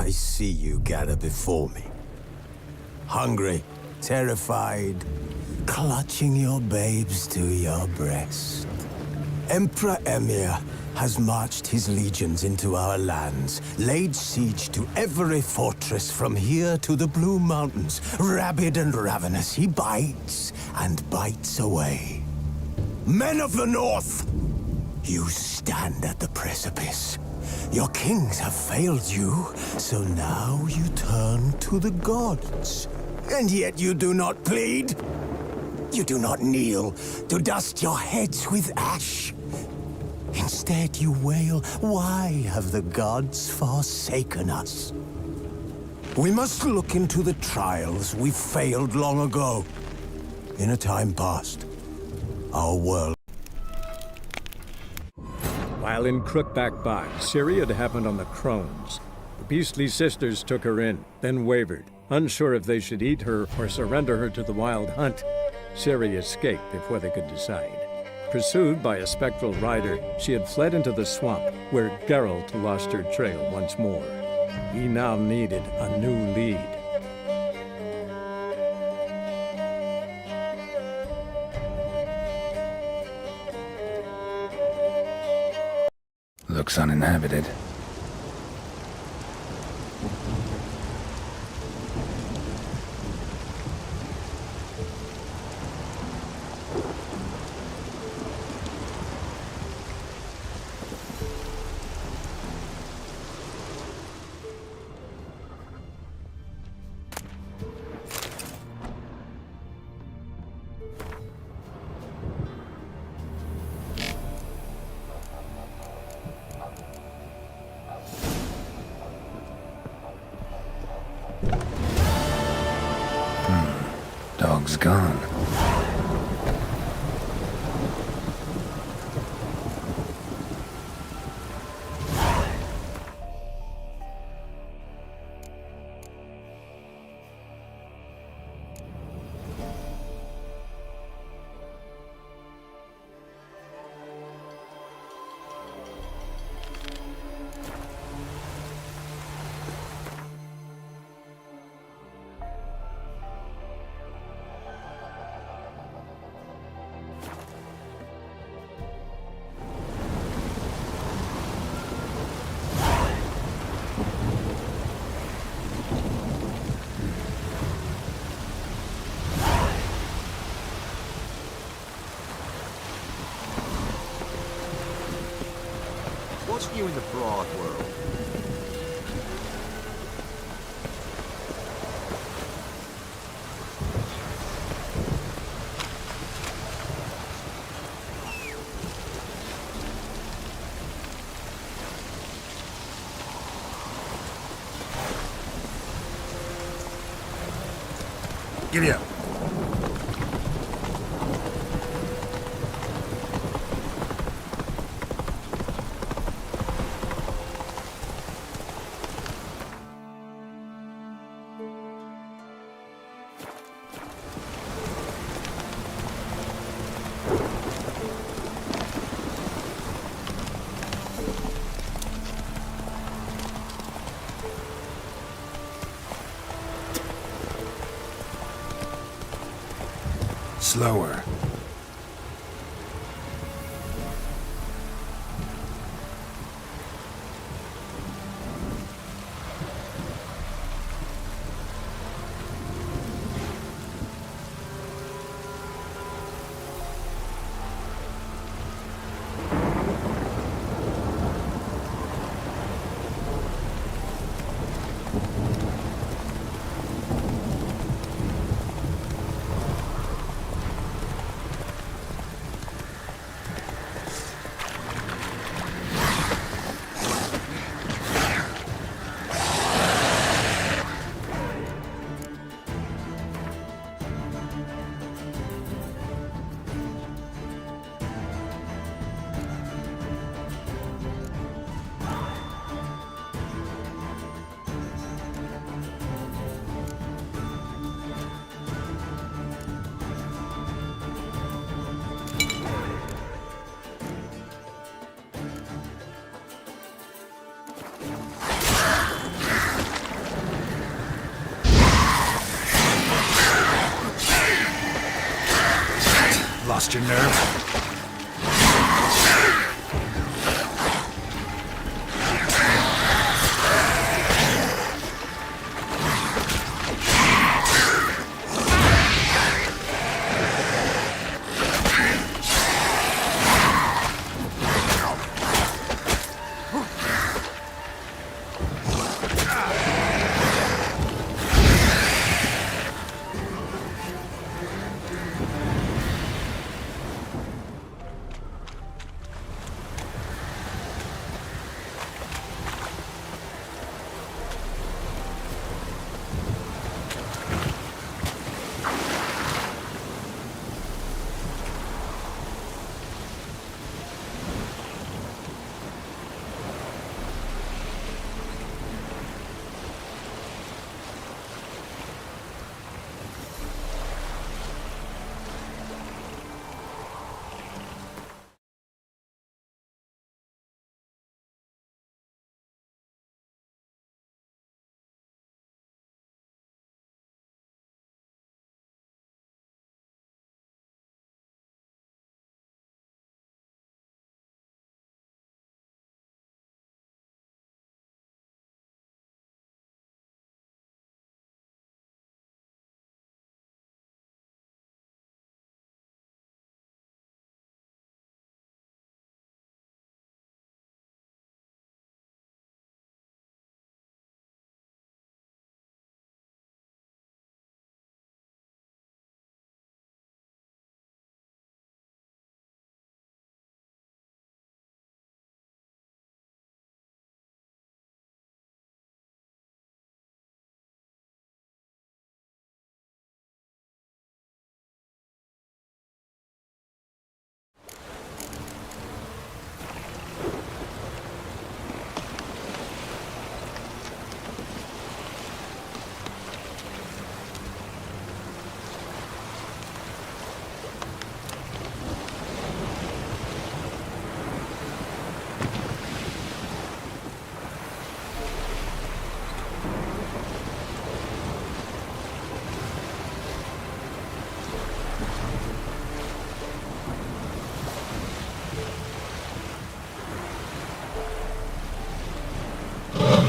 I see you gather before me. Hungry, terrified, clutching your babes to your breast. Emperor Emir has marched his legions into our lands, laid siege to every fortress from here to the Blue Mountains. Rabid and ravenous, he bites and bites away. Men of the North, you stand at the precipice. Your kings have failed you, so now you turn to the gods. And yet you do not plead. You do not kneel to dust your heads with ash. Instead you wail, why have the gods forsaken us? We must look into the trials we failed long ago. In a time past, our world... While in Crookback Bog, Ciri had happened on the Crones. The beastly sisters took her in, then wavered, unsure if they should eat her or surrender her to the Wild Hunt. Ciri escaped before they could decide. Pursued by a spectral rider, she had fled into the swamp, where Geralt lost her trail once more. He now needed a new lead. Looks uninhabited. Dog's gone. What's new in the broad world? Give me up. Slower. lost your nerve?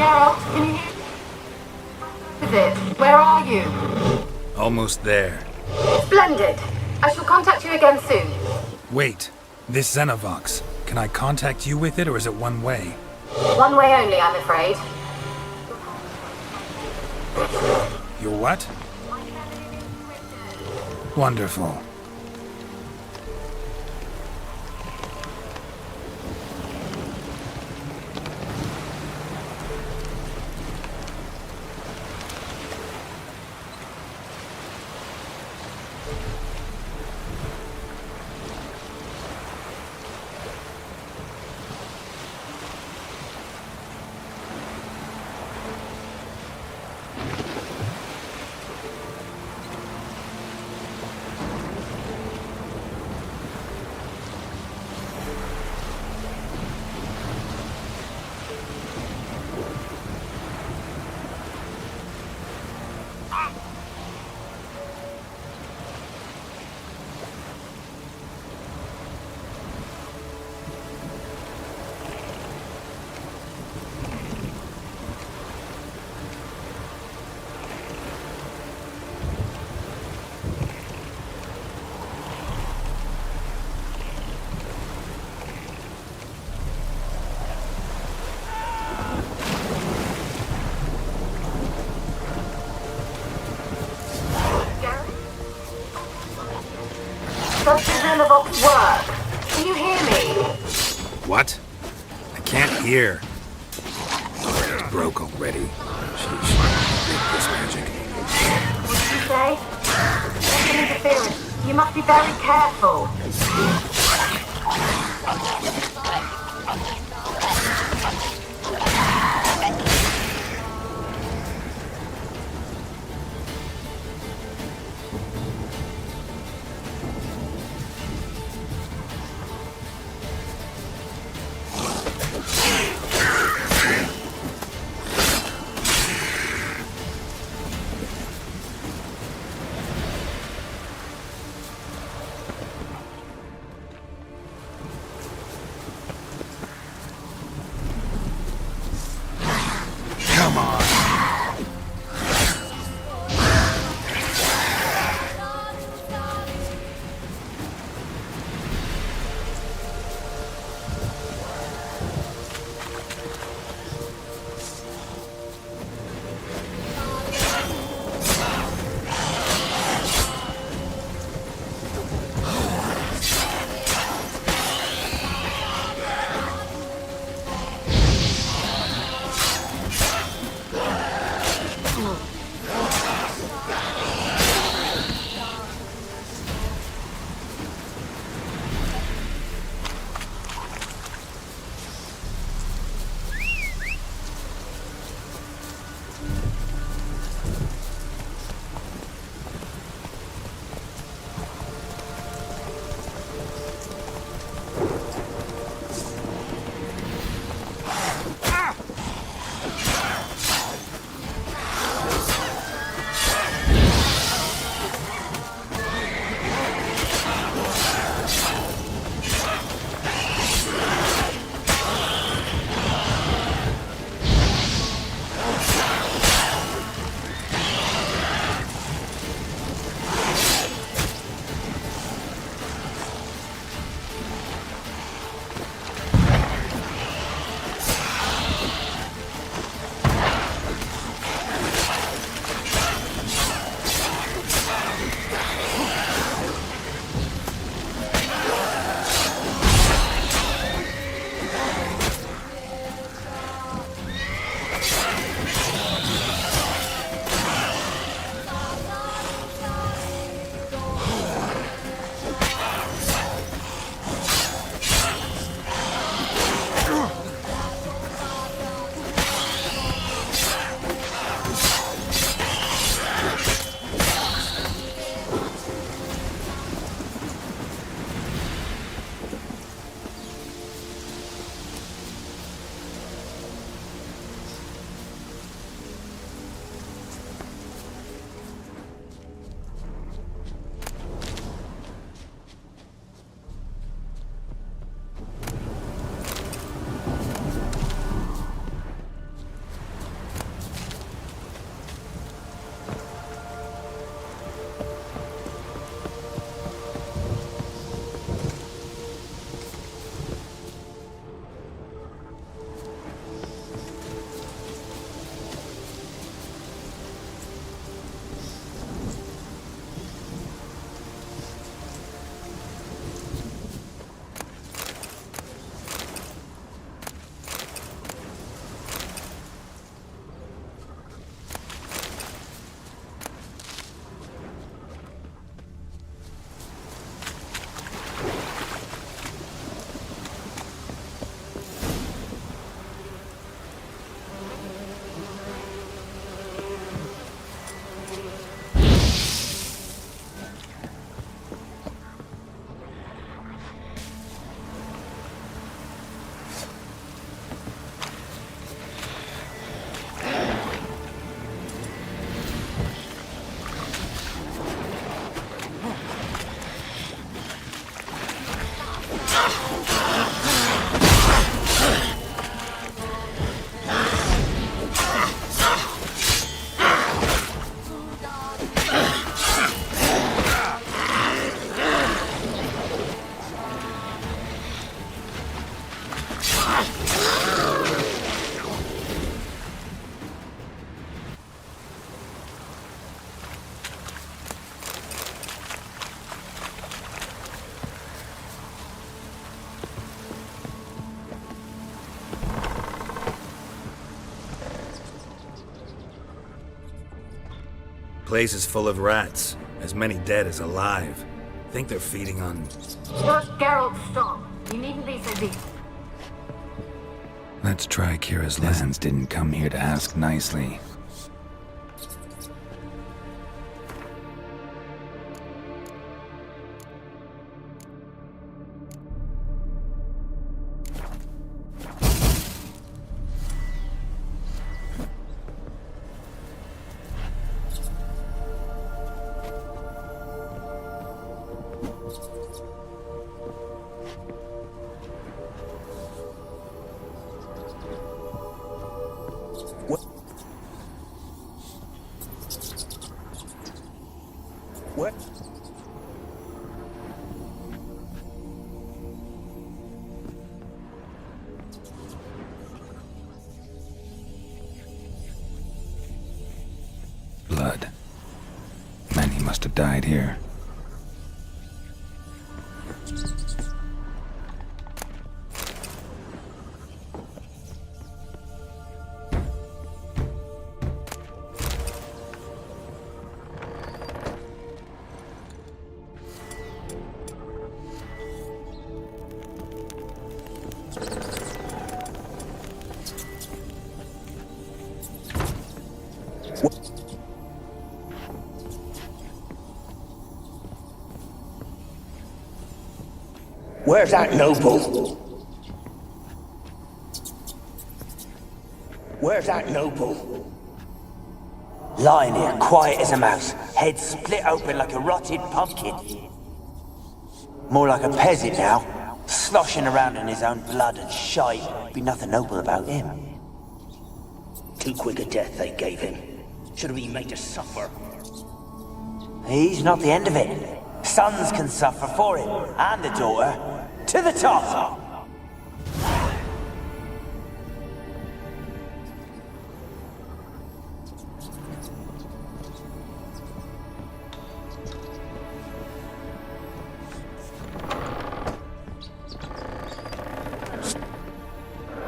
Geralt, can you hear me? Is it? Where are you? Almost there. Splendid. I shall contact you again soon. Wait, this Xenovox. Can I contact you with it, or is it one way? One way only, I'm afraid. Your what? Wonderful. Does the Xenovox work? Can you hear me? What? I can't hear. It broke already. Sheesh. This magic. What did you say? There's an interference. You must be very careful. place is full of rats, as many dead as alive. Think they're feeding on... Just Geralt, stop. You needn't be so deep. Let's try Kira's lessons didn't come here to ask nicely. What? Blood. Many must have died here. Where's that noble? Where's that noble? Lying here, quiet as a mouse, head split open like a rotted pumpkin. More like a peasant now, sloshing around in his own blood and shite. Be nothing noble about him. Too quick a death they gave him. Should have been made to suffer. He's not the end of it. Sons can suffer for him, and the daughter. To the top!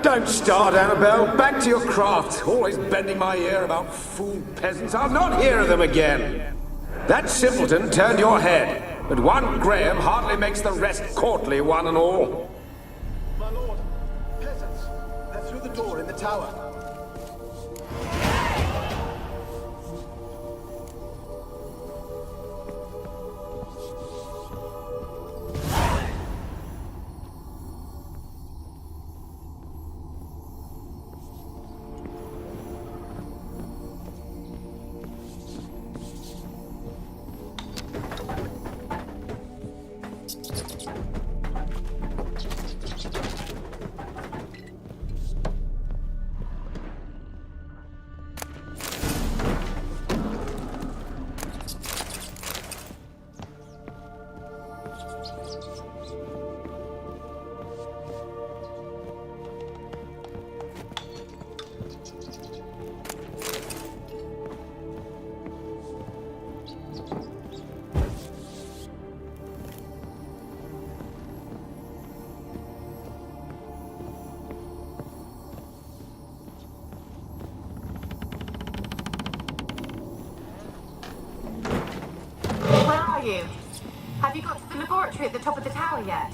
Don't start, Annabelle. Back to your craft. Always bending my ear about fool peasants. I'll not hear of them again. That simpleton turned your head, but one Graham hardly makes the rest courtly, one and all. My lord, peasants. They're through the door in the tower. Have you got to the laboratory at the top of the tower yet?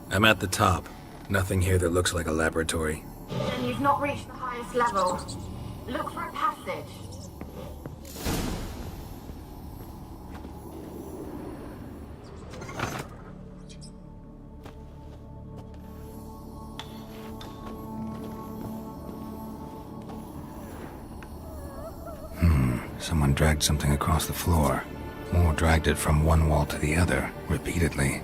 I'm at the top. Nothing here that looks like a laboratory. Then you've not reached the highest level. Look for a passage. Someone dragged something across the floor. More dragged it from one wall to the other, repeatedly.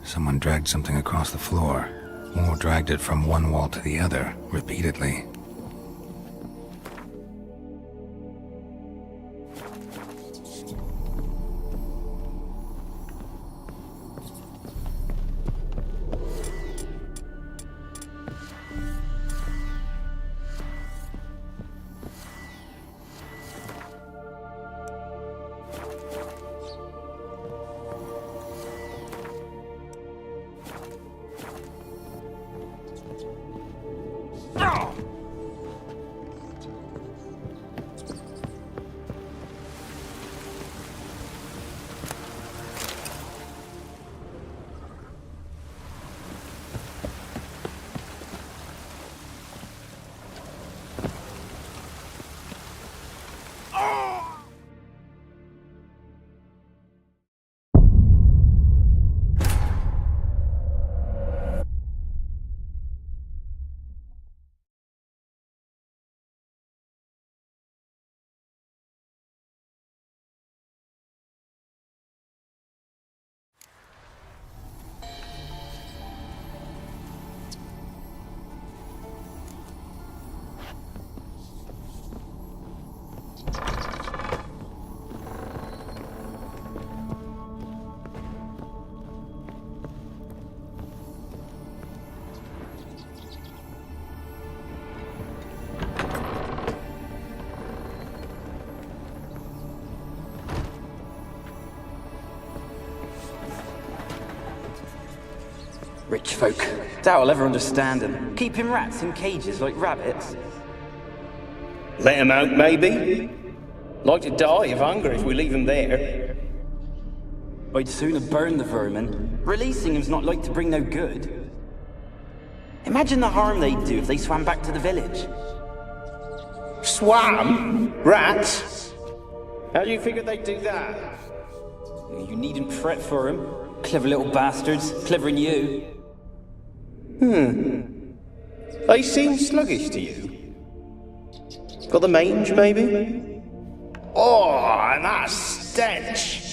Someone dragged something across the floor. More dragged it from one wall to the other, repeatedly. Rich folk. Doubt I'll ever understand them. Keeping rats in cages like rabbits. Let them out, maybe? Like to die of hunger if we leave them there. I'd sooner burn the vermin. Releasing them's not like to bring no good. Imagine the harm they'd do if they swam back to the village. Swam? Rats? How do you figure they'd do that? You needn't fret for them. Clever little bastards. Clever than you. They seem sluggish to you. Got the mange, maybe? Oh, and that stench!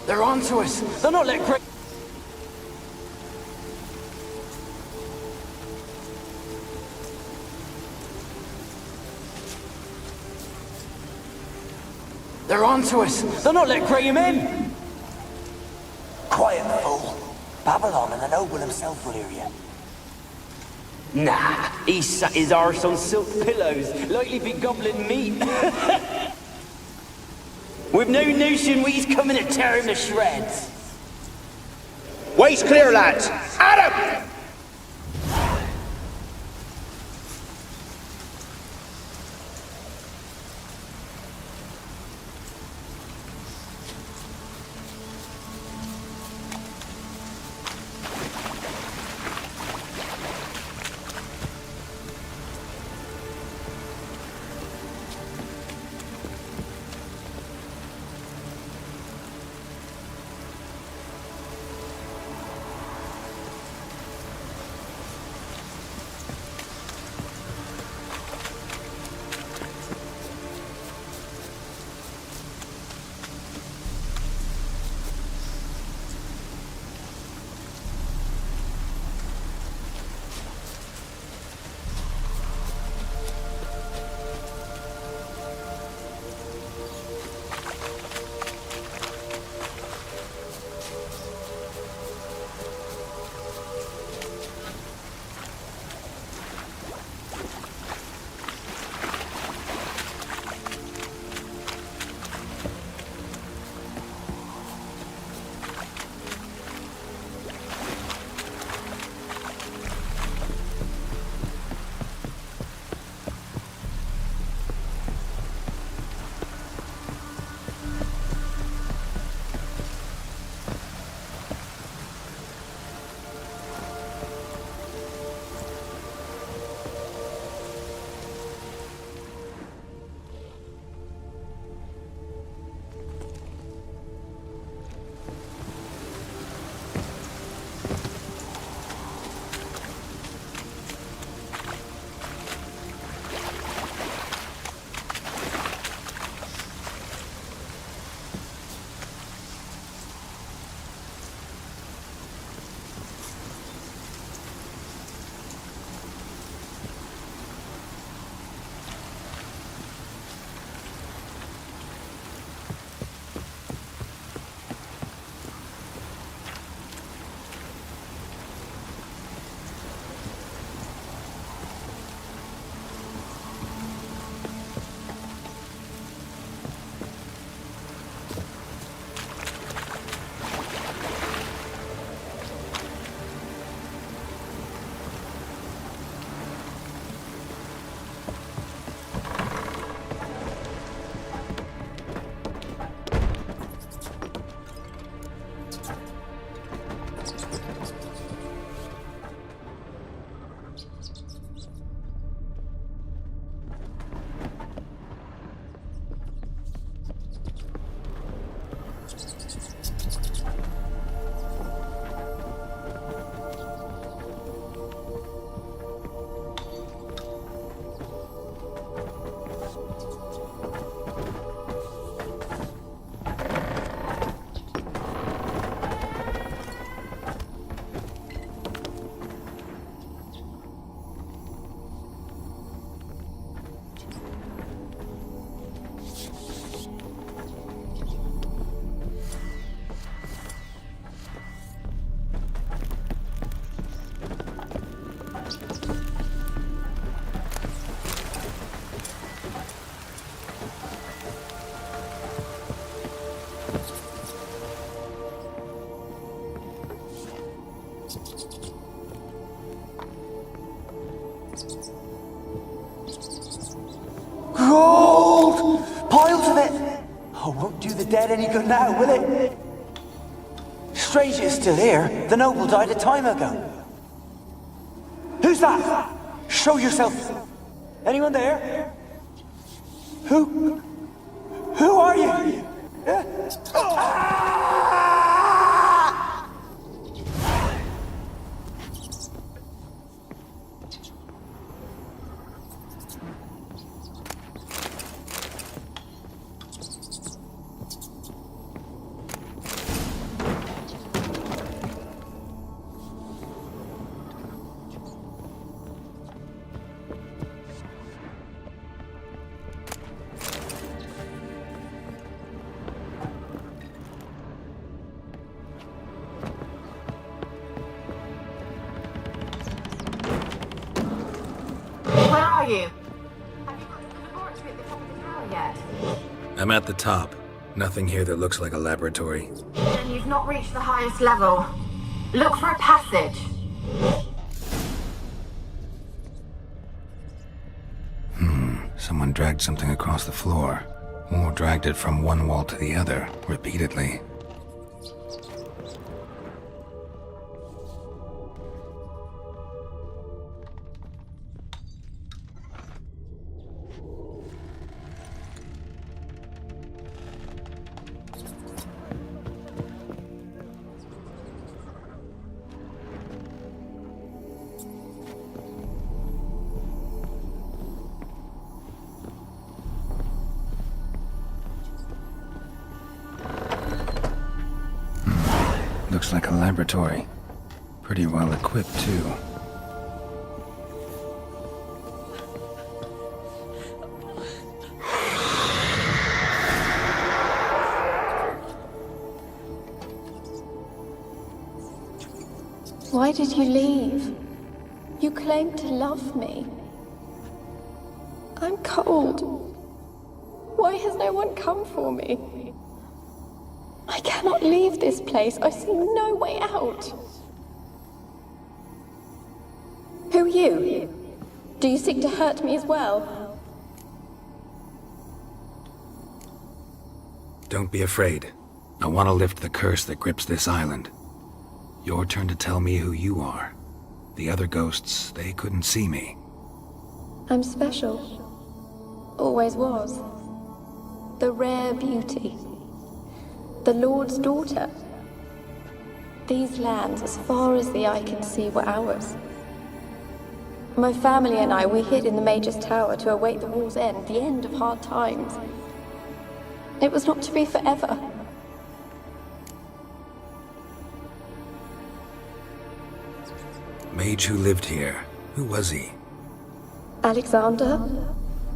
They're onto us. They'll not let Greg... They're onto us. They'll not let Graham in. Quiet, fool. Babylon and the noble himself will hear you. Nah, he sat his arse on silk pillows, likely be gobbling meat. With no notion we's coming to tear him to shreds. Waist clear, lads! Adam! Gold! Piles of it! Oh, won't do the dead any good now, will it? Strange it's still here. The noble died a time ago. Who's that? Show yourself. Anyone there? Who are you? you? Have you got to the laboratory at the top of the tower yet? I'm at the top. Nothing here that looks like a laboratory. Then you've not reached the highest level. Look for a passage. Someone dragged something across the floor. Or dragged it from one wall to the other, repeatedly. Looks like a laboratory. Pretty well equipped, too. Why did you leave? You claimed to love me. I'm cold. Why has no one come for me? I cannot leave this place. I see no way out. Who are you? Do you seek to hurt me as well? Don't be afraid. I want to lift the curse that grips this island. Your turn to tell me who you are. The other ghosts, they couldn't see me. I'm special. Always was. The rare beauty. The Lord's daughter. These lands, as far as the eye can see, were ours. My family and I, we hid in the Major's Tower to await the war's end, the end of hard times. It was not to be forever. Mage who lived here. Who was he? Alexander?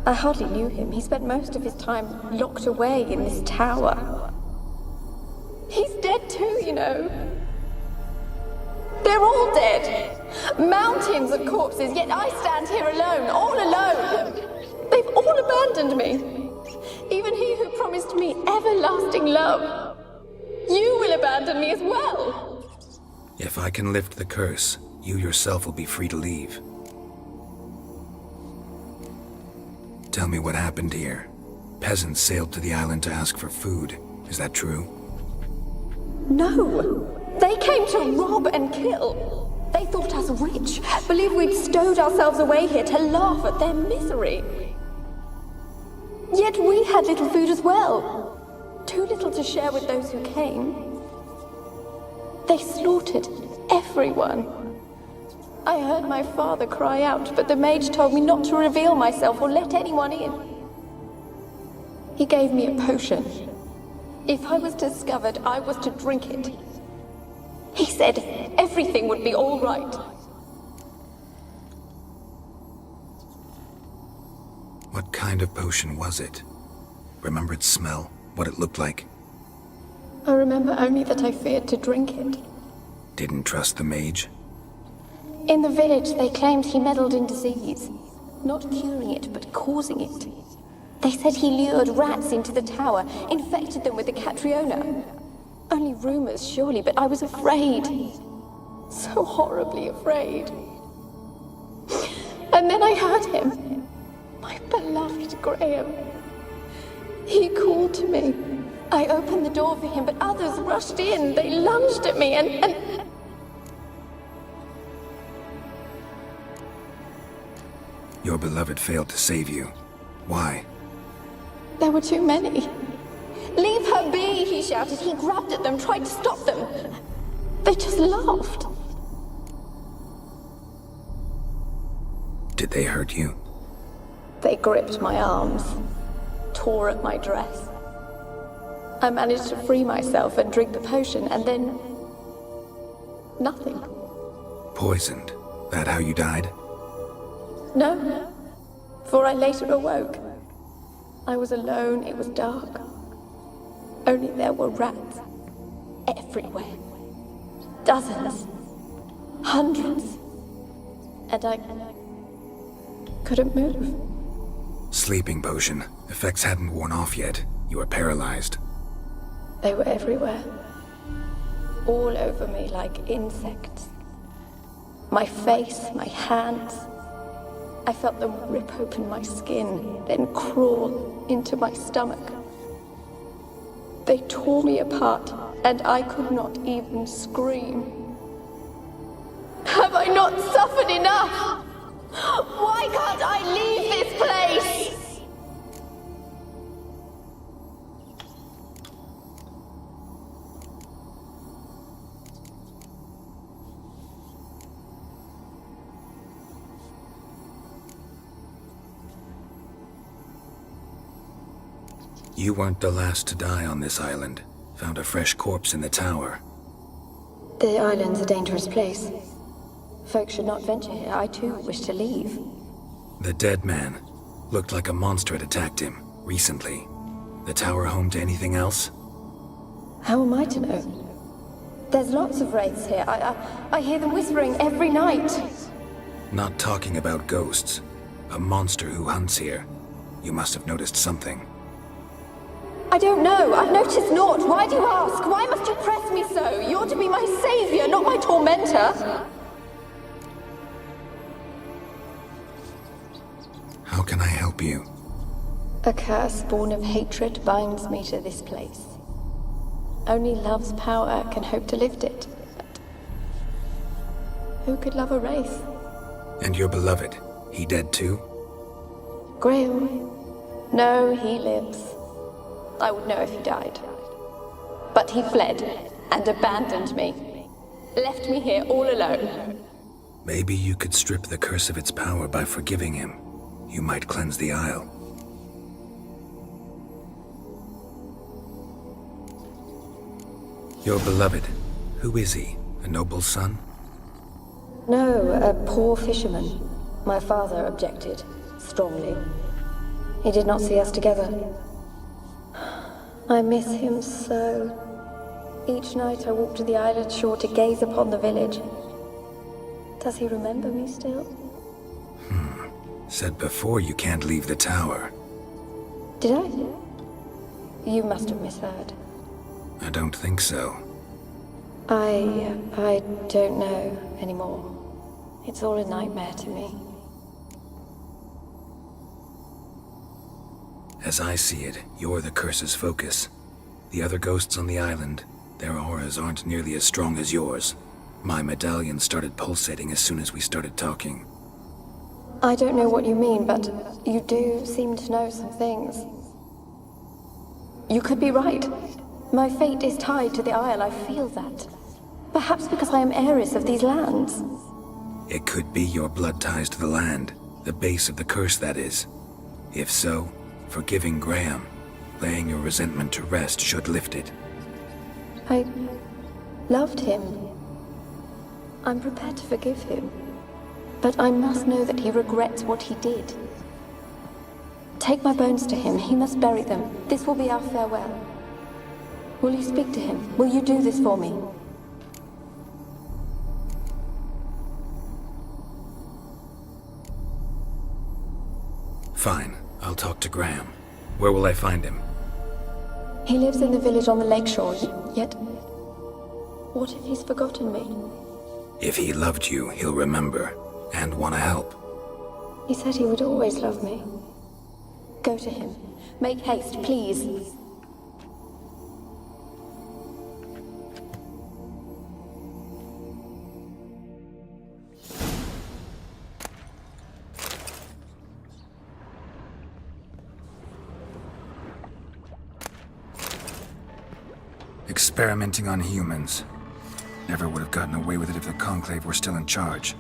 I hardly knew him. He spent most of his time locked away in this tower. He's dead too, you know. They're all dead. Mountains of corpses, yet I stand here alone, all alone. They've all abandoned me. Even he who promised me everlasting love. You will abandon me as well. If I can lift the curse, you yourself will be free to leave. Tell me what happened here. Peasants sailed to the island to ask for food. Is that true? No. They came to rob and kill. They thought us rich, believed we'd stowed ourselves away here to laugh at their misery. Yet we had little food as well. Too little to share with those who came. They slaughtered everyone. I heard my father cry out, but the mage told me not to reveal myself or let anyone in. He gave me a potion. If I was discovered, I was to drink it. He said everything would be all right. What kind of potion was it? Remember its smell? What it looked like? I remember only that I feared to drink it. Didn't trust the mage? In the village, they claimed he meddled in disease. Not curing it, but causing it. They said he lured rats into the tower, infected them with the Catriona. Only rumors, surely, but I was afraid. So horribly afraid. And then I heard him. My beloved Graham. He called to me. I opened the door for him, but others rushed in. They lunged at me and... Your beloved failed to save you. Why? There were too many. Leave her be, he shouted. He grabbed at them, tried to stop them. They just laughed. Did they hurt you? They gripped my arms, tore at my dress. I managed to free myself and drink the potion, and then... nothing. Poisoned? That how you died? No, for I later awoke. I was alone, it was dark. Only there were rats. Everywhere. Dozens. Hundreds. And Couldn't move. Sleeping potion. Effects hadn't worn off yet. You were paralyzed. They were everywhere. All over me like insects. My face, my hands. I felt them rip open my skin, then crawl into my stomach. They tore me apart, and I could not even scream. Have I not suffered enough? Why can't I leave this place? You weren't the last to die on this island. Found a fresh corpse in the tower. The island's a dangerous place. Folks should not venture here. I too wish to leave. The dead man. Looked like a monster had attacked him, recently. The tower home to anything else? How am I to know? There's lots of wraiths here. I hear them whispering every night. Not talking about ghosts. A monster who hunts here. You must have noticed something. I don't know. I've noticed naught. Why do you ask? Why must you press me so? You're to be my savior, not my tormentor. How can I help you? A curse born of hatred binds me to this place. Only love's power can hope to lift it. But who could love a wraith? And your beloved, he dead too? Graham? No, he lives. I would know if he died. But he fled and abandoned me. Left me here all alone. Maybe you could strip the curse of its power by forgiving him. You might cleanse the Isle. Your beloved, who is he? A noble son? No, a poor fisherman. My father objected, strongly. He did not see us together. I miss him so. Each night I walk to the island shore to gaze upon the village. Does he remember me still? Said before you can't leave the tower. Did I? You must have misheard. I don't think so. I don't know anymore. It's all a nightmare to me. As I see it, you're the curse's focus. The other ghosts on the island, their auras aren't nearly as strong as yours. My medallion started pulsating as soon as we started talking. I don't know what you mean, but you do seem to know some things. You could be right. My fate is tied to the Isle, I feel that. Perhaps because I am heiress of these lands. It could be your blood ties to the land, the base of the curse, that is. If so, forgiving Graham, laying your resentment to rest should lift it. I loved him. I'm prepared to forgive him. But I must know that he regrets what he did. Take my bones to him. He must bury them. This will be our farewell. Will you speak to him? Will you do this for me? Fine. I'll talk to Graham. Where will I find him? He lives in the village on the lakeshore, yet... What if he's forgotten me? If he loved you, he'll remember, and want to help. He said he would always love me. Go to him. Make haste, please. Experimenting on humans. Never would have gotten away with it if the Conclave were still in charge.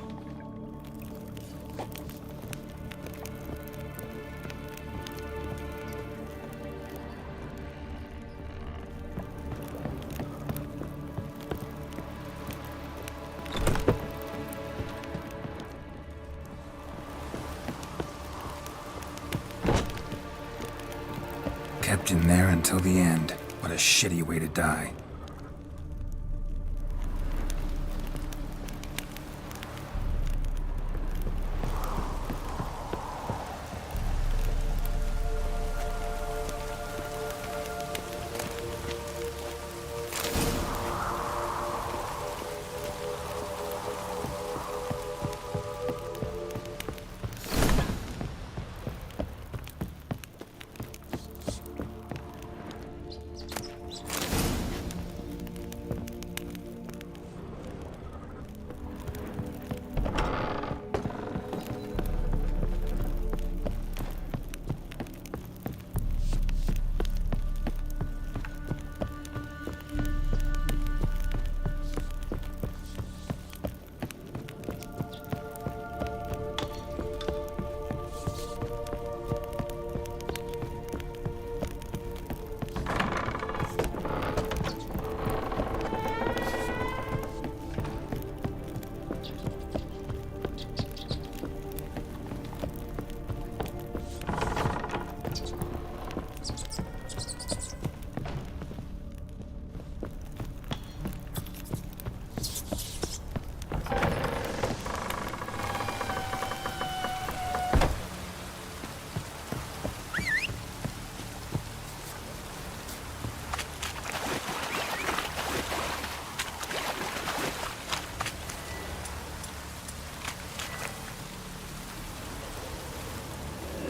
Kept in there until the end. What a shitty way to die.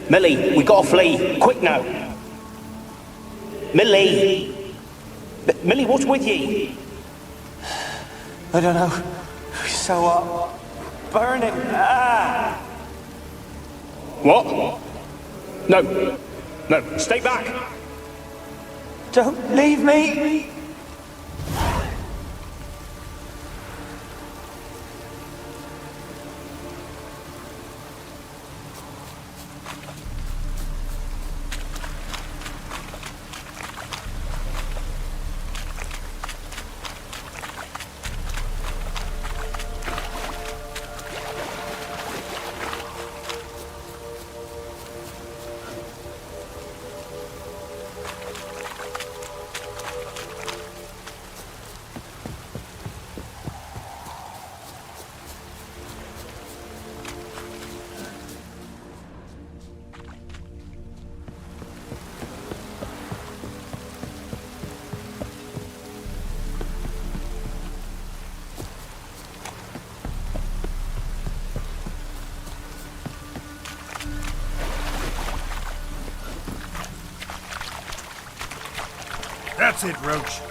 Millie, we gotta flee. Quick now. Millie! Millie, what's with ye? I don't know. So what? Burning. Ah! What? No. No, stay back. Don't leave me! That's it, Roach.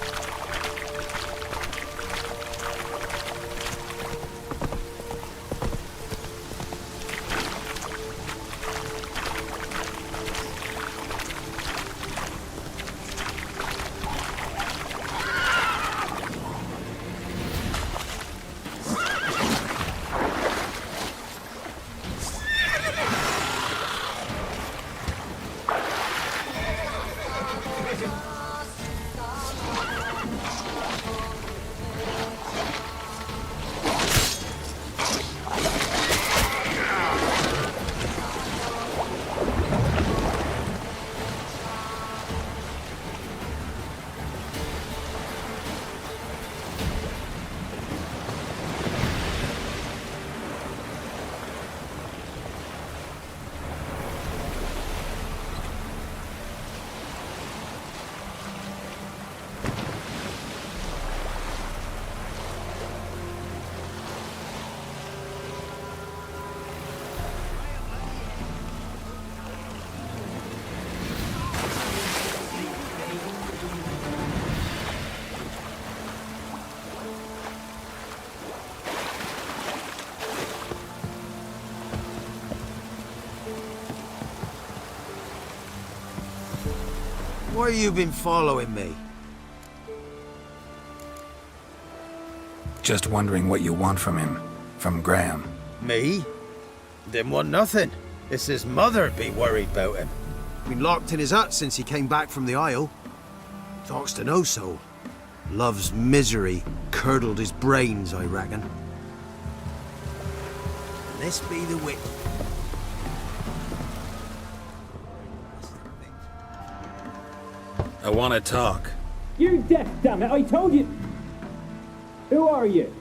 Why you been following me? Just wondering what you want from him. From Graham. Me? Didn't want nothing. It's his mother be worried about him. Been locked in his hut since he came back from the Isle. Talks to no soul. Love's misery curdled his brains, I reckon. And this be the wit. I want to talk. You're deaf, damn it! I told you. Who are you?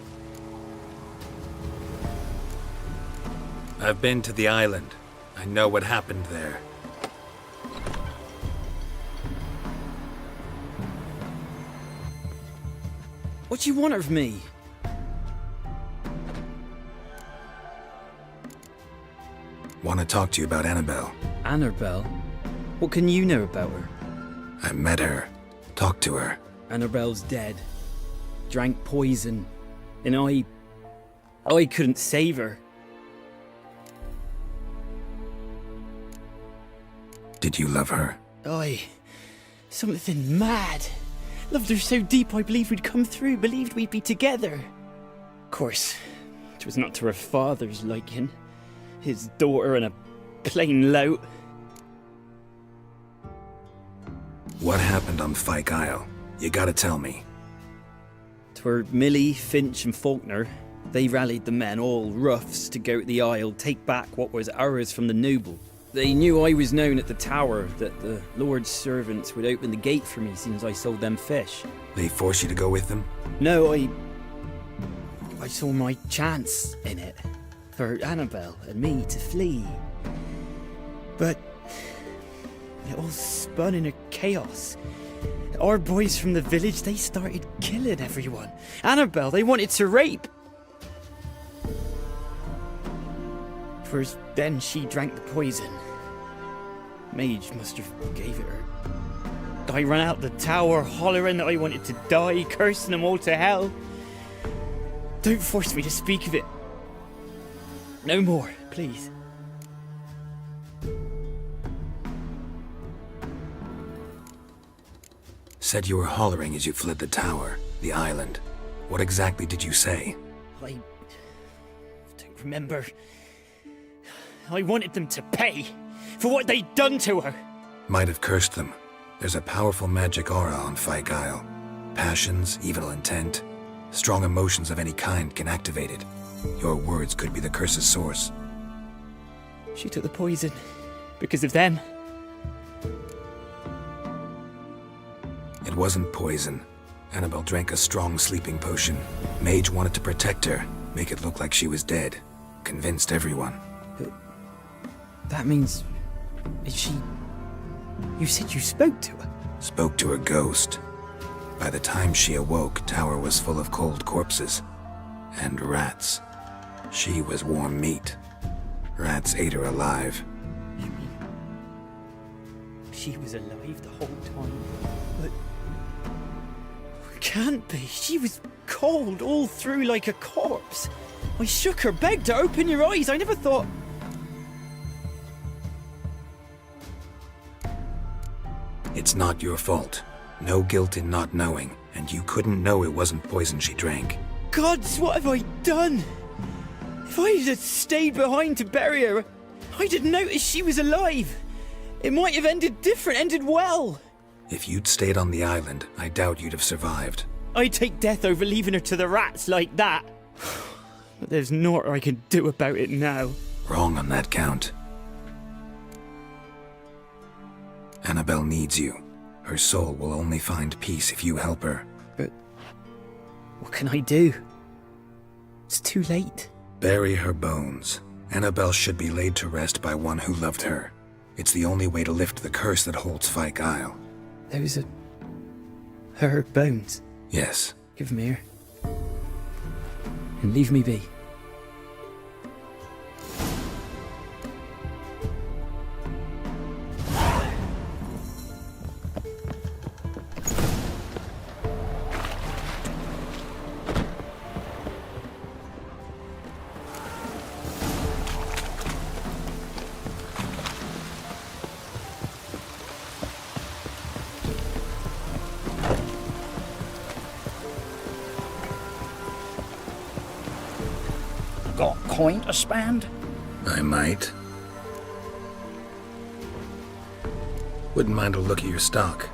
I've been to the island. I know what happened there. What do you want of me? Want to talk to you about Annabelle. Annabelle? What can you know about her? I met her. Talked to her. Annabelle's dead. Drank poison. And I couldn't save her. Did you love her? Something mad. Loved her so deep I believed we'd come through, believed we'd be together. Of course, it was not to her father's liking. His daughter and a plain lout. What happened on Fyke Isle? You gotta tell me. 'Twere Millie, Finch and Faulkner. They rallied the men, all roughs, to go to the Isle, take back what was ours from the noble. They knew I was known at the tower, that the Lord's servants would open the gate for me since I sold them fish. They forced you to go with them? No, I saw my chance in it. For Annabelle and me to flee. But it all spun in a chaos. Our boys from the village, they started killing everyone. Annabelle, they wanted to rape. First, then she drank the poison. Mage must have gave it her. I ran out the tower, hollering that I wanted to die, cursing them all to hell. Don't force me to speak of it. No more, please. Said you were hollering as you fled the tower, the island. What exactly did you say? I don't remember. I wanted them to pay for what they'd done to her. Might have cursed them. There's a powerful magic aura on Fyke Isle. Passions, evil intent, strong emotions of any kind can activate it. Your words could be the curse's source. She took the poison because of them. It wasn't poison. Annabelle drank a strong sleeping potion. Mage wanted to protect her, make it look like she was dead. Convinced everyone. But that means... is she... You said you spoke to her? Spoke to her ghost. By the time she awoke, Tower was full of cold corpses. And rats. She was warm meat. Rats ate her alive. You mean... she was alive the whole time? But... can't be. She was cold all through like a corpse. I shook her, begged her, open your eyes. I never thought... It's not your fault. No guilt in not knowing, and you couldn't know it wasn't poison she drank. Gods, what have I done? If I had stayed behind to bury her, I'd have noticed she was alive. It might have ended different, ended well. If you'd stayed on the island, I doubt you'd have survived. I'd take death over leaving her to the rats like that. But there's naught I can do about it now. Wrong on that count. Annabelle needs you. Her soul will only find peace if you help her. But what can I do? It's too late. Bury her bones. Annabelle should be laid to rest by one who loved her. It's the only way to lift the curse that holds Fyke Isle. Those are... her bones? Yes. Give them here. And leave me be. Got coin to spend? I might. Wouldn't mind a look at your stock.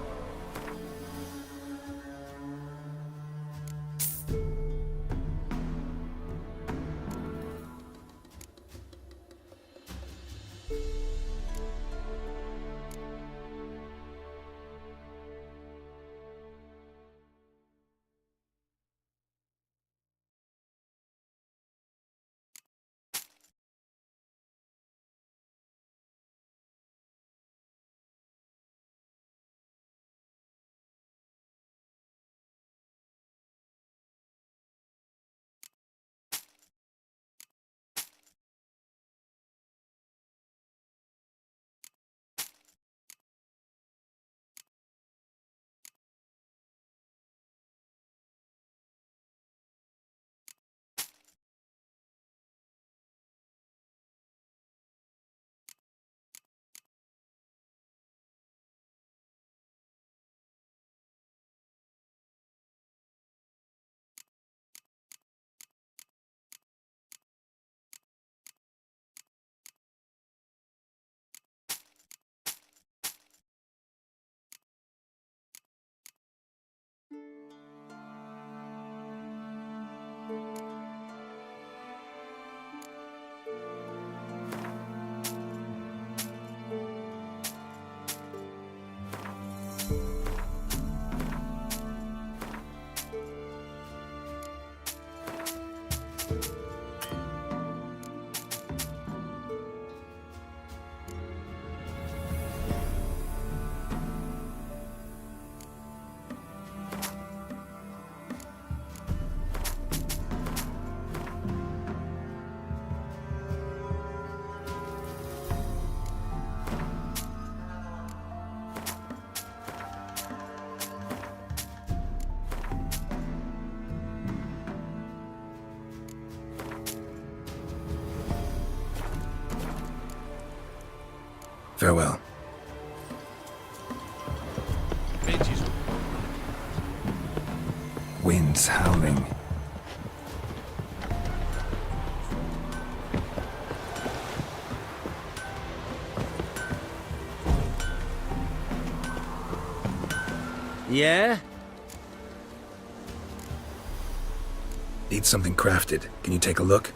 Farewell. Winds howling. Yeah? Need something crafted. Can you take a look?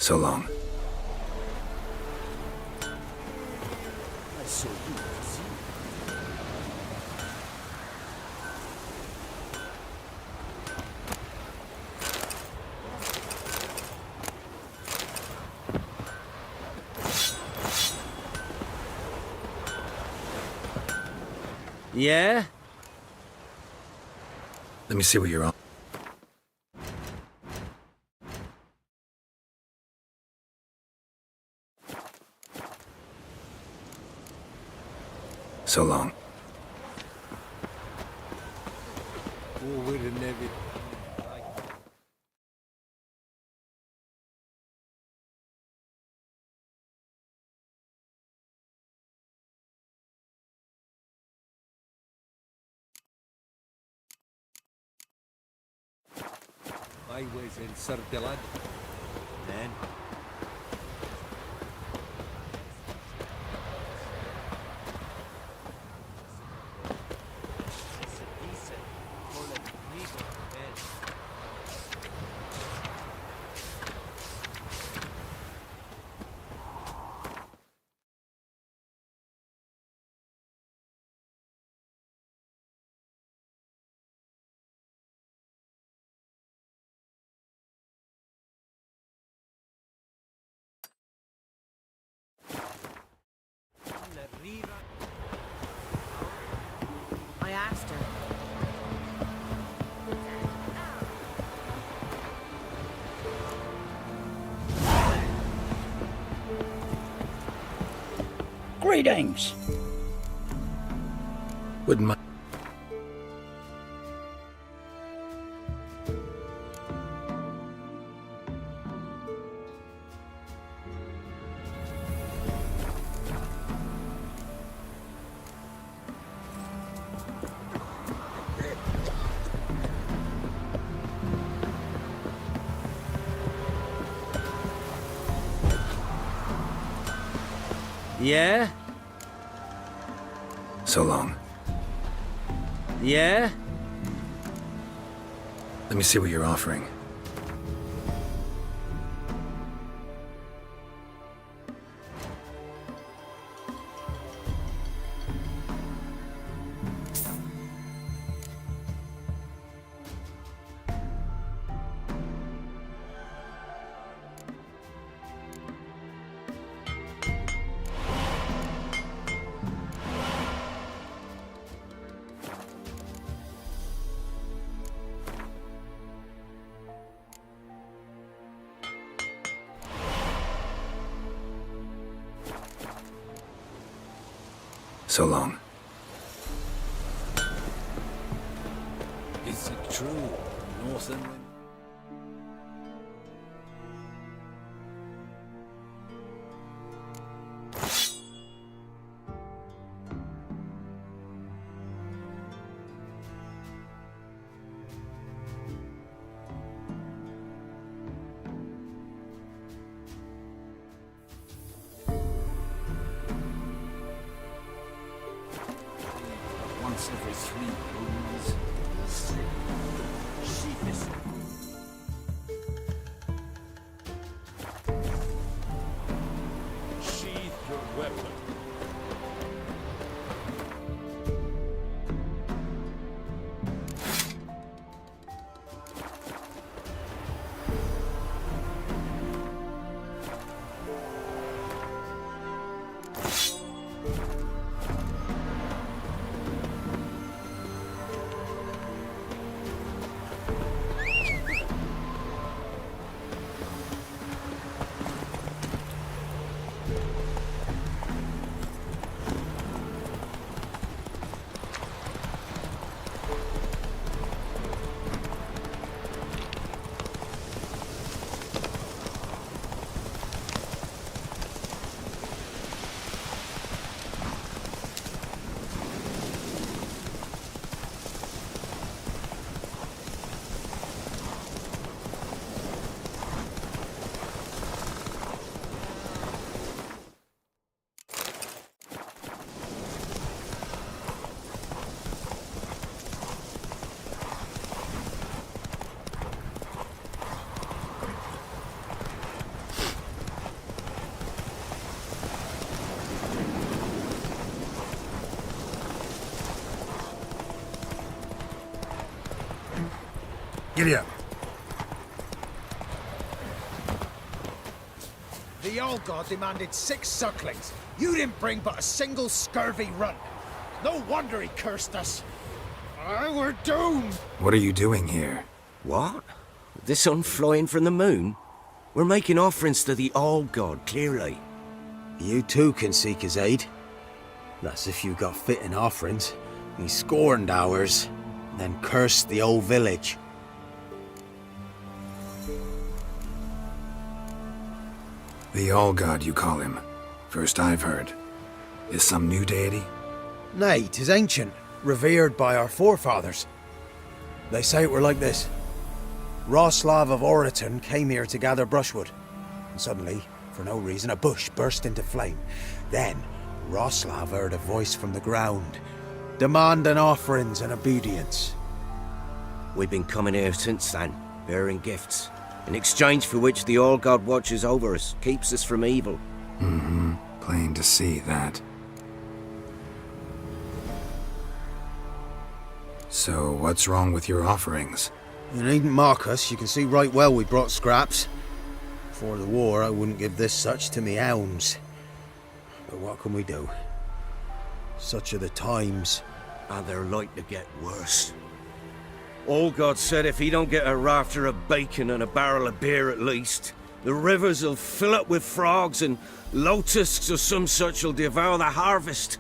So long. Yeah? Let me see what you're on. So long. I was in Sardelad. Then. I asked her. Greetings. Wouldn't mind. Yeah? So long. Yeah? Let me see what you're offering. So long. Is it true? Northern. Once every 3 moons. Sheepish. Sheath your weapon. Giddy up. The old god demanded 6 sucklings. You didn't bring but a single scurvy runt. No wonder he cursed us. We're doomed. What are you doing here? What? The sun flying from the moon? We're making offerings to the old god, clearly. You too can seek his aid. That's if you got fitting offerings. He scorned ours, then cursed the old village. The All-God, you call him. First I've heard. Is some new deity? Nay, 'tis ancient, revered by our forefathers. They say it were like this. Roslav of Oriton came here to gather brushwood. And suddenly, for no reason, a bush burst into flame. Then, Roslav heard a voice from the ground, demanding offerings and obedience. We've been coming here since then, bearing gifts, in exchange for which the All-God watches over us, keeps us from evil. Mm-hmm. Plain to see that. So, what's wrong with your offerings? You needn't mock us, you can see right well we brought scraps. Before the war, I wouldn't give this such to me hounds. But what can we do? Such are the times. And they're like to get worse. All-God said if he don't get a rafter of bacon and a barrel of beer at least, the rivers will fill up with frogs and locusts or some such will devour the harvest.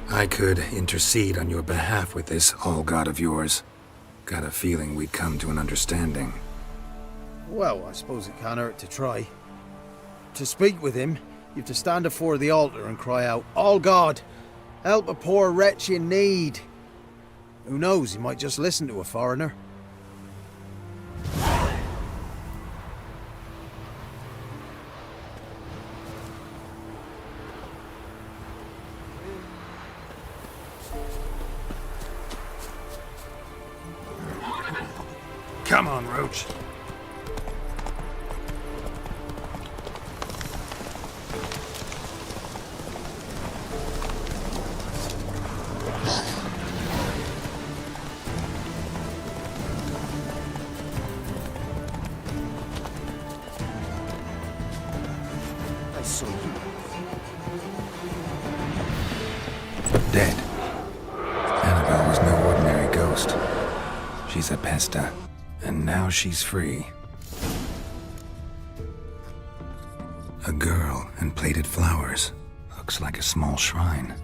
I could intercede on your behalf with this All-God of yours. Got a feeling we'd come to an understanding. Well, I suppose it can't hurt to try. To speak with him, you have to stand before the altar and cry out, "All God, help a poor wretch in need." Who knows, he might just listen to a foreigner. Come on, Roach. I saw you. Dead. Annabelle was no ordinary ghost. She's a pesta. And now she's free. A girl and plated flowers. Looks like a small shrine.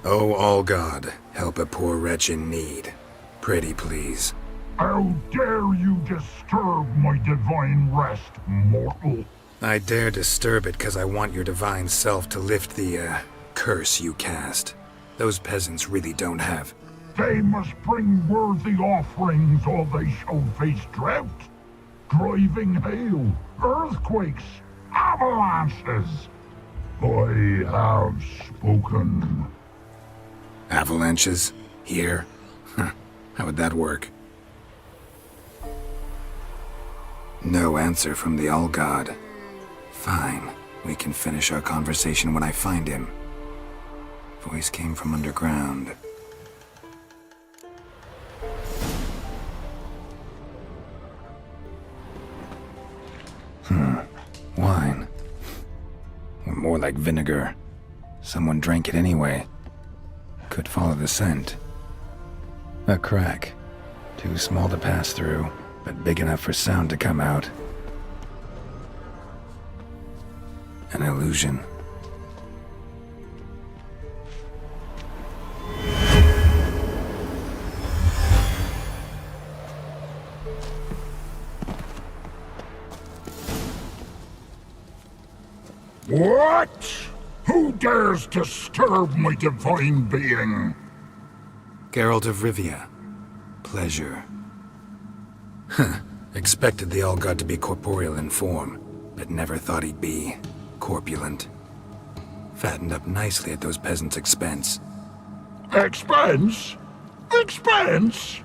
Oh, All-God, help a poor wretch in need. Pretty please. How dare you disturb my divine rest, mortal? I dare disturb it because I want your divine self to lift the, curse you cast. Those peasants really don't have. They must bring worthy offerings or they shall face drought, driving hail, earthquakes, avalanches. I have spoken. Avalanches? Here? Huh. How would that work? No answer from the All-God. Fine. We can finish our conversation when I find him. Voice came from underground. Wine. Or more like vinegar. Someone drank it anyway. Could follow the scent. A crack. Too small to pass through. but big enough for sound to come out. An illusion. What? Who dares disturb my divine being? Geralt of Rivia. Pleasure. Huh. Expected the All-God to be corporeal in form, but never thought he'd be corpulent. Fattened up nicely at those peasants' expense. Expense? Expense?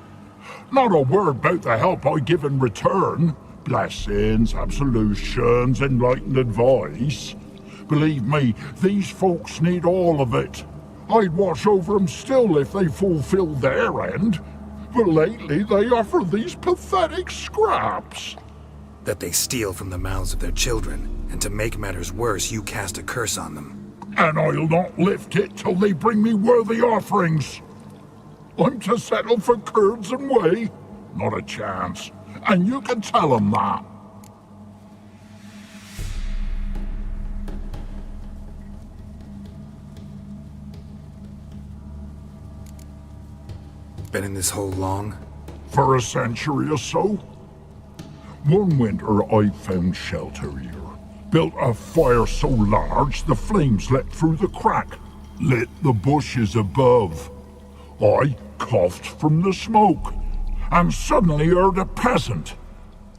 Not a word about the help I give in return. Blessings, absolutions, enlightened advice. Believe me, these folks need all of it. I'd watch over them still if they fulfilled their end. But lately they offer these pathetic scraps. That they steal from the mouths of their children, and to make matters worse, you cast a curse on them. And I'll not lift it till they bring me worthy offerings. I'm to settle for curds and whey? Not a chance. And you can tell them that. Been in this hole long? For a century or so. One winter I found shelter here. Built a fire so large the flames leapt through the crack, lit the bushes above. I coughed from the smoke, and suddenly heard a peasant.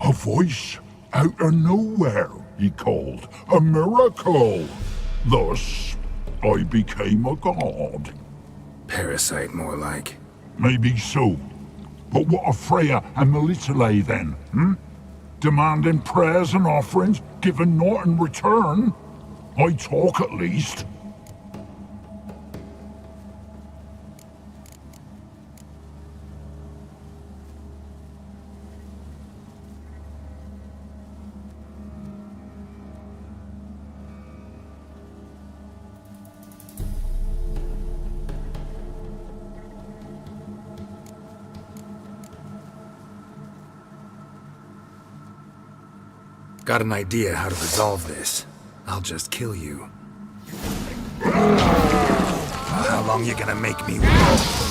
A voice out of nowhere, he called. A miracle. Thus, I became a god. Parasite, more like. Maybe so. But what of Freya and Melitele then, Demanding prayers and offerings, giving naught in return? I talk at least. Got an idea how to resolve this. I'll just kill you. How long you gonna make me wait?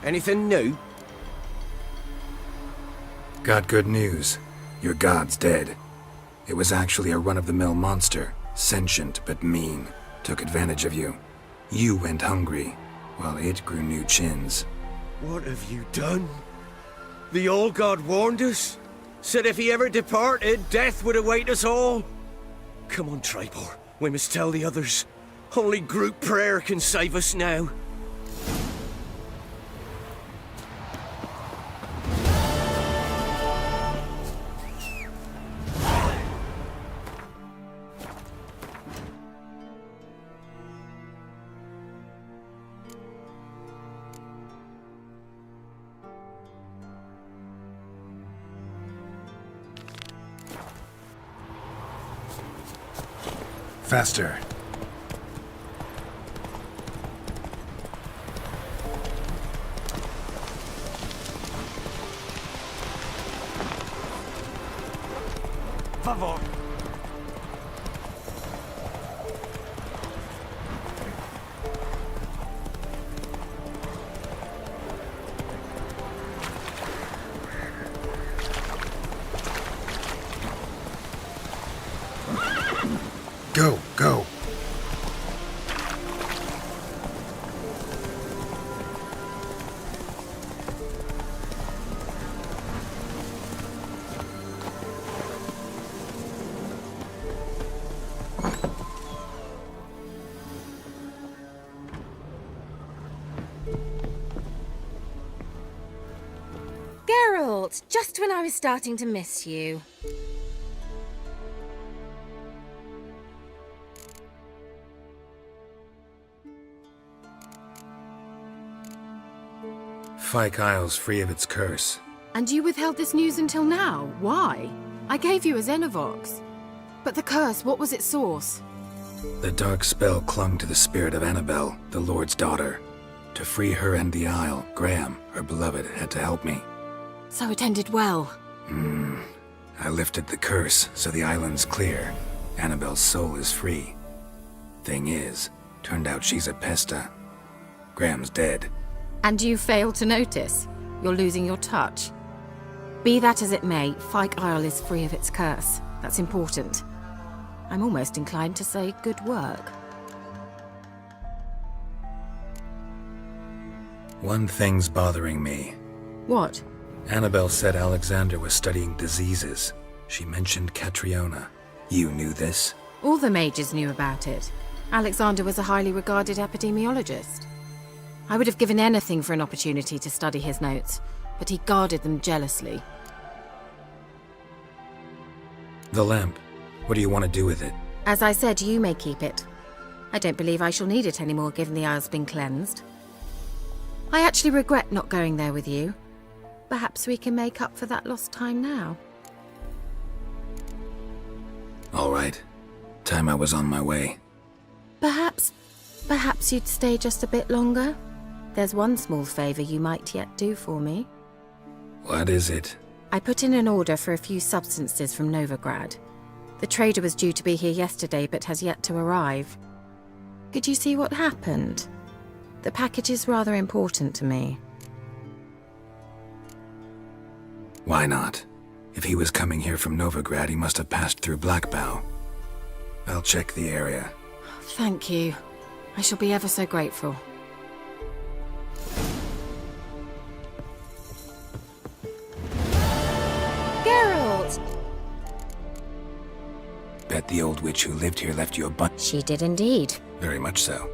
Anything new? Got good news. Your god's dead. It was actually a run-of-the-mill monster, sentient but mean. Took advantage of you. You went hungry, while it grew new chins. What have you done? The old god warned us. Said if he ever departed, death would await us all. Come on, Tribor. We must tell the others. Only group prayer can save us now. Faster. Favor. Go, go. Geralt, just when I was starting to miss you. Fyke Isle's free of its curse. And you withheld this news until now? Why? I gave you a Xenovox. But the curse, what was its source? The dark spell clung to the spirit of Annabelle, the Lord's daughter. To free her and the Isle, Graham, her beloved, had to help me. So it ended well. I lifted the curse, so the island's clear. Annabelle's soul is free. Thing is, turned out she's a pesta. Graham's dead. And you failed to notice? You're losing your touch. Be that as it may, Fyke Isle is free of its curse. That's important. I'm almost inclined to say good work. One thing's bothering me. What? Annabelle said Alexander was studying diseases. She mentioned Catriona. You knew this? All the mages knew about it. Alexander was a highly regarded epidemiologist. I would have given anything for an opportunity to study his notes, but he guarded them jealously. The lamp. What do you want to do with it? As I said, you may keep it. I don't believe I shall need it anymore, given the Isle's been cleansed. I actually regret not going there with you. Perhaps we can make up for that lost time now. All right. Time I was on my way. Perhaps you'd stay just a bit longer? There's one small favor you might yet do for me. What is it? I put in an order for a few substances from Novigrad. The trader was due to be here yesterday, but has yet to arrive. Could you see what happened? The package is rather important to me. Why not? If he was coming here from Novigrad, he must have passed through Blackbow. I'll check the area. Thank you. I shall be ever so grateful. Geralt! Bet the old witch who lived here left you a bunch. She did indeed. Very much so.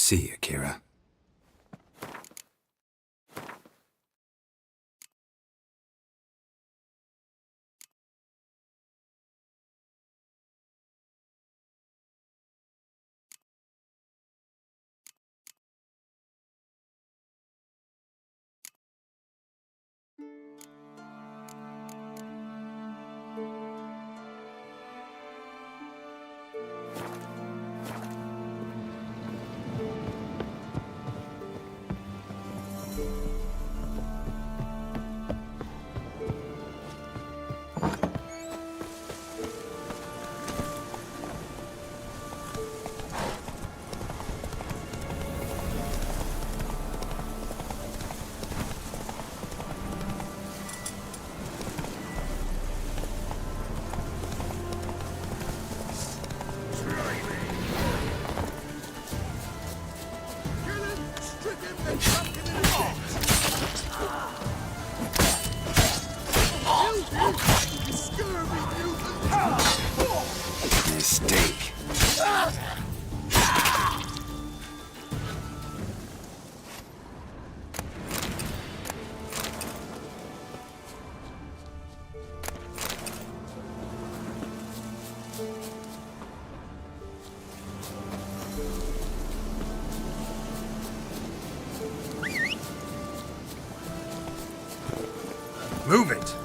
see, Akira. Mistake. Move it!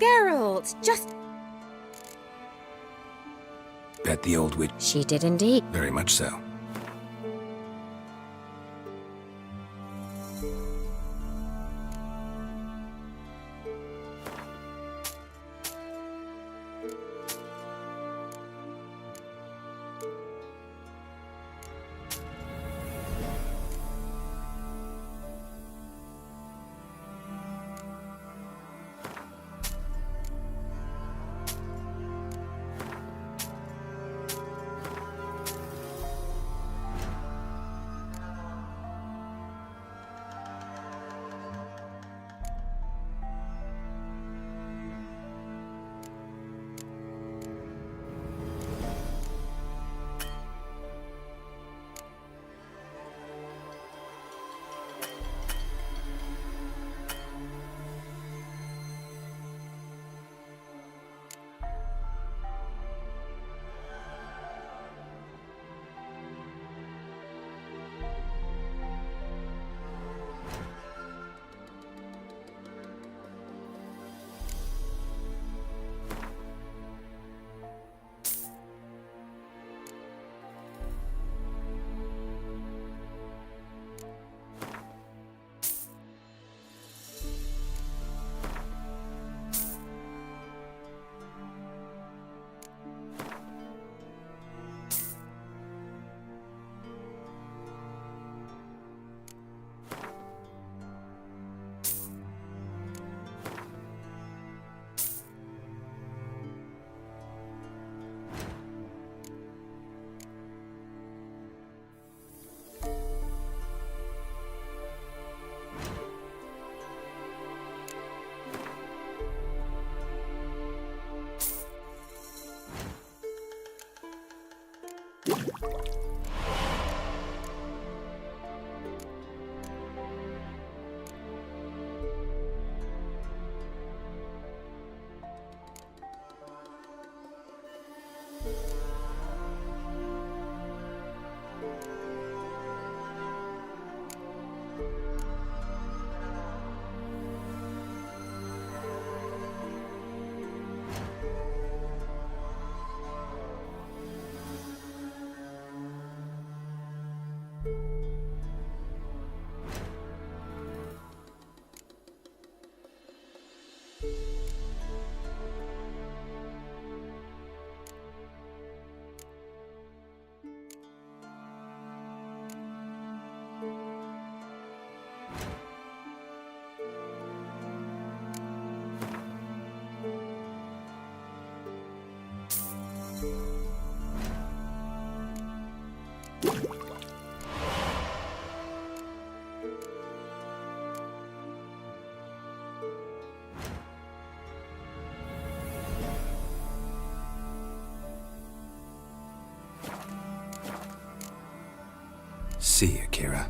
Geralt, just... Bet the old witch. She did indeed. Very much so. see, Akira.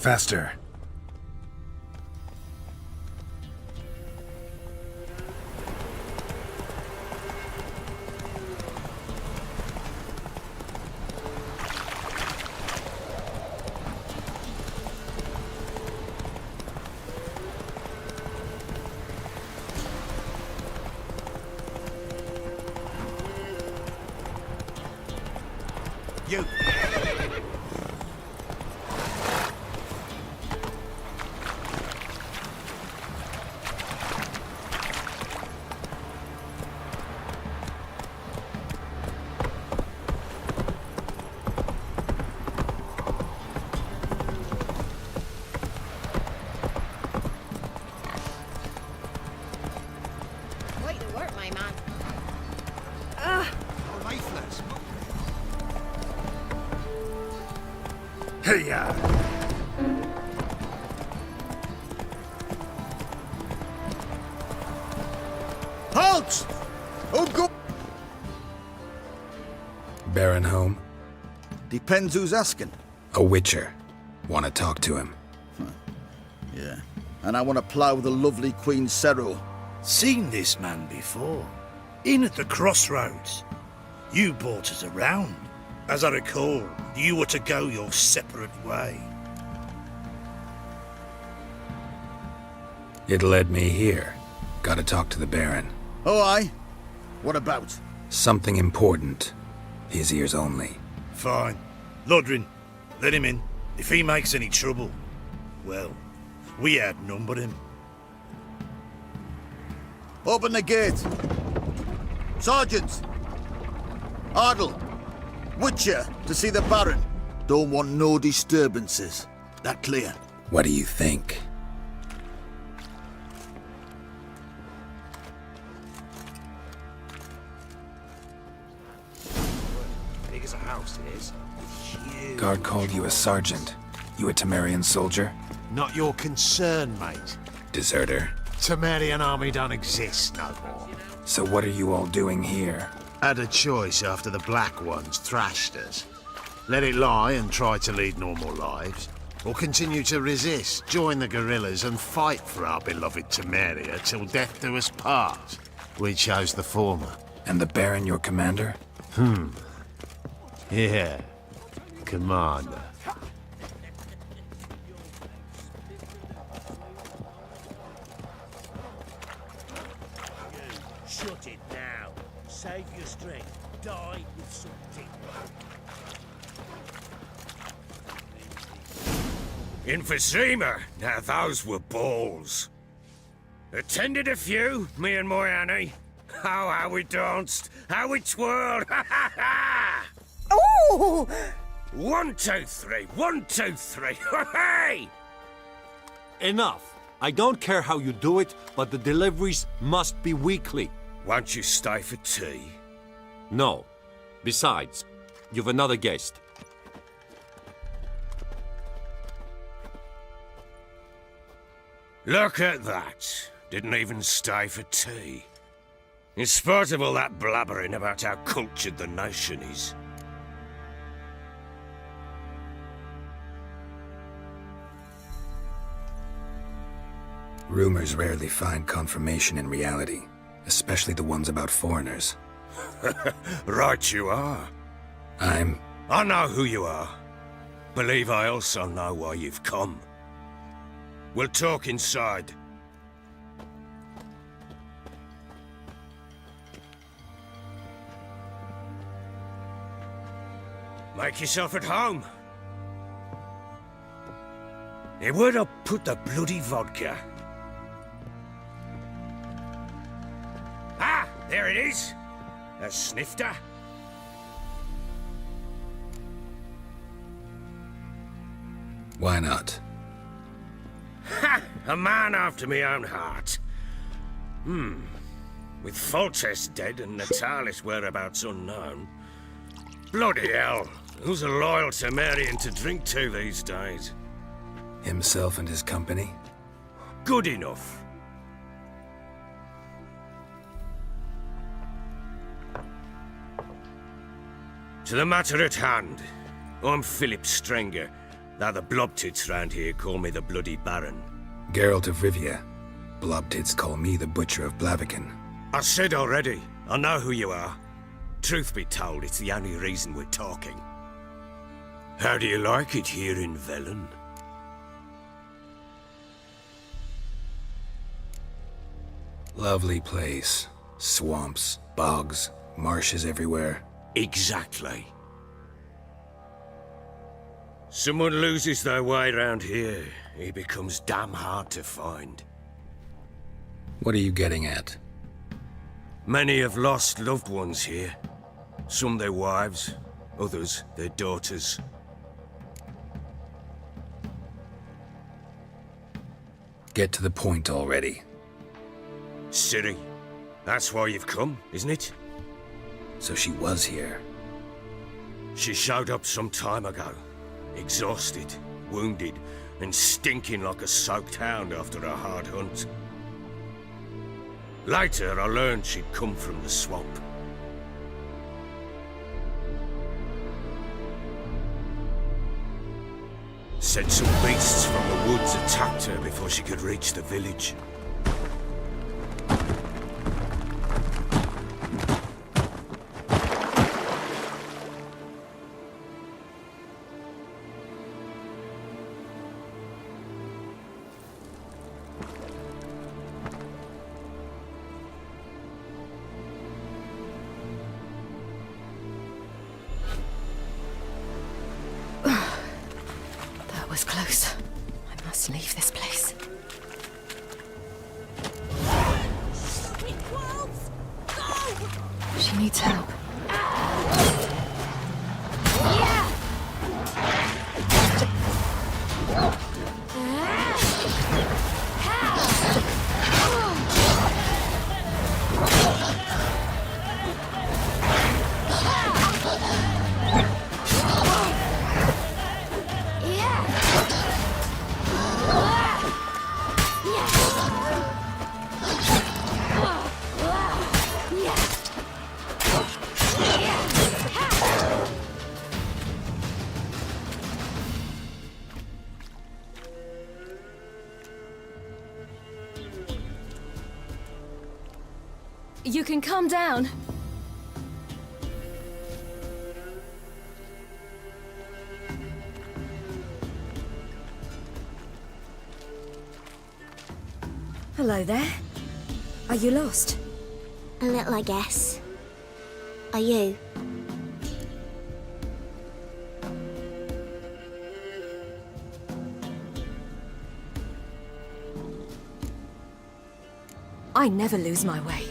faster. You. Way to work, my man. Lifeless. Hey-ya! Halt! Oh, go! Baron home? Depends who's asking. A witcher. Want to talk to him. Yeah. And I want to plough the lovely Queen Cero. Seen this man before. In at the crossroads. You brought us around. As I recall, you were to go your separate way. It led me here. Gotta talk to the Baron. Oh, aye? What about? Something important. His ears only. Fine. Lodrin, let him in. If he makes any trouble, well, we outnumber him. Open the gate. Sergeant! Ardle! Witcher, to see the Baron. Don't want no disturbances. That clear? What do you think? Big as a house it is. Huge. Guard called you a sergeant. You a Temerian soldier? Not your concern, mate. Deserter. Temerian army don't exist no more. So what are you all doing here? Had a choice after the Black Ones thrashed us. Let it lie and try to lead normal lives, or continue to resist, join the guerrillas and fight for our beloved Temeria till death do us part. We chose the former. And the Baron your commander? Yeah. Commander. Shut it now. Save your strength. Die with something. Emphysema. Now those were balls. Attended a few, me and my Annie. Oh, how we danced, how we twirled. Ha ha ha! Oh! 1, 2, 3. 1, 2, 3. Hey! Enough. I don't care how you do it, but the deliveries must be weekly. Won't you stay for tea? No. Besides, you've another guest. Look at that. Didn't even stay for tea. In spite of all that blabbering about how cultured the nation is. Rumors rarely find confirmation in reality, especially the ones about foreigners. Right you are. I know who you are. Believe I also know why you've come. We'll talk inside. Make yourself at home. Hey, where'd I put the bloody vodka? Ah, there it is. A snifter. Why not? Ha! A man after my own heart. With Foltest dead and Natalis' whereabouts unknown. Bloody hell. Who's a loyal Temerian to drink to these days? Himself and his company? Good enough. To the matter at hand. I'm Philip Strenger, Now the blobtits round here call me the Bloody Baron. Geralt of Rivia. Blobtits call me the Butcher of Blaviken. I said already, I know who you are. Truth be told, it's the only reason we're talking. How do you like it here in Velen? Lovely place. Swamps, bogs, marshes everywhere. Exactly. Someone loses their way round here, he becomes damn hard to find. What are you getting at? Many have lost loved ones here. Some their wives, others their daughters. Get to the point already. Ciri, that's why you've come, isn't it? So she was here. She showed up some time ago. Exhausted, wounded, and stinking like a soaked hound after a hard hunt. Later, I learned she'd come from the swamp. Said some beasts from the woods attacked her before she could reach the village. Was close. I must leave this place. She needs help. You can calm down. Hello there. Are you lost? A little, I guess. Are you? I never lose my way.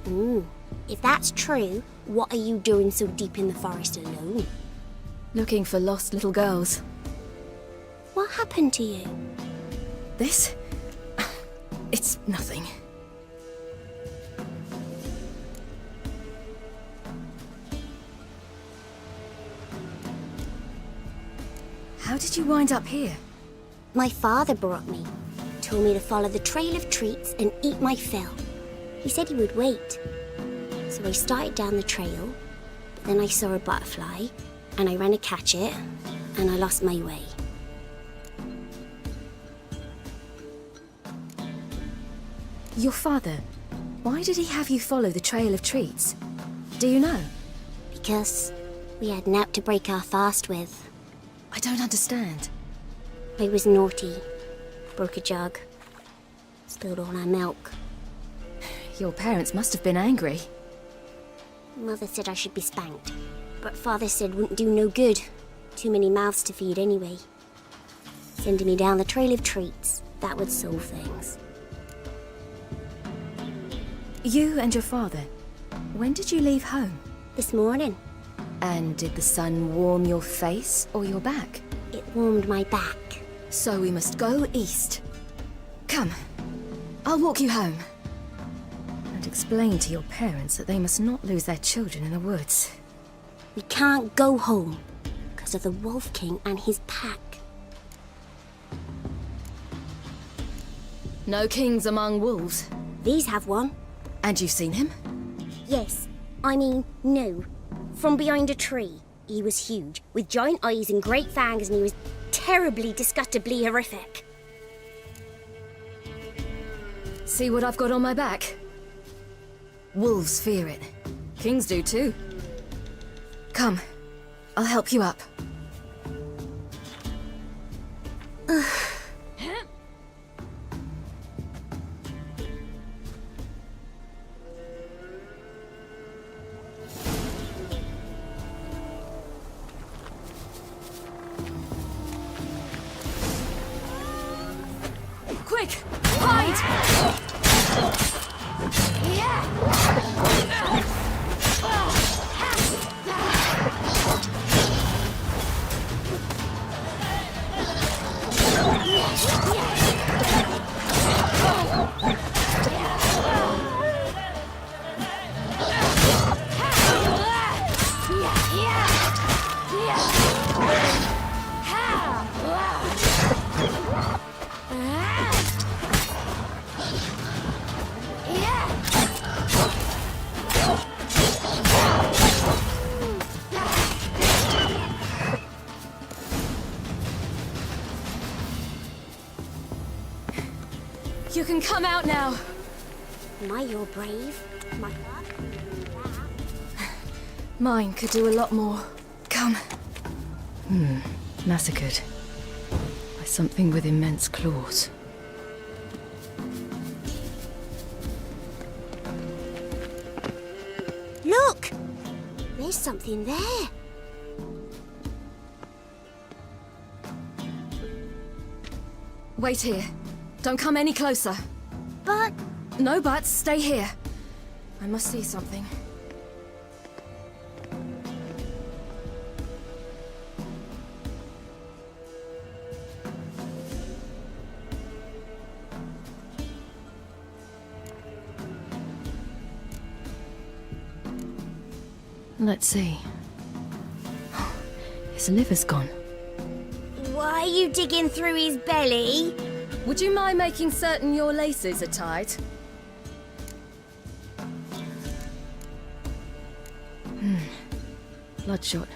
Ooh, if that's true, what are you doing so deep in the forest alone? Looking for lost little girls. What happened to you? This? It's nothing. How did you wind up here? My father brought me. Told me to follow the trail of treats and eat my fill. He said he would wait. So I started down the trail, but then I saw a butterfly, and I ran to catch it, and I lost my way. Your father, why did he have you follow the trail of treats? Do you know? Because we had naught to break our fast with. I don't understand. I was naughty. Broke a jug. Spilled all our milk. Your parents must have been angry. Mother said I should be spanked, but Father said wouldn't do no good. Too many mouths to feed anyway. Sending me down the trail of treats, that would solve things. You and your father, when did you leave home? This morning. And did the sun warm your face or your back? It warmed my back. So we must go east. Come, I'll walk you home. And explain to your parents that they must not lose their children in the woods. We can't go home because of the Wolf King and his pack. No kings among wolves. These have one. And you've seen him? Yes. I mean, no. From behind a tree. He was huge, with giant eyes and great fangs, and he was terribly, disgustingly horrific. See what I've got on my back? Wolves fear it. Kings do too. Come, I'll help you up. Quick! Hide! You can come out now. My, you're brave. My Mine could do a lot more. Come. Massacred. By something with immense claws. Look! There's something there. Wait here. Don't come any closer. But... No buts. Stay here. I must see something. Let's see. His liver's gone. Why are you digging through his belly? Would you mind making certain your laces are tied? Bloodshot,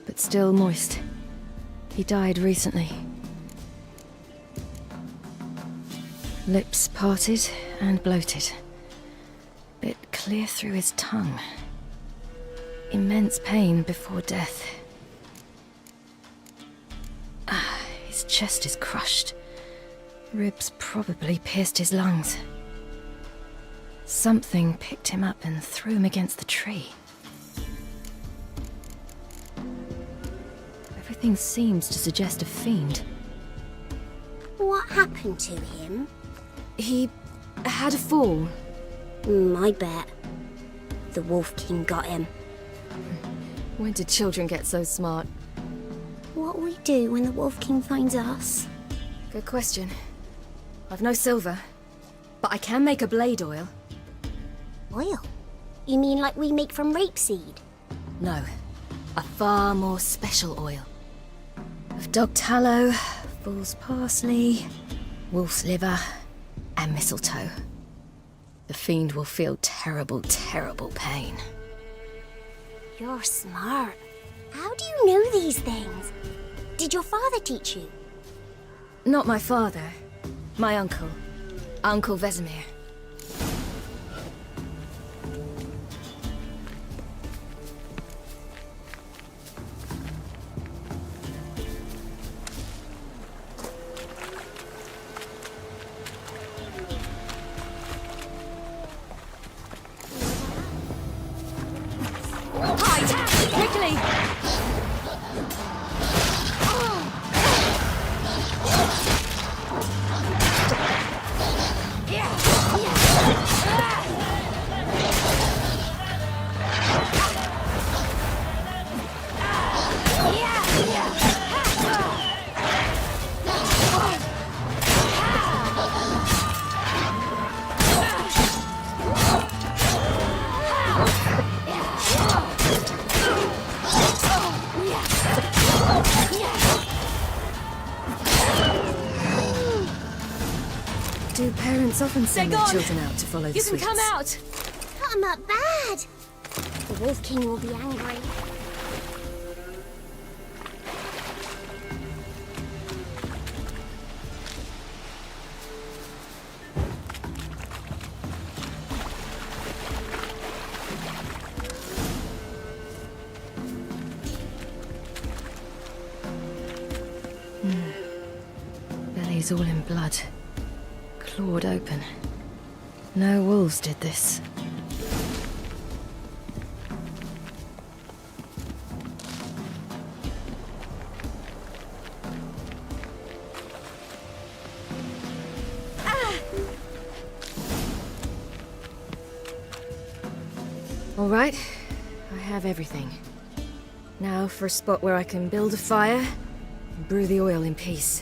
but still moist. He died recently. Lips parted and bloated. Bit clear through his tongue. Immense pain before death. His chest is crushed. Ribs probably pierced his lungs. Something picked him up and threw him against the tree. Everything seems to suggest a fiend. What happened to him? He had a fall. I bet. The Wolf King got him. When did children get so smart? What'll we do when the Wolf King finds us? Good question. I've no silver, but I can make a blade oil. Oil? You mean like we make from rapeseed? No, a far more special oil. Of dog tallow, fool's parsley, wolf's liver, and mistletoe. The fiend will feel terrible, terrible pain. You're smart. How do you know these things? Did your father teach you? Not my father. My uncle. Uncle Vesemir. Hide! Quickly! Do parents often send their children out to follow the sweets? You can come out! Cut him up bad! The Wolf King will be angry. is all in blood. Clawed open. No wolves did this. All right, I have everything. Now for a spot where I can build a fire and brew the oil in peace.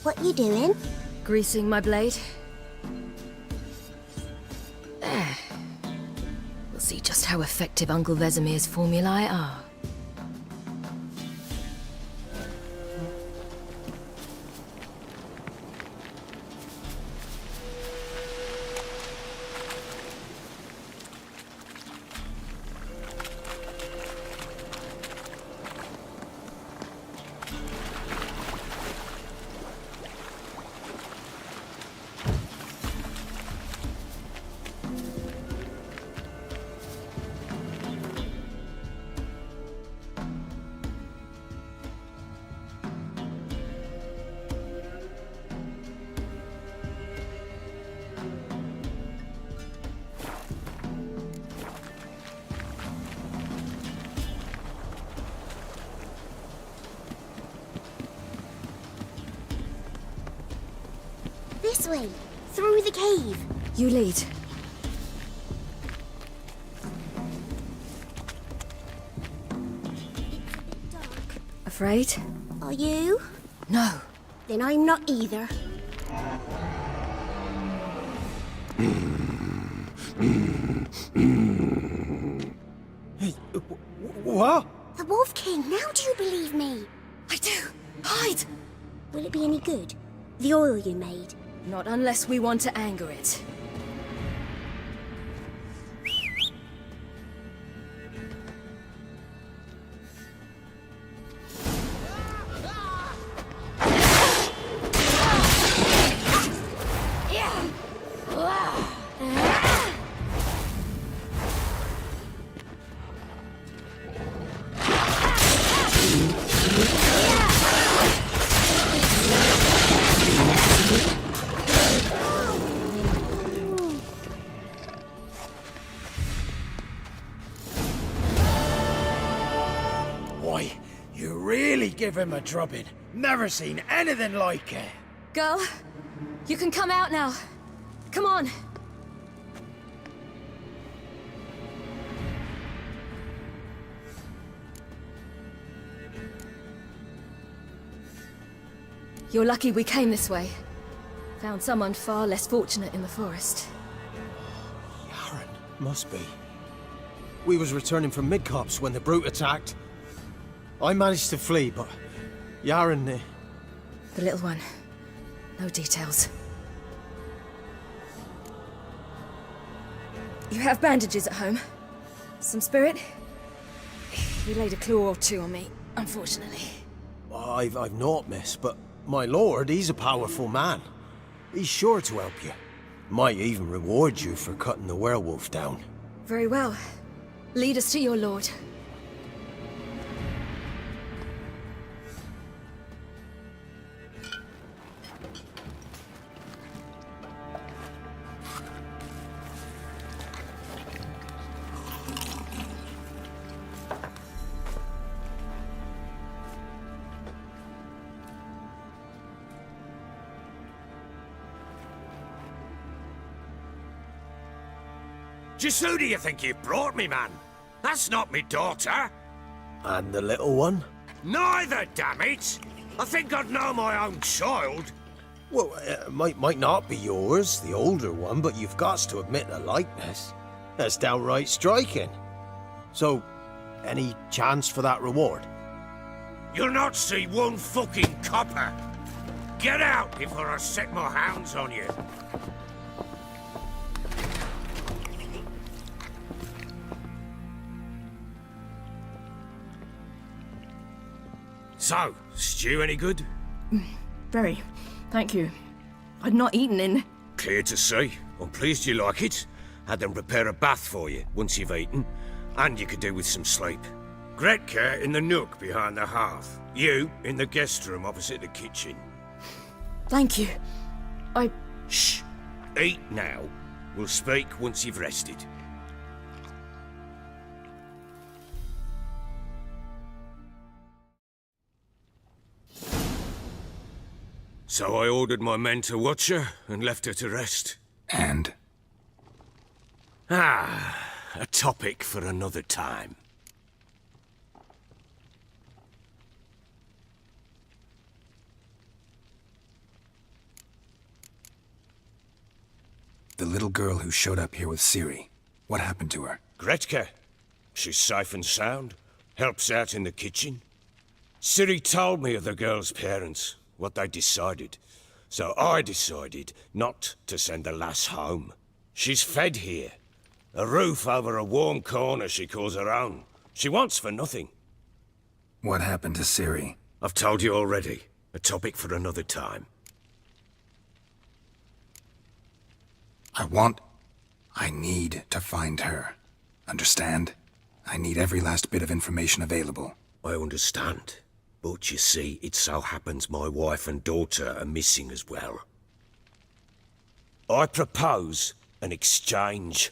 What you doing? Greasing my blade. There. We'll see just how effective Uncle Vesemir's formulae are. This way, through the cave. You lead. Afraid? Are you? No. Then I'm not either. What? The Wolf King, now do you believe me? I do. Hide! Will it be any good? The oil you made? Not unless we want to anger it. Boy, you really give him a drubbing. Never seen anything like it. Girl, you can come out now. Come on. You're lucky we came this way. Found someone far less fortunate in the forest. Yaren, must be. We was returning from Midcops when the brute attacked. I managed to flee, but Yaren... The little one. No details. You have bandages at home? Some spirit? He laid a claw or two on me, unfortunately. I've not, miss, but my lord, he's a powerful man. He's sure to help you. Might even reward you for cutting the werewolf down. Very well. Lead us to your lord. Just who do you think you brought me, man? That's not me daughter. And the little one? Neither, damn it! I think I'd know my own child. Well, it might not be yours, the older one, but you've got to admit the likeness. That's downright striking. So, any chance for that reward? You'll not see one fucking copper. Get out before I set my hounds on you. So, stew any good? Very. Thank you. I'd not eaten in Clear to see. I'm pleased you like it. Had them prepare a bath for you once you've eaten, and you could do with some sleep. Gretka in the nook behind the hearth. You in the guest room opposite the kitchen. Thank you. Shh. Eat now. We'll speak once you've rested. So I ordered my men to watch her and left her to rest. And? A topic for another time. The little girl who showed up here with Ciri. What happened to her? Gretka. She's safe and sound. Helps out in the kitchen. Ciri told me of the girl's parents, what they decided. So I decided not to send the lass home. She's fed here. A roof over a warm corner she calls her own. She wants for nothing. What happened to Ciri? I've told you already. A topic for another time. I need to find her. Understand? I need every last bit of information available. I understand. But you see, it so happens my wife and daughter are missing as well. I propose an exchange.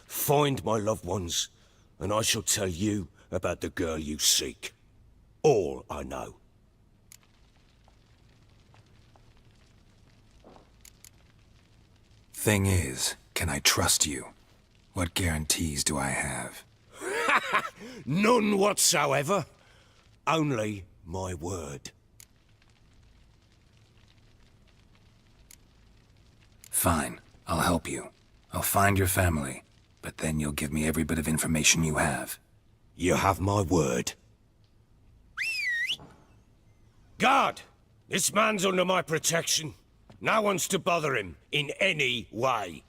Find my loved ones, and I shall tell you about the girl you seek. All I know. Thing is, can I trust you? What guarantees do I have? None whatsoever. Only my word. Fine, I'll help you. I'll find your family, but then you'll give me every bit of information you have. You have my word. Guard! This man's under my protection. No one's to bother him in any way.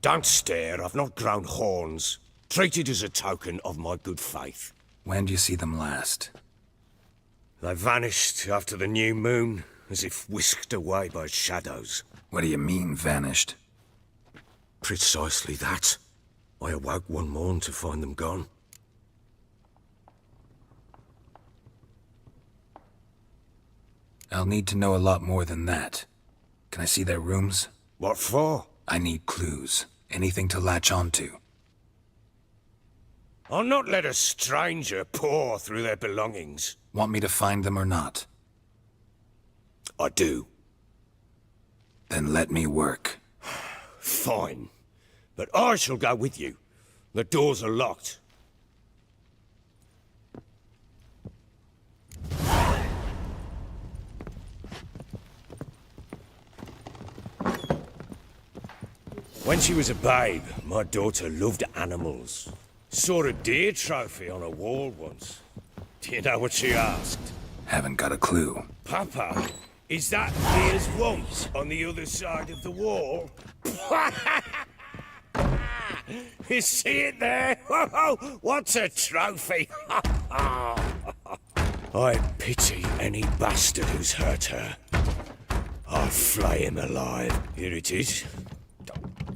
Don't stare, I've not grown horns. Treat it as a token of my good faith. When do you see them last? They vanished after the new moon, as if whisked away by shadows. What do you mean, vanished? Precisely that. I awoke one morn to find them gone. I'll need to know a lot more than that. Can I see their rooms? What for? I need clues. Anything to latch onto. I'll not let a stranger pore through their belongings. Want me to find them or not? I do. Then let me work. Fine. But I shall go with you. The doors are locked. When she was a babe, my daughter loved animals. Saw a deer trophy on a wall once. Do you know what she asked? Haven't got a clue. Papa, is that deer's rump on the other side of the wall? You see it there? What's a trophy? I pity any bastard who's hurt her. I'll flay him alive. Here it is.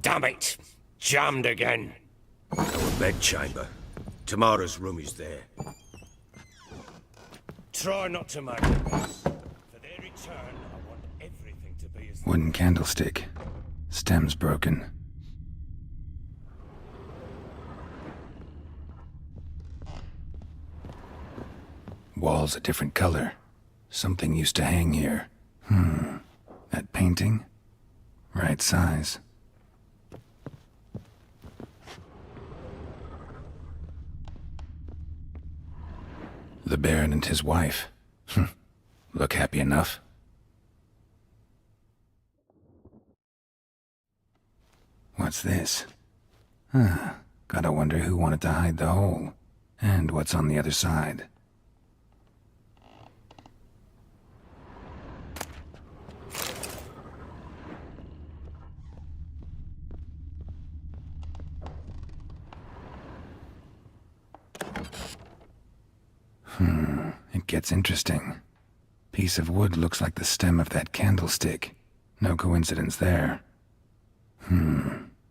Damn it! Jammed again. Our bedchamber. Tamara's room is there. Try not to make it worse. For their return, I want everything to be as... Wooden candlestick. Stem's broken. Walls a different color. Something used to hang here. That painting? Right size. The Baron and his wife. Look happy enough. What's this? Gotta wonder who wanted to hide the hole. And what's on the other side. It gets interesting. Piece of wood looks like the stem of that candlestick. No coincidence there.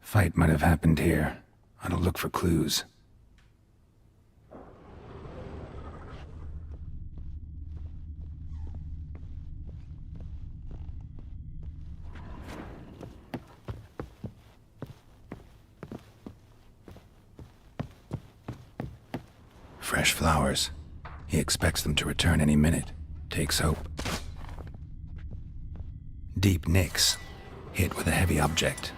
Fight might have happened here. Ought to look for clues. Fresh flowers. He expects them to return any minute. Takes hope. Deep nicks. Hit with a heavy object.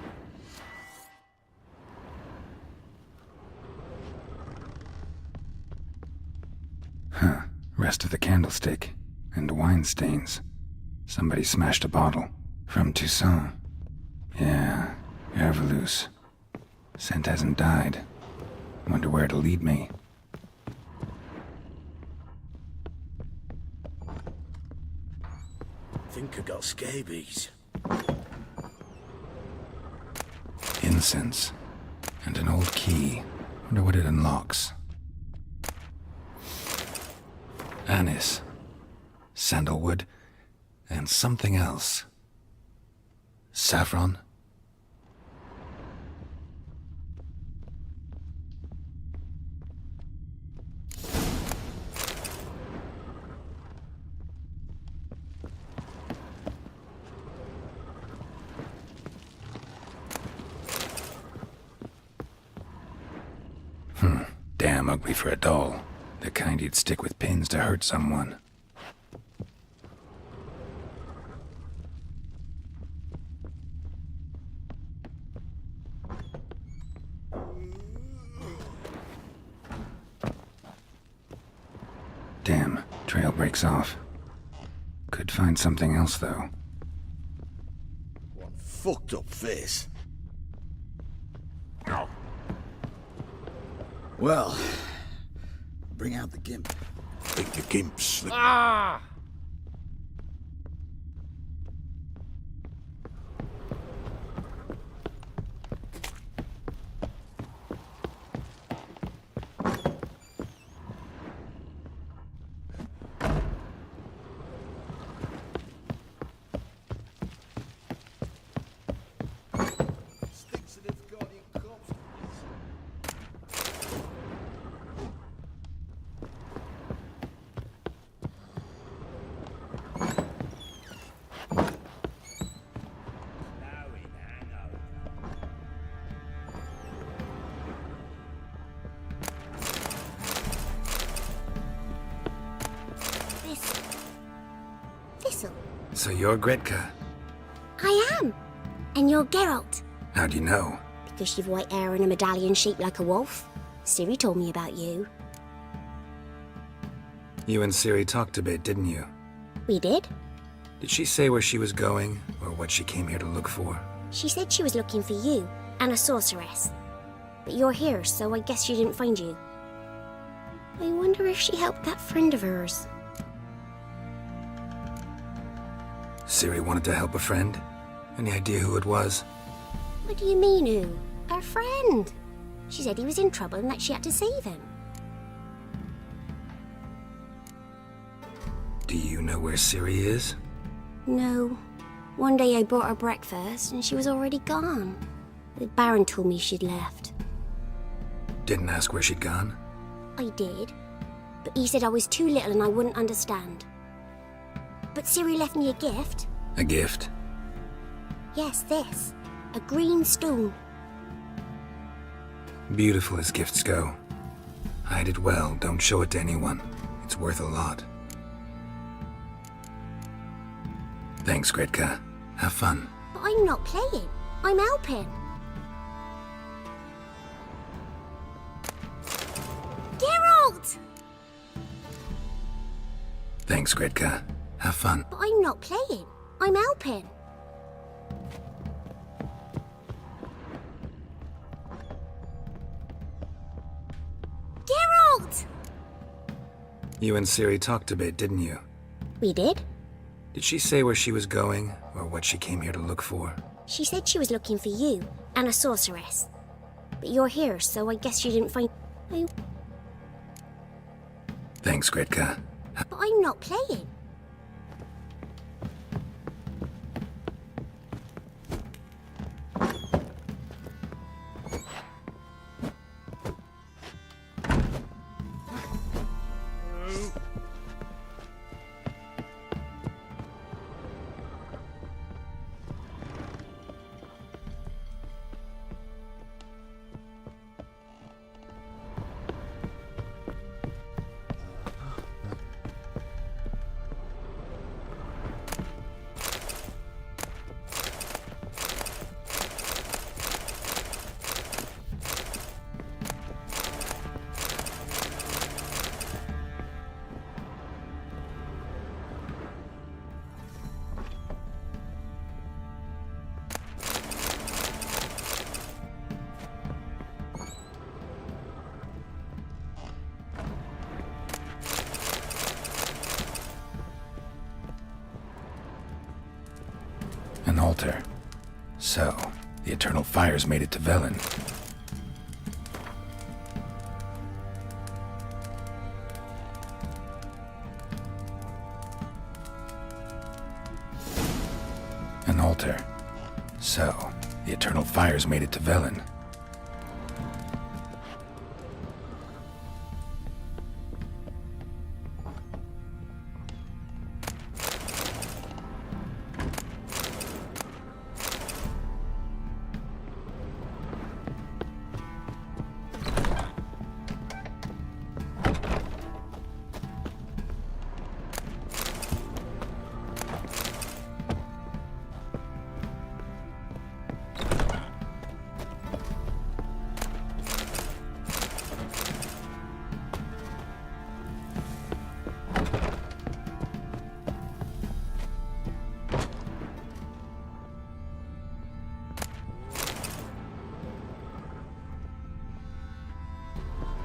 Rest of the candlestick. And wine stains. Somebody smashed a bottle. From Toussaint. Yeah, Herveloos. Scent hasn't died. Wonder where it'll lead me. Think I got scabies. Incense. And an old key. Wonder what it unlocks. Anise. Sandalwood. And something else. Saffron? Damn ugly for a doll. The kind you'd stick with pins to hurt someone. Damn, trail breaks off. Could find something else, though. One fucked up face. Well, bring out the gimp. Think the gimp's... Ah! So you're Gretka? I am. And you're Geralt. How do you know? Because you've white hair and a medallion shaped like a wolf. Ciri told me about you. You and Ciri talked a bit, didn't you? We did. Did she say where she was going, or what she came here to look for? She said she was looking for you and a sorceress. But you're here, so I guess she didn't find you. I wonder if she helped that friend of hers. Ciri wanted to help a friend? Any idea who it was? What do you mean, who? Our friend. She said he was in trouble and that she had to save him. Do you know where Ciri is? No. One day I bought her breakfast and she was already gone. The Baron told me she'd left. Didn't ask where she'd gone? I did. But he said I was too little and I wouldn't understand. But Ciri left me a gift. A gift? Yes, this. A green stone. Beautiful as gifts go. Hide it well, don't show it to anyone. It's worth a lot. Thanks, Gretka. Have fun. But I'm not playing. I'm helping. Geralt! Thanks, Gretka. Have fun. But I'm not playing. I'm helping. Geralt! You and Ciri talked a bit, didn't you? We did. Did she say where she was going, or what she came here to look for? She said she was looking for you and a sorceress. But you're here, so I guess she didn't find... Thanks, Gretka. But I'm not playing. altar. So, the eternal fires made it to Velen. An altar. So, the eternal fires made it to Velen.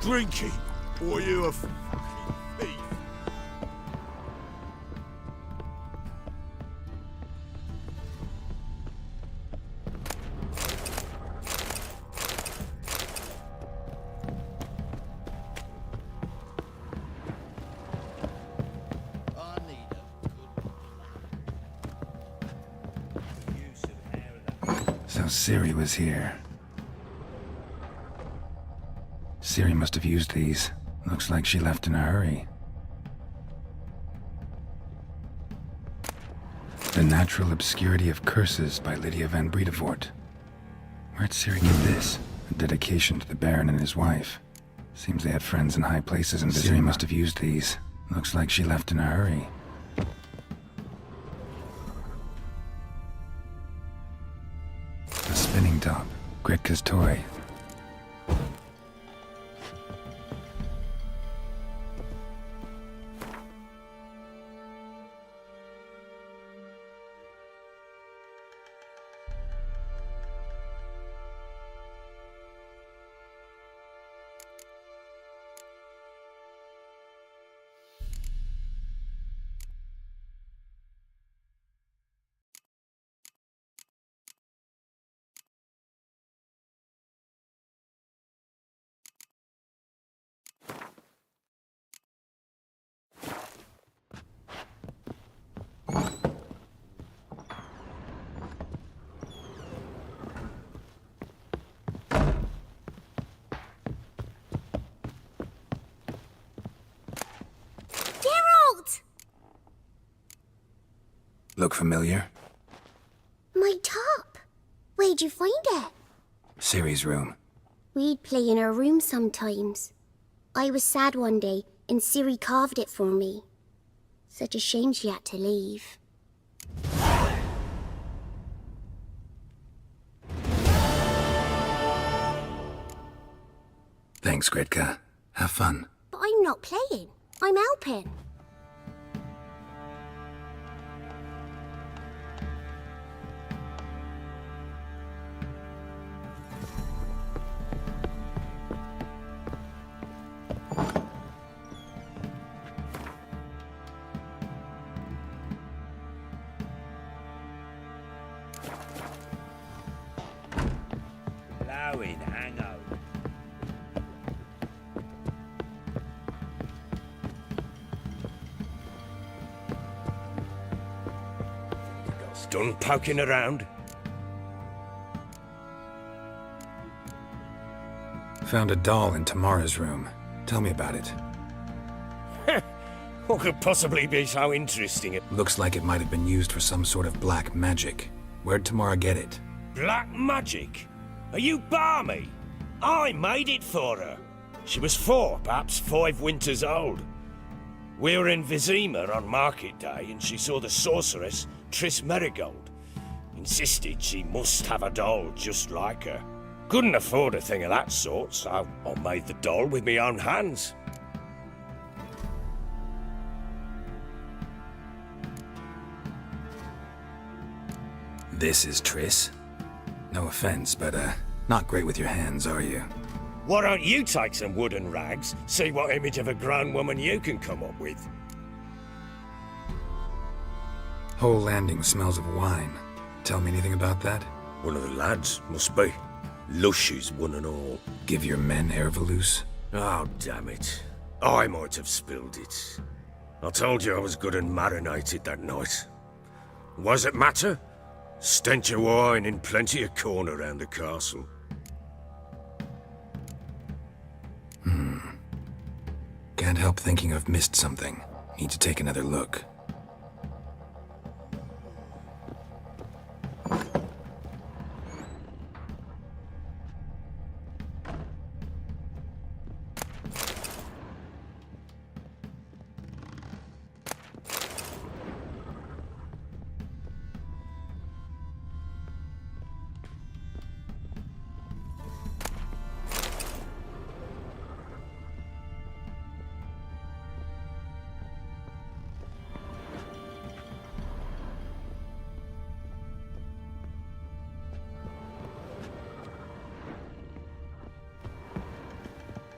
Drinking, or you a fucking thief? So Ciri was here. Ciri must have used these. Looks like she left in a hurry. The Natural Obscurity of Curses by Lydia van Bredevoort. Where'd Ciri get this? A dedication to the Baron and his wife. Seems they had friends in high places in Vizima. Ciri must have used these. Looks like she left in a hurry. A spinning top. Gretka's toy. Look familiar? My top. Where'd you find it? Ciri's room. We'd play in her room sometimes. I was sad one day, and Ciri carved it for me. Such a shame she had to leave. Thanks, Gretka. Have fun. But I'm not playing. I'm helping. Blowing hangover. Done poking around? Found a doll in Tamara's room. Tell me about it. What could possibly be so interesting? Looks like it might have been used for some sort of black magic. Where'd Tamara get it? Black magic? Are you balmy? I made it for her. She was 4, perhaps 5 winters old. We were in Vizima on market day and she saw the sorceress, Triss Merigold. Insisted she must have a doll just like her. Couldn't afford a thing of that sort, so I made the doll with my own hands. This is Triss? No offense, but, not great with your hands, are you? Why don't you take some wooden rags, see what image of a grown woman you can come up with? Whole landing smells of wine. Tell me anything about that? One of the lads, must be. Lushes, one and all. Give your men Ervalus? Oh, damn it. I might have spilled it. I told you I was good and marinated that night. Was it matter? Stench of wine in plenty of corn around the castle. Can't help thinking I've missed something. Need to take another look.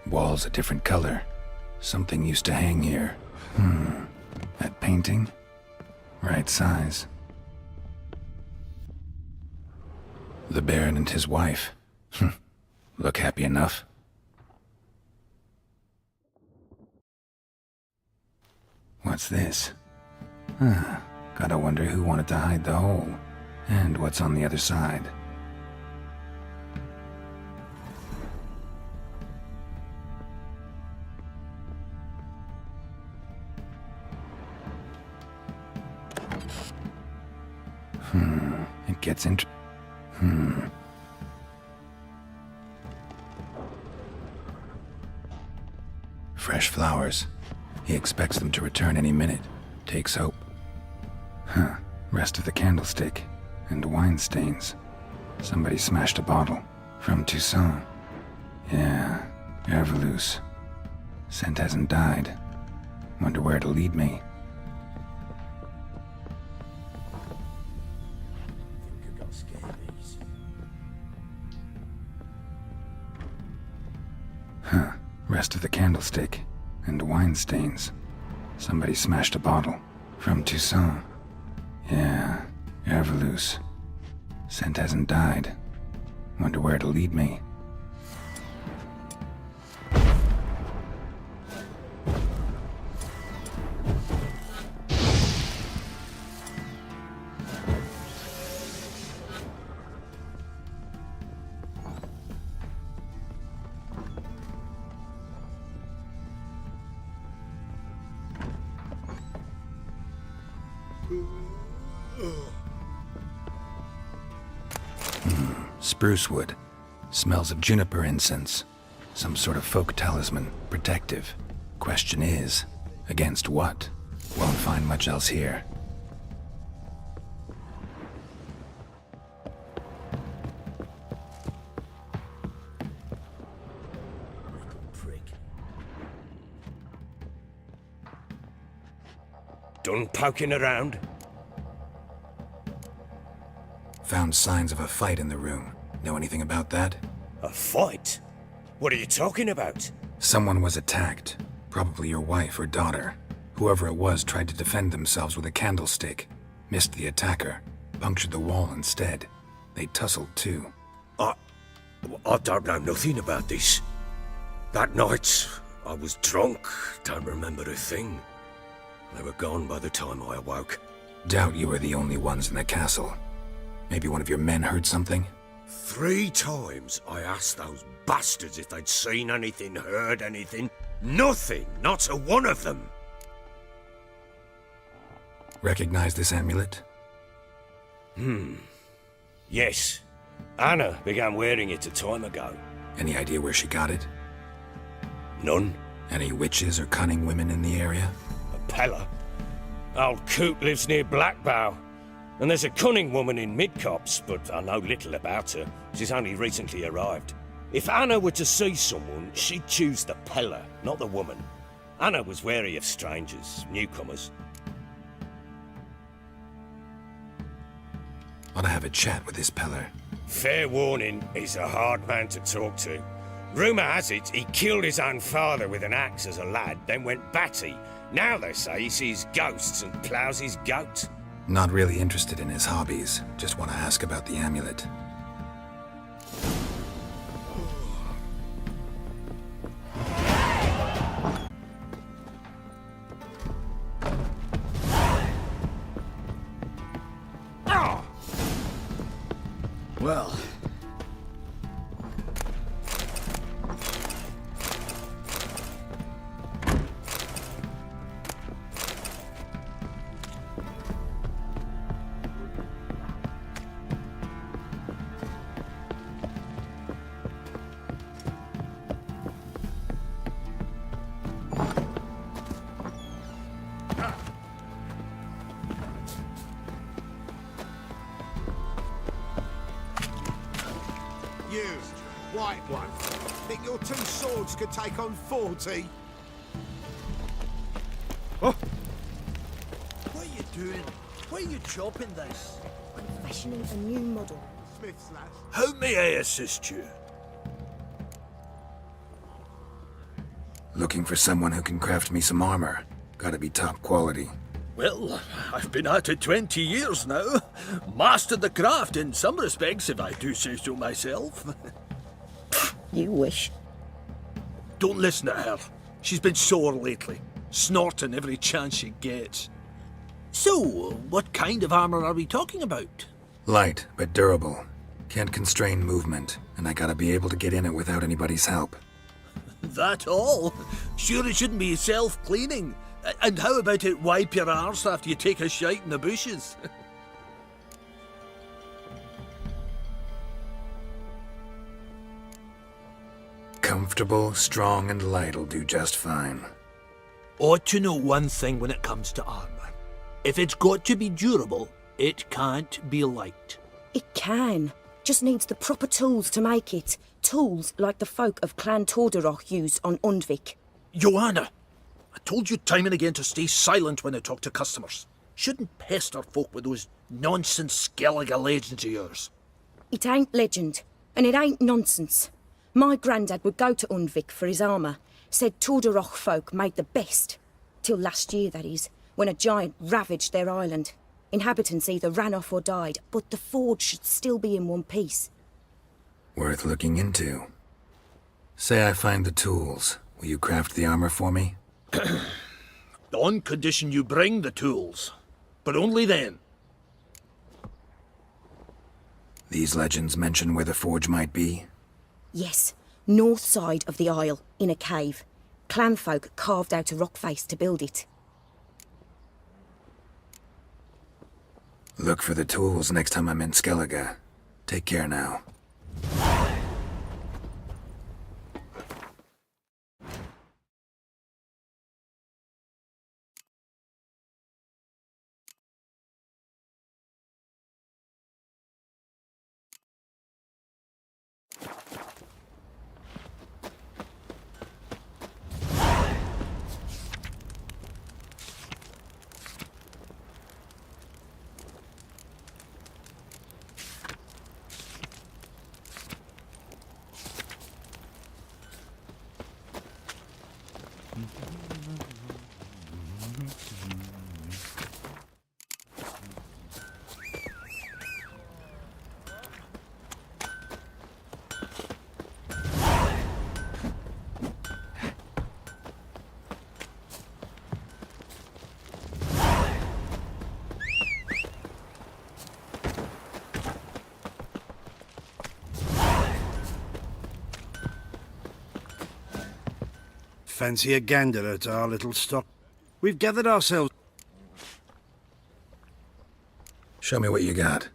Walls a different color. Something used to hang here. That painting? Right size. The Baron and his wife. Look happy enough. What's this? Gotta wonder who wanted to hide the hole. And what's on the other side. It gets Fresh flowers. He expects them to return any minute. Takes hope. Rest of the candlestick. And wine stains. Somebody smashed a bottle. From Toussaint. Yeah, Ervalus. Scent hasn't died. Wonder where it'll lead me. Rest of the candlestick. And wine stains. Somebody smashed a bottle. From Toussaint. Yeah, Ervalus. Scent hasn't died. Wonder where it'll lead me. Spruce wood. Smells of juniper incense. Some sort of folk talisman. Protective. Question is, against what? Won't find much else here. Done poking around? Found signs of a fight in the room. Know anything about that? A fight? What are you talking about? Someone was attacked. Probably your wife or daughter. Whoever it was tried to defend themselves with a candlestick. Missed the attacker. Punctured the wall instead. They tussled too. I don't know nothing about this. That night, I was drunk. Don't remember a thing. They were gone by the time I awoke. Doubt you were the only ones in the castle. Maybe one of your men heard something? 3 times I asked those bastards if they'd seen anything, heard anything. Nothing, not a one of them. Recognize this amulet? Yes. Anna began wearing it a time ago. Any idea where she got it? None. Any witches or cunning women in the area? A Pella. Old Coot lives near Blackbow. And there's a cunning woman in Midcopse, but I know little about her. She's only recently arrived. If Anna were to see someone, she'd choose the Pella, not the woman. Anna was wary of strangers, newcomers. Ought to have a chat with this Peller. Fair warning, he's a hard man to talk to. Rumour has it he killed his own father with an axe as a lad, then went batty. Now they say he sees ghosts and ploughs his goat. Not really interested in his hobbies, just want to ask about the amulet. Well, You, white one, think your two swords could take on 40? Oh. What are you doing? Where are you chopping this? I'm fashioning a new model. Smith's lass. How may I assist you? Looking for someone who can craft me some armor. Gotta be top quality. Well, I've been at it 20 years now. Mastered the craft in some respects, if I do say so myself. You wish. Don't listen to her. She's been sore lately, snorting every chance she gets. So, what kind of armor are we talking about? Light, but durable. Can't constrain movement, and I gotta be able to get in it without anybody's help. That all? Sure it shouldn't be self-cleaning. And how about it wipe your arse after you take a shite in the bushes? Comfortable, strong, and light'll do just fine. Ought to know one thing when it comes to armor. If it's got to be durable, it can't be light. It can. Just needs the proper tools to make it. Tools like the folk of Clan Torderoch used on Undvik. Joanna! I told you time and again to stay silent when I talk to customers. Shouldn't pester folk with those nonsense Skellige legends of yours. It ain't legend, and it ain't nonsense. My grandad would go to Undvik for his armour. Said Torderoch folk made the best. Till last year, that is, when a giant ravaged their island. Inhabitants either ran off or died, but the forge should still be in one piece. Worth looking into. Say I find the tools. Will you craft the armor for me? On condition you bring the tools. But only then. These legends mention where the forge might be? Yes, north side of the isle, in a cave. Clanfolk carved out a rock face to build it. Look for the tools next time I'm in Skellige. Take care now. Fancy a gander at our little stock. We've gathered ourselves. Show me what you got.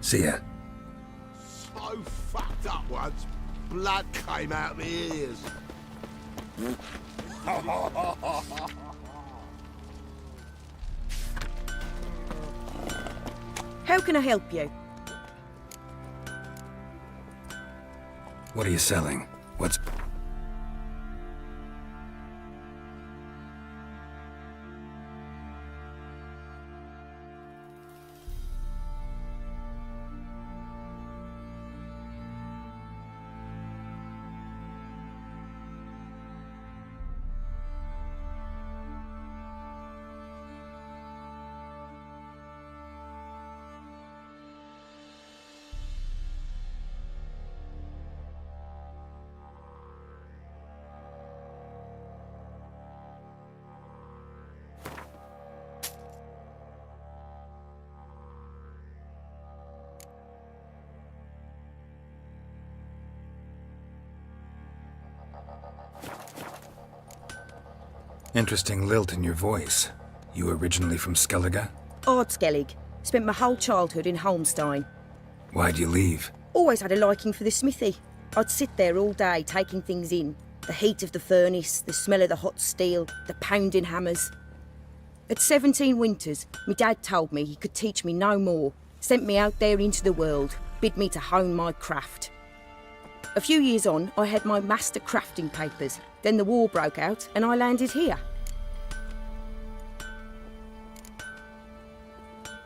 See ya. So fucked up once, blood came out my ears. How can I help you? What are you selling? What's... Interesting lilt in your voice. You originally from Skellige? Ardskellig. Spent my whole childhood in Holmstein. Why'd you leave? Always had a liking for the smithy. I'd sit there all day taking things in. The heat of the furnace, the smell of the hot steel, the pounding hammers. At 17 winters, my dad told me he could teach me no more. Sent me out there into the world, bid me to hone my craft. A few years on, I had my master crafting papers. Then the war broke out and I landed here.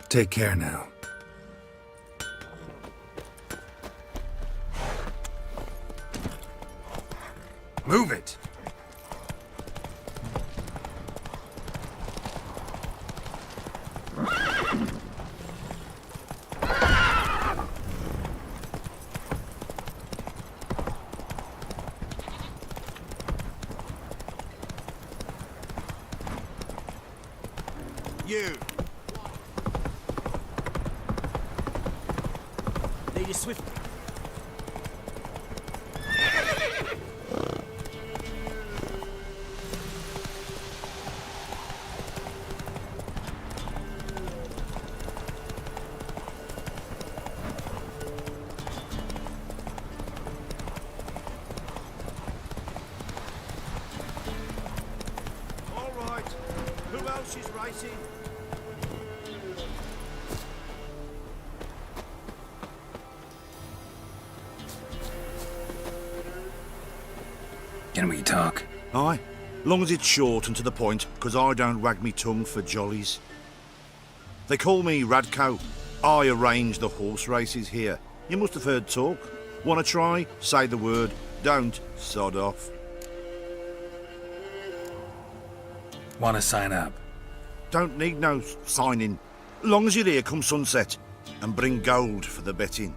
Take care now. Move it! You. Lady Swift. All right. Who else is racing? Can we talk? Aye, long as it's short and to the point, 'cause I don't wag me tongue for jollies. They call me Radko. I arrange the horse races here. You must have heard talk. Wanna try? Say the word. Don't, sod off. Wanna sign up? Don't need no signing. Long as you're here come sunset. And bring gold for the betting.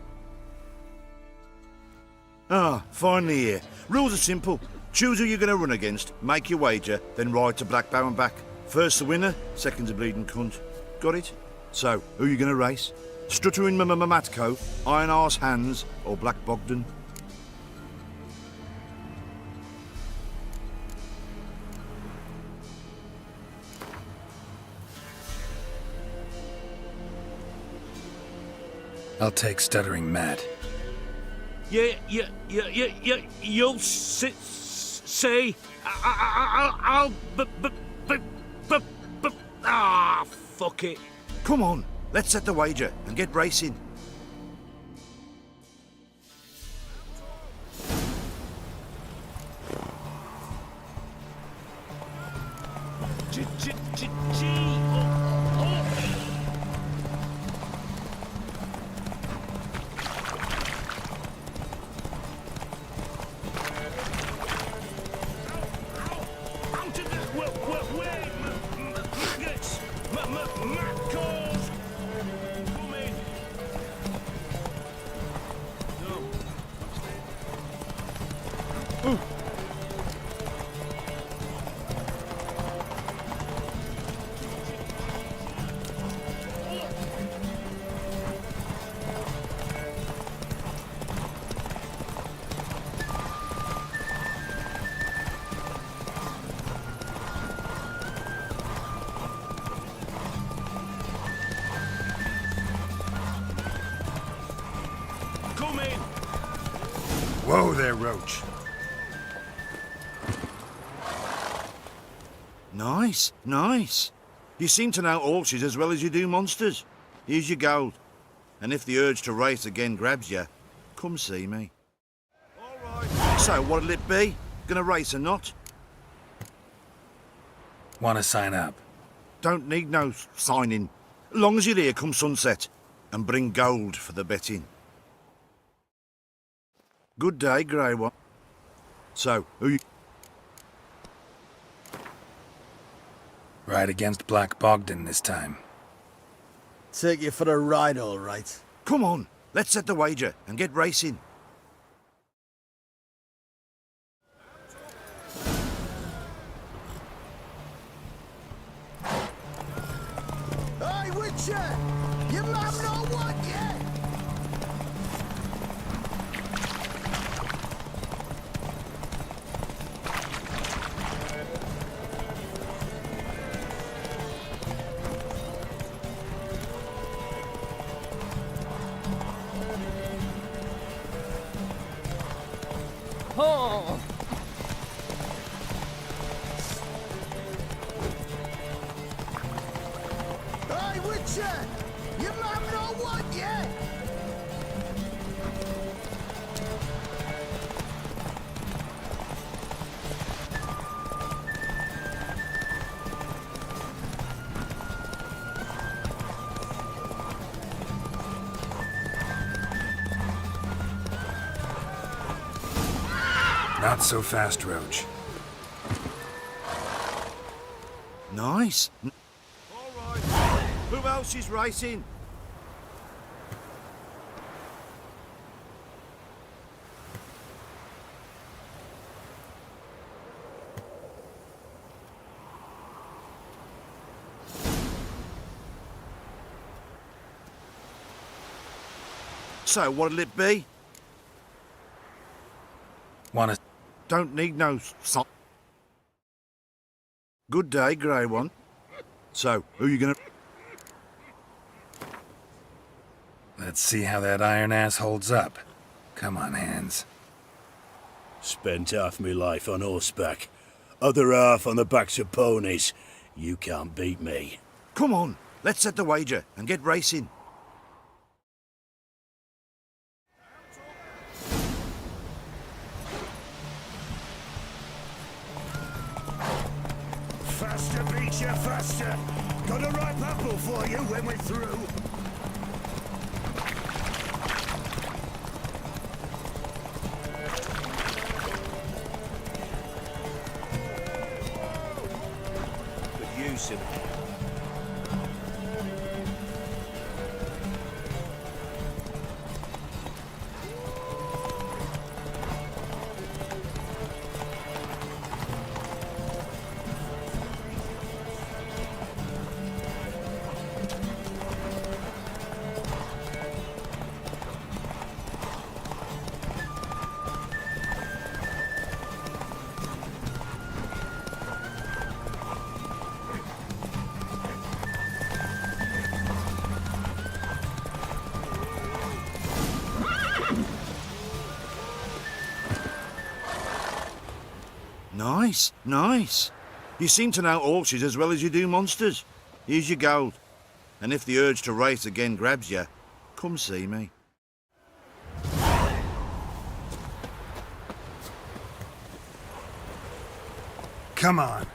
Ah, finally here. Rules are simple. Choose who you're going to run against, make your wager, then ride to Blackbow and back. First the winner, second's a bleeding cunt. Got it? So, who you going to race? Stuttering Matko, Iron Arse Hands, or Black Bogdan? I'll take Stuttering Matt. You'll say, fuck it. Come on, let's set the wager and get racing. coming! Whoa there, Roach. Nice, nice. You seem to know horses as well as you do monsters. Here's your gold. And if the urge to race again grabs you, come see me. All right. So, what'll it be? Gonna race or not? Want to sign up? Don't need no signing. Long as you're here come sunset. And bring gold for the betting. Good day, Grey One. So, who you... Ride against Black Bogdan this time. Take you for a ride, all right. Come on, let's set the wager and get racing. Hey, Witcher! Your mum not what yet? Oh! Hey, Witcher! Your mum not what yet? Not so fast, Roach. Nice. All right. Who else is racing? So, what'll it be? Want to... Don't need no sign. Good day, Grey One. So, who you gonna... Let's see how that iron ass holds up. Come on, Hands. Spent half my life on horseback, other half on the backs of ponies. You can't beat me. Come on, let's set the wager and get racing. Faster beats you faster. Got a ripe apple for you when we're through. Good use of it. Nice, nice. You seem to know horses as well as you do monsters. Here's your gold. And if the urge to race again grabs you, come see me. Come on.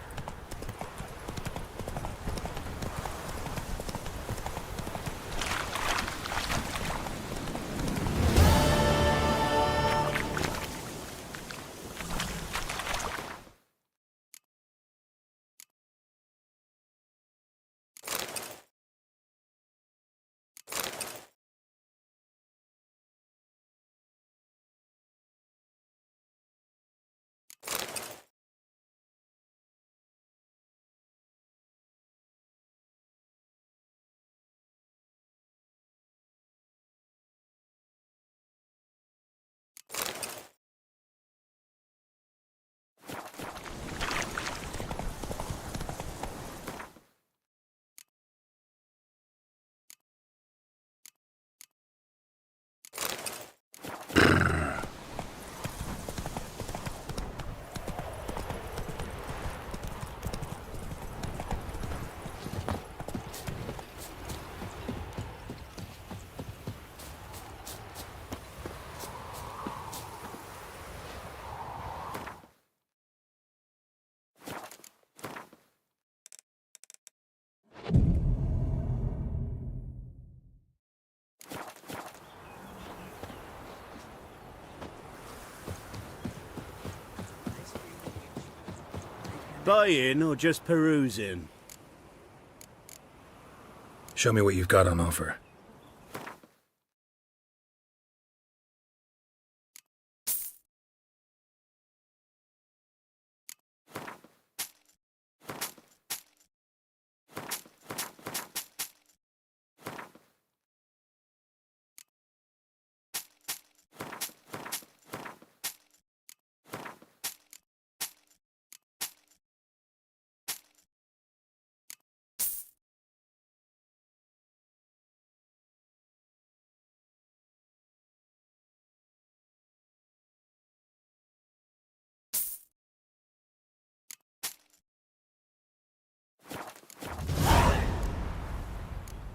Buying or just perusing? Show me what you've got on offer.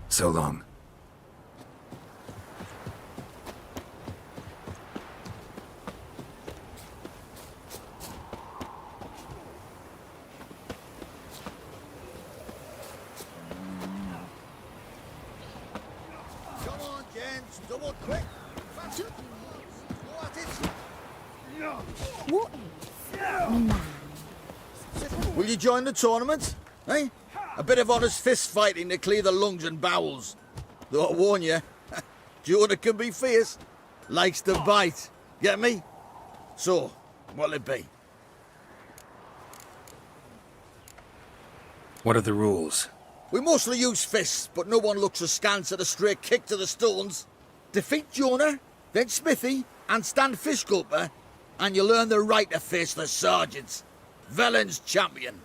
So long. Come on, gents, double quick. What Will you join the tournament? Eh? A bit of honest fist fighting to clear the lungs and bowels. Though I warn you, Jonah can be fierce. Likes to bite. Get me? So, what'll it be? What are the rules? We mostly use fists, but no one looks askance at a stray kick to the stones. Defeat Jonah, then Smithy, and stand Fishgulper, and you'll earn the right to face the sergeants. Velen's champion.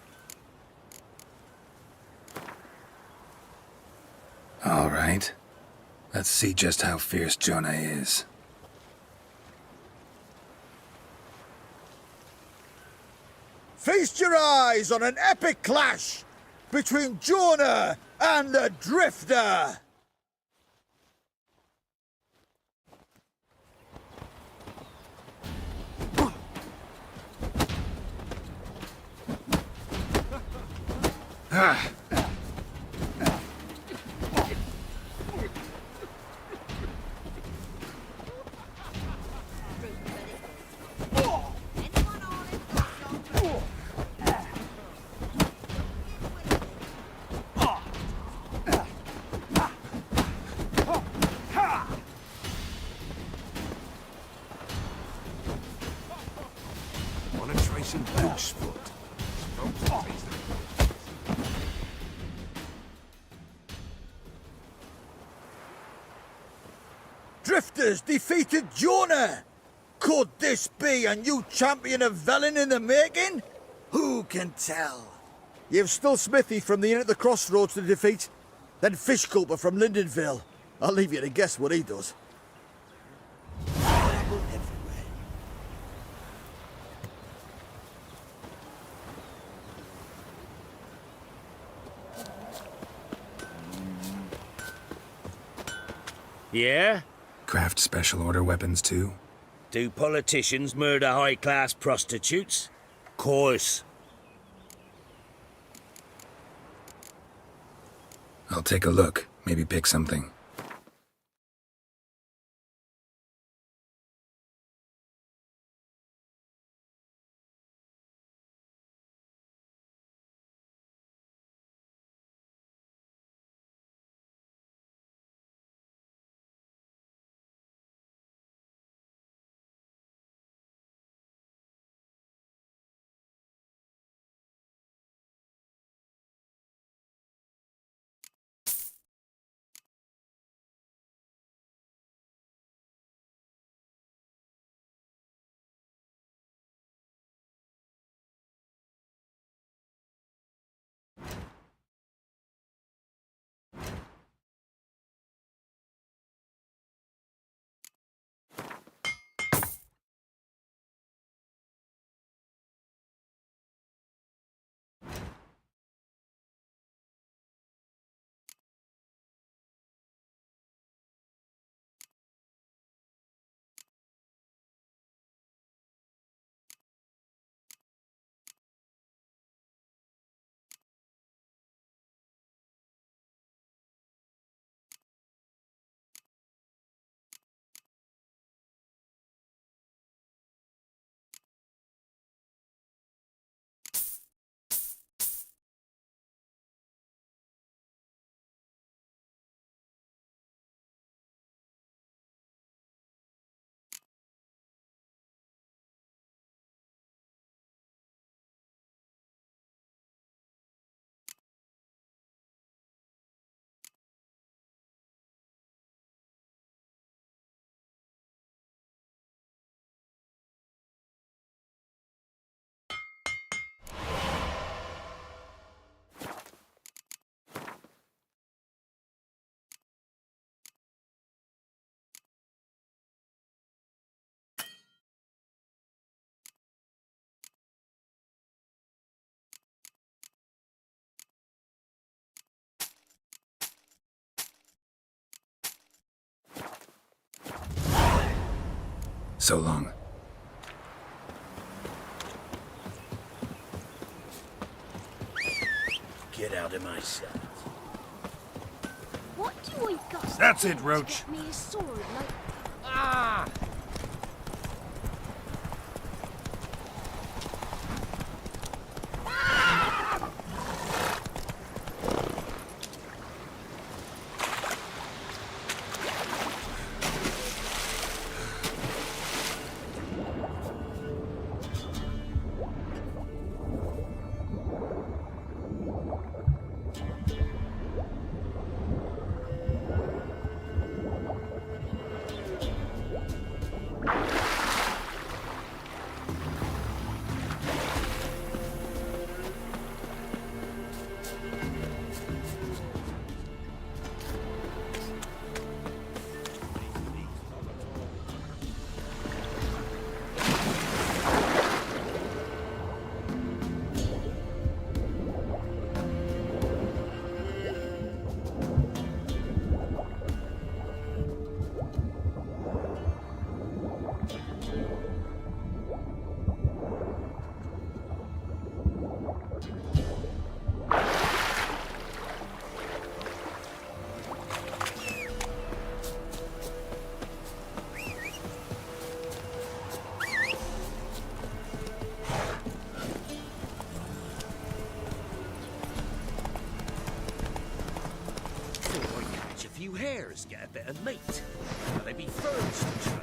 All right. Let's see just how fierce Jonah is. Feast your eyes on an epic clash between Jonah and the Drifter. Ah! Wanna try some goose foot? Drifters defeated Jonah! Could this be a new champion of Velen in the making? Who can tell? You've still Smithy from the Inn at the Crossroads to defeat, then Fishgulper from Lindenville. I'll leave you to guess what he does. Yeah? Craft special order weapons too? Do politicians murder high-class prostitutes? Course. I'll take a look, maybe pick something. So long. Get out of my sight. What do I got? That's it, Roach. Get me a sword like... Ah! Few hares get a bit of meat. Will they be furs to trade?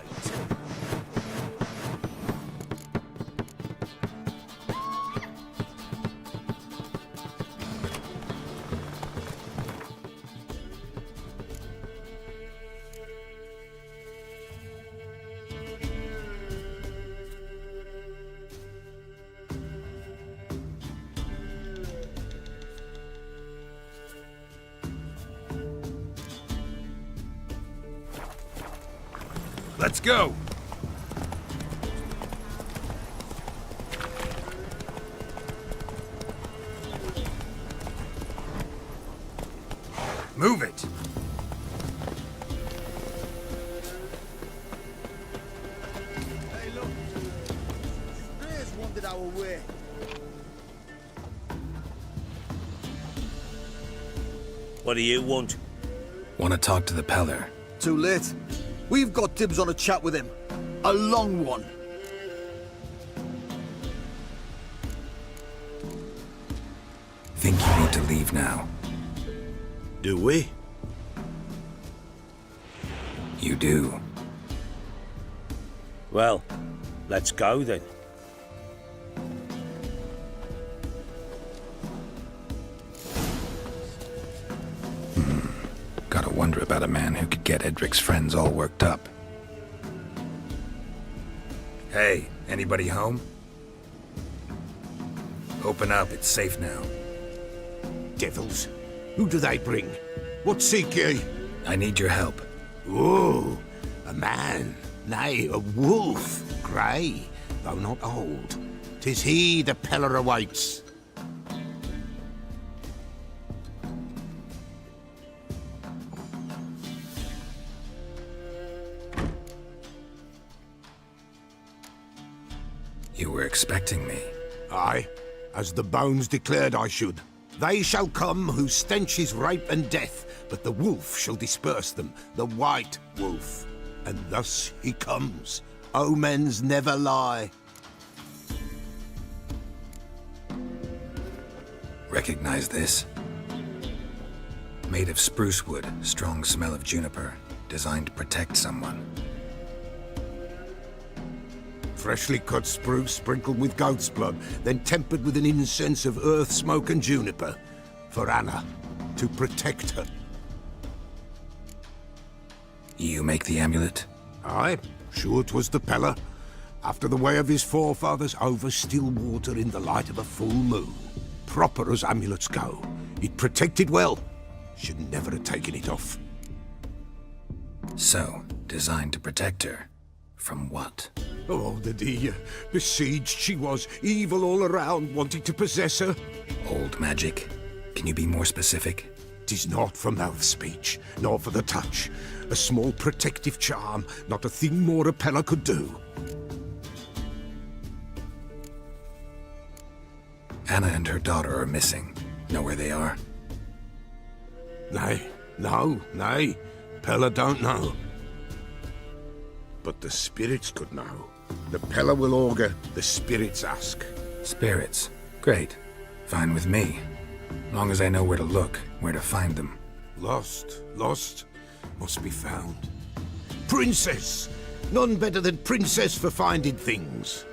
Let's go! Move it! Hey, look. Bears wandered our way. What do you want? Want to talk to the Peller. Too late. We've got dibs on a chat with him. A long one. Think you need to leave now. Do we? You do. Well, let's go then. Gotta wonder about a man who could get Edric's friends all worked up. Hey, anybody home? Open up, it's safe now. Devils. Who do they bring? What seek ye? I need your help. Oh, a man. Nay, a wolf. Grey, though not old. 'Tis he the Peller awaits. You were expecting me. Aye, as the bones declared I should. They shall come whose stench is rape and death, but the wolf shall disperse them, the white wolf. And thus he comes. Omens never lie. Recognize this? Made of spruce wood, strong smell of juniper, designed to protect someone. Freshly cut spruce sprinkled with goat's blood, then tempered with an incense of earth, smoke and juniper. For Anna, to protect her. You make the amulet? Aye, sure 'twas the Peller. After the way of his forefathers, over still water in the light of a full moon. Proper as amulets go. It protected well. Should never have taken it off. So, designed to protect her. From what? Oh, the dear. Besieged she was, evil all around, wanting to possess her. Old magic? Can you be more specific? 'Tis not for mouth speech, nor for the touch. A small protective charm, not a thing more a Peller could do. Anna and her daughter are missing. Know where they are? Nay, nay. Pella don't know. But the spirits could know. The Pella will augur, the spirits ask. Spirits. Great. Fine with me. Long as I know where to look, where to find them. Lost, must be found. Princess! None better than Princess for finding things.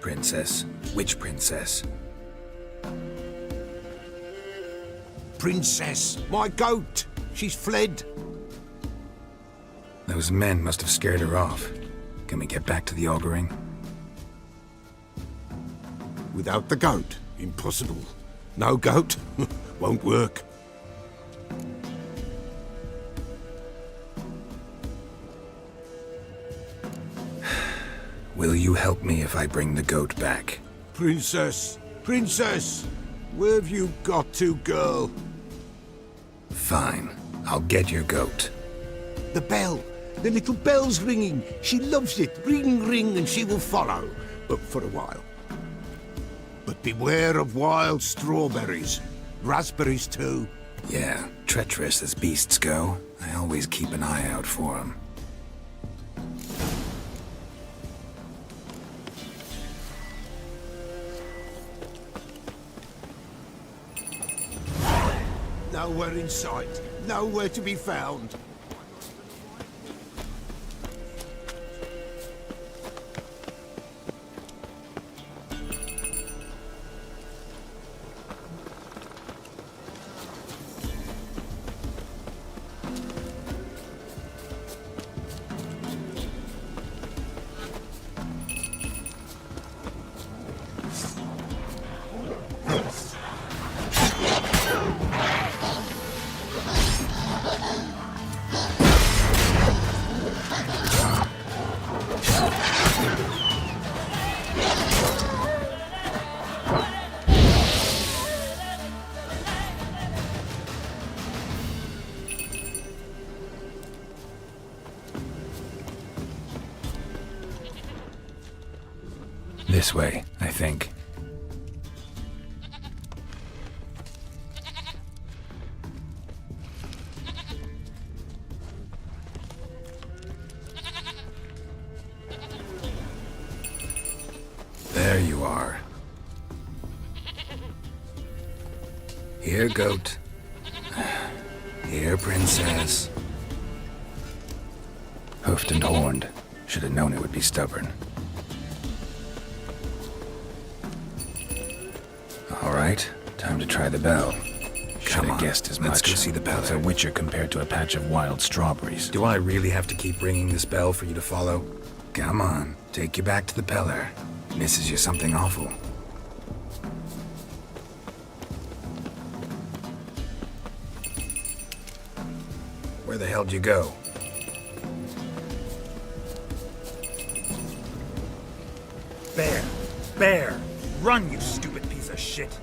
Princess? Which princess? Princess, my goat! She's fled. Those men must have scared her off. Can we get back to the auguring? Without the goat, impossible. No goat, won't work. Will you help me if I bring the goat back? Princess, where have you got to, girl? Fine. I'll get your goat. The bell. The little bell's ringing. She loves it. Ring, ring, and she will follow. But for a while. But beware of wild strawberries. Raspberries, too. Yeah, treacherous as beasts go. I always keep an eye out for them. Nowhere in sight. Nowhere to be found. This way, I think. There you are. Here, goat. Here, princess. Hoofed and horned. Should have known it would be stubborn. All right, time to try the bell. Should have guessed as much. Let's go see the bell. It's a witcher compared to a patch of wild strawberries. Do I really have to keep ringing this bell for you to follow? Come on, take you back to the Peller. Misses you something awful. Where the hell'd you go? Bear! Run, you stupid piece of shit!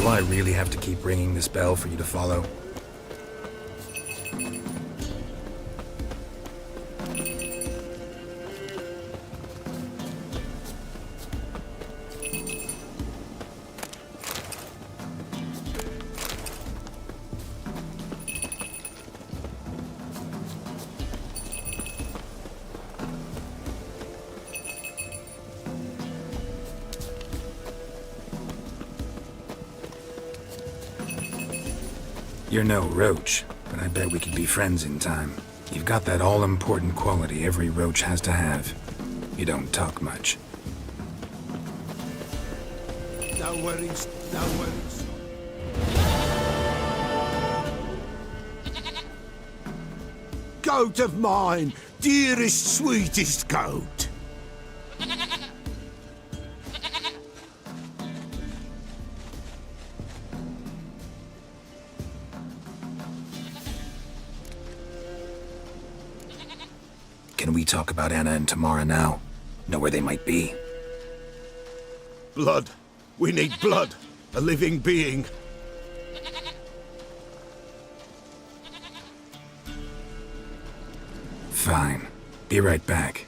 Do I really have to keep ringing this bell for you to follow? You're no roach, but I bet we could be friends in time. You've got that all-important quality every roach has to have. You don't talk much. No worries, no worries. Goat of mine, dearest, sweetest goat. Can we talk about Anna and Tamara now? Know where they might be? Blood. We need blood. A living being. Fine. Be right back.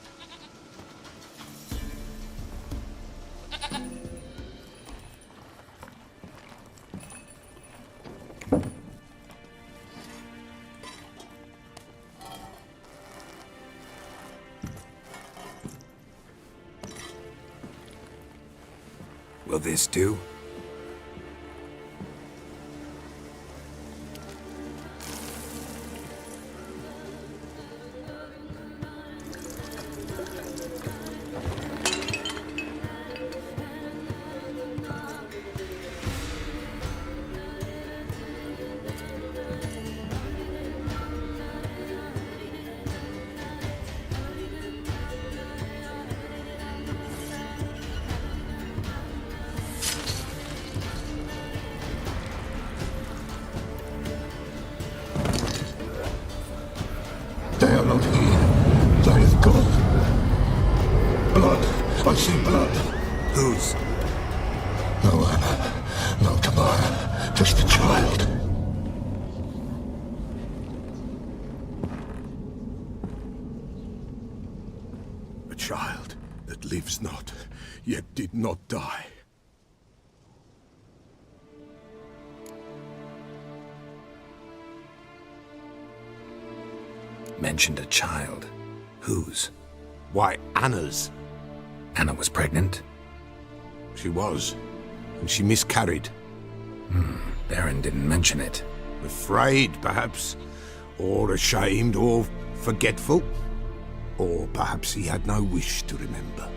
Will this do? They are not here. They have gone. Blood. I see blood. Whose? No Anna. No Tamara. Just a child. A child that lives not, yet did not die. Mentioned a child. Whose? Why, Anna's. Anna was pregnant? She was, and she miscarried. Baron didn't mention it. Afraid, perhaps, or ashamed, or forgetful. Or perhaps he had no wish to remember.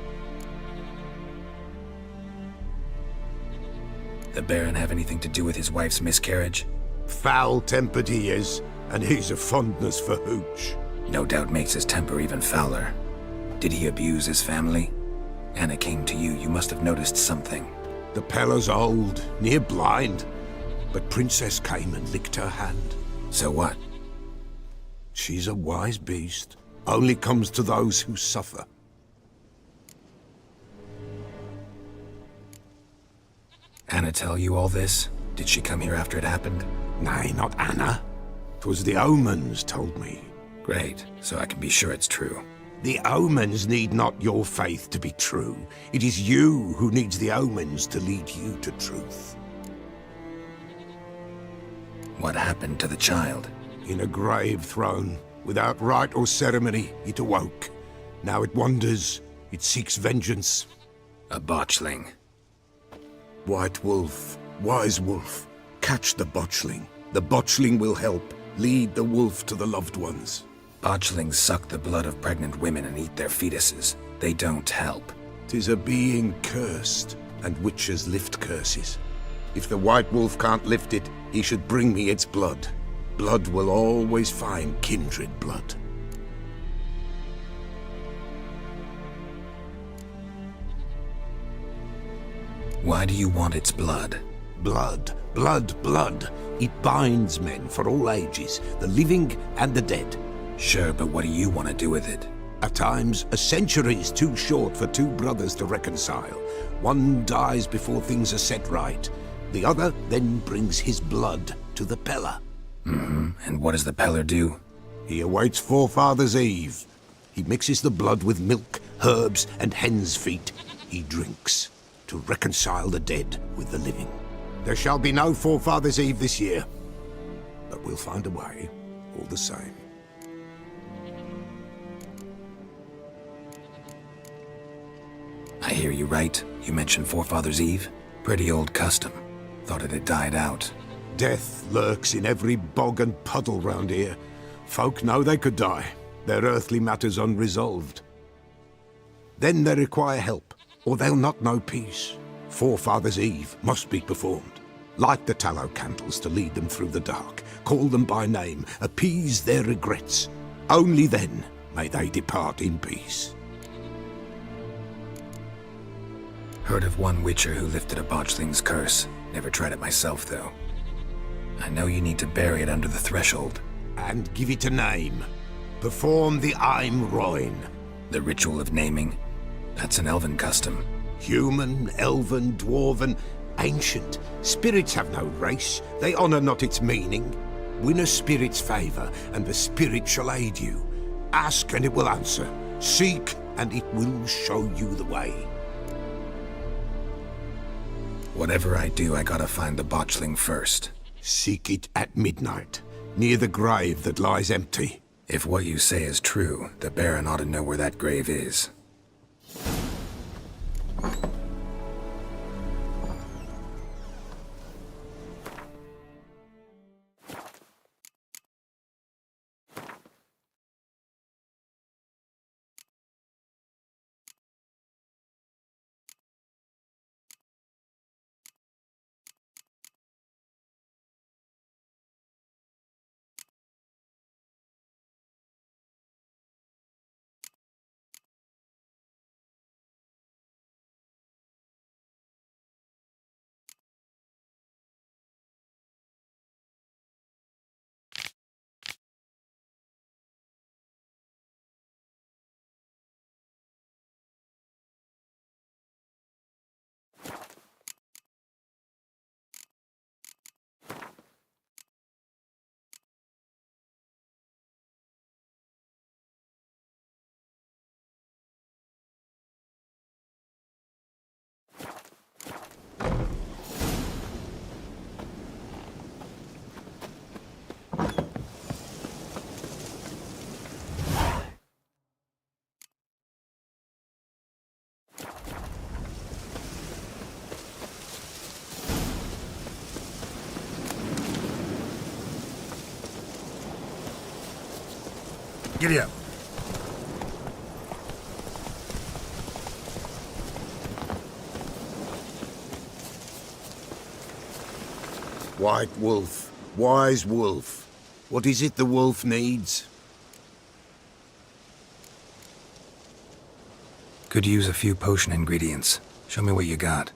The Baron have anything to do with his wife's miscarriage? Foul-tempered he is, and he's a fondness for hooch. No doubt makes his temper even fouler. Did he abuse his family? Anna came to you, you must have noticed something. The Pella's old, near blind, but Princess came and licked her hand. So what? She's a wise beast. Only comes to those who suffer. Anna tell you all this? Did she come here after it happened? Nay, not Anna. 'Twas the omens told me. Great, so I can be sure it's true. The omens need not your faith to be true. It is you who needs the omens to lead you to truth. What happened to the child? In a grave thrown, without rite or ceremony, it awoke. Now it wanders, it seeks vengeance. A botchling. White wolf, wise wolf, catch the botchling. The botchling will help, lead the wolf to the loved ones. Botchlings suck the blood of pregnant women and eat their fetuses. They don't help. 'Tis a being cursed, and witches lift curses. If the white wolf can't lift it, he should bring me its blood. Blood will always find kindred blood. Why do you want its blood? Blood, blood, blood. It binds men for all ages, the living and the dead. Sure, but what do you want to do with it? At times, a century is too short for two brothers to reconcile. One dies before things are set right. The other then brings his blood to the Peller. And what does the Peller do? He awaits Forefather's Eve. He mixes the blood with milk, herbs, and hen's feet. He drinks to reconcile the dead with the living. There shall be no Forefather's Eve this year, but we'll find a way, all the same. I hear you right. You mentioned Forefather's Eve. Pretty old custom. Thought it had died out. Death lurks in every bog and puddle round here. Folk know they could die, their earthly matters unresolved. Then they require help, or they'll not know peace. Forefather's Eve must be performed. Light the tallow candles to lead them through the dark. Call them by name, appease their regrets. Only then may they depart in peace. Heard of one witcher who lifted a botchling's curse. Never tried it myself, though. I know you need to bury it under the threshold. And give it a name. Perform the Aim Roin. The ritual of naming? That's an elven custom. Human, elven, dwarven, ancient. Spirits have no race. They honour not its meaning. Win a spirit's favour, and the spirit shall aid you. Ask, and it will answer. Seek, and it will show you the way. Whatever I do, I gotta find the botchling first. Seek it at midnight, near the grave that lies empty. If what you say is true, the Baron ought to know where that grave is. Giddy up. White wolf, wise wolf. What is it the wolf needs? Could use a few potion ingredients. Show me what you got.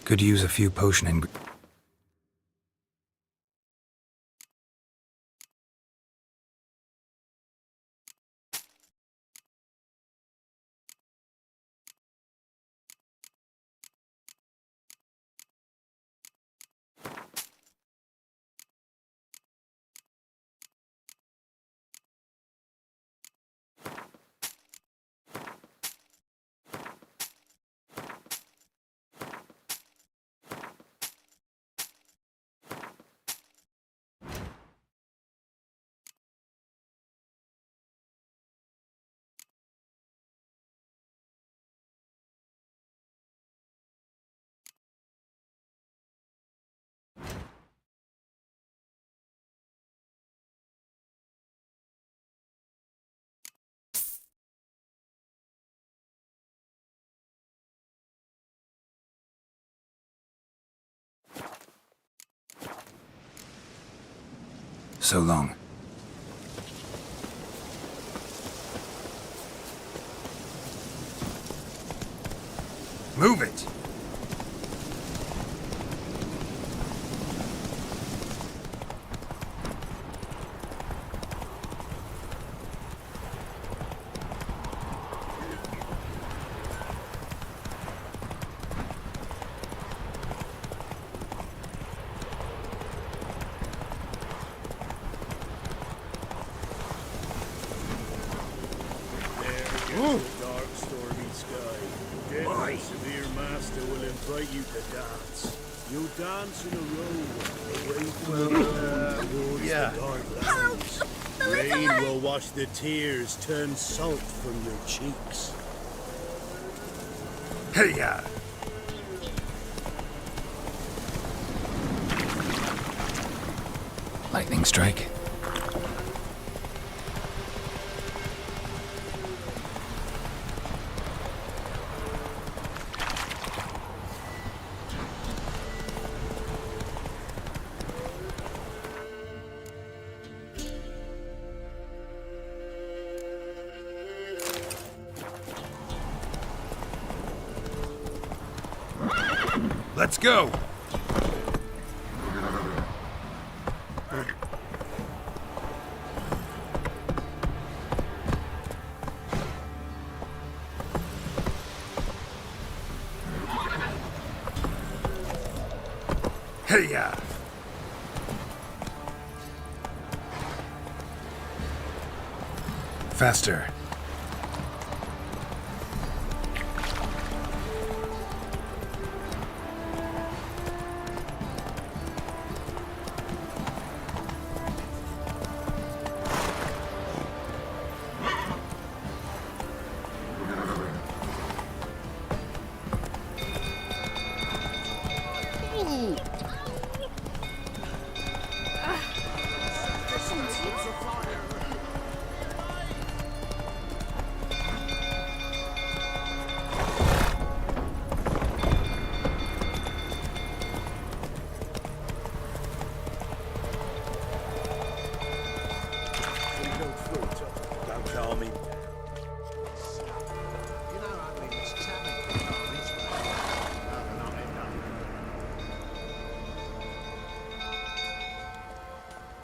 Could use a few potion ingredients. So long. Move it! Dark, stormy sky. Death and severe master will invite you to dance. You'll dance in a row, away from the towards the dark lands. Rain will wash the tears, turn salt from your cheeks. Hey-ya! Lightning strike. Let's go! Hey-ya! Faster.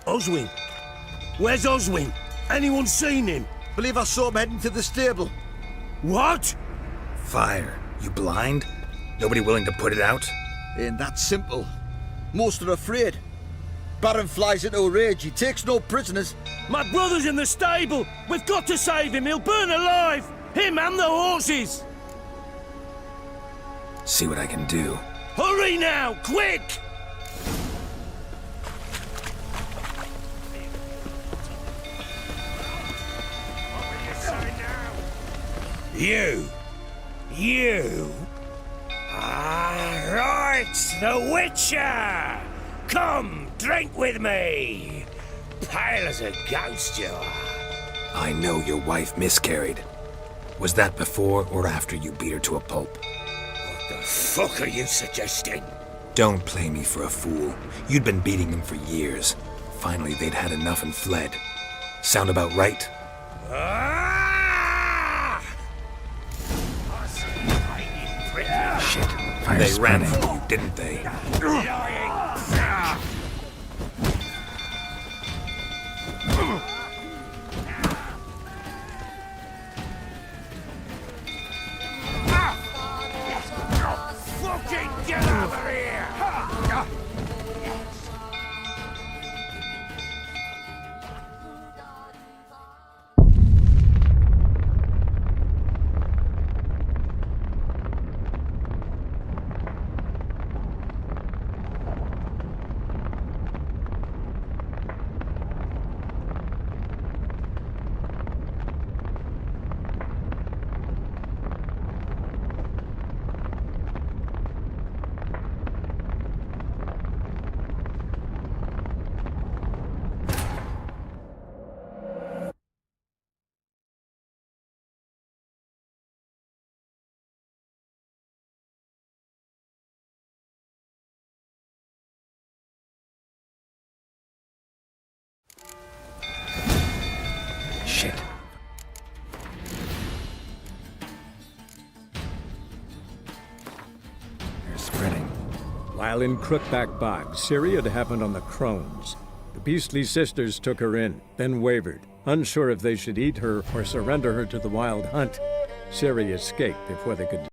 Oswin? Where's Oswin? Anyone seen him? Believe I saw him heading to the stable. What? Fire. You blind? Nobody willing to put it out? Ain't that simple. Most are afraid. Baron flies into a rage. He takes no prisoners. My brother's in the stable. We've got to save him. He'll burn alive. Him and the horses. See what I can do. Hurry now, quick! You! Right, the Witcher! Come, drink with me! Pale as a ghost you are. I know your wife miscarried. Was that before or after you beat her to a pulp? What the fuck are you suggesting? Don't play me for a fool. You'd been beating them for years. Finally, they'd had enough and fled. Sound about right? Ah! Shit. Fire They ran from you, didn't they? Fucking get over here! Shit. They're spreading. While in Crookback Bog, Ciri had happened on the Crones. The beastly sisters took her in, then wavered, unsure if they should eat her or surrender her to the Wild Hunt. Ciri escaped before they could.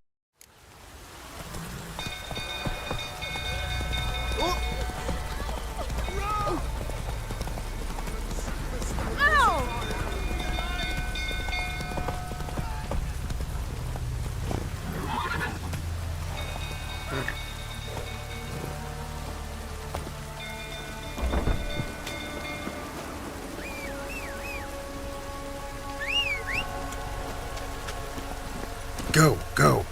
Go, go.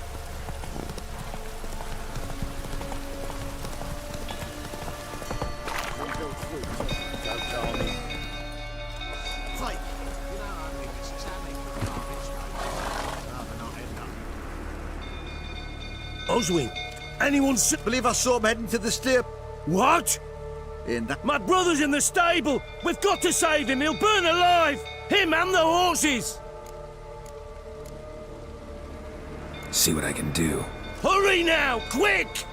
Oswin, anyone believe I saw him heading to the stair. What? In that. My brother's in the stable! We've got to save him! He'll burn alive! Him and the horses! See what I can do. Hurry now! Quick!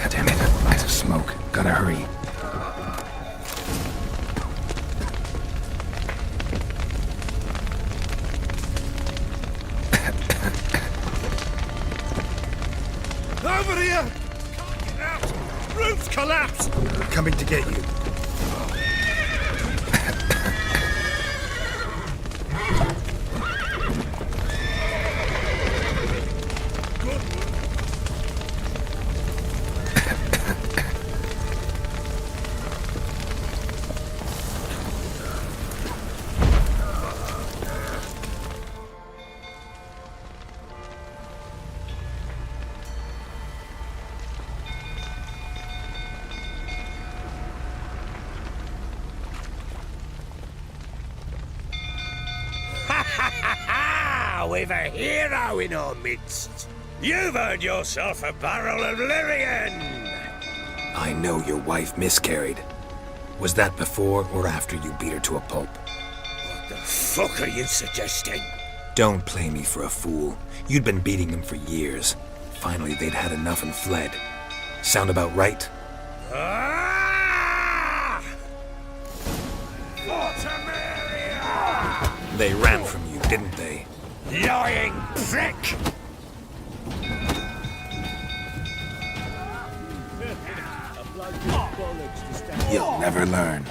Damn it, lots of smoke. Gotta hurry. Over here! Can't get out! Roof's collapsed! Coming to get you. We've a hero in our midst. You've earned yourself a barrel of Lyrian. I know your wife miscarried. Was that before or after you beat her to a pulp? What the fuck are you suggesting? Don't play me for a fool. You'd been beating them for years. Finally, they'd had enough and fled. Sound about right? Ah! They ran from you, didn't they? Lying prick! You'll never learn.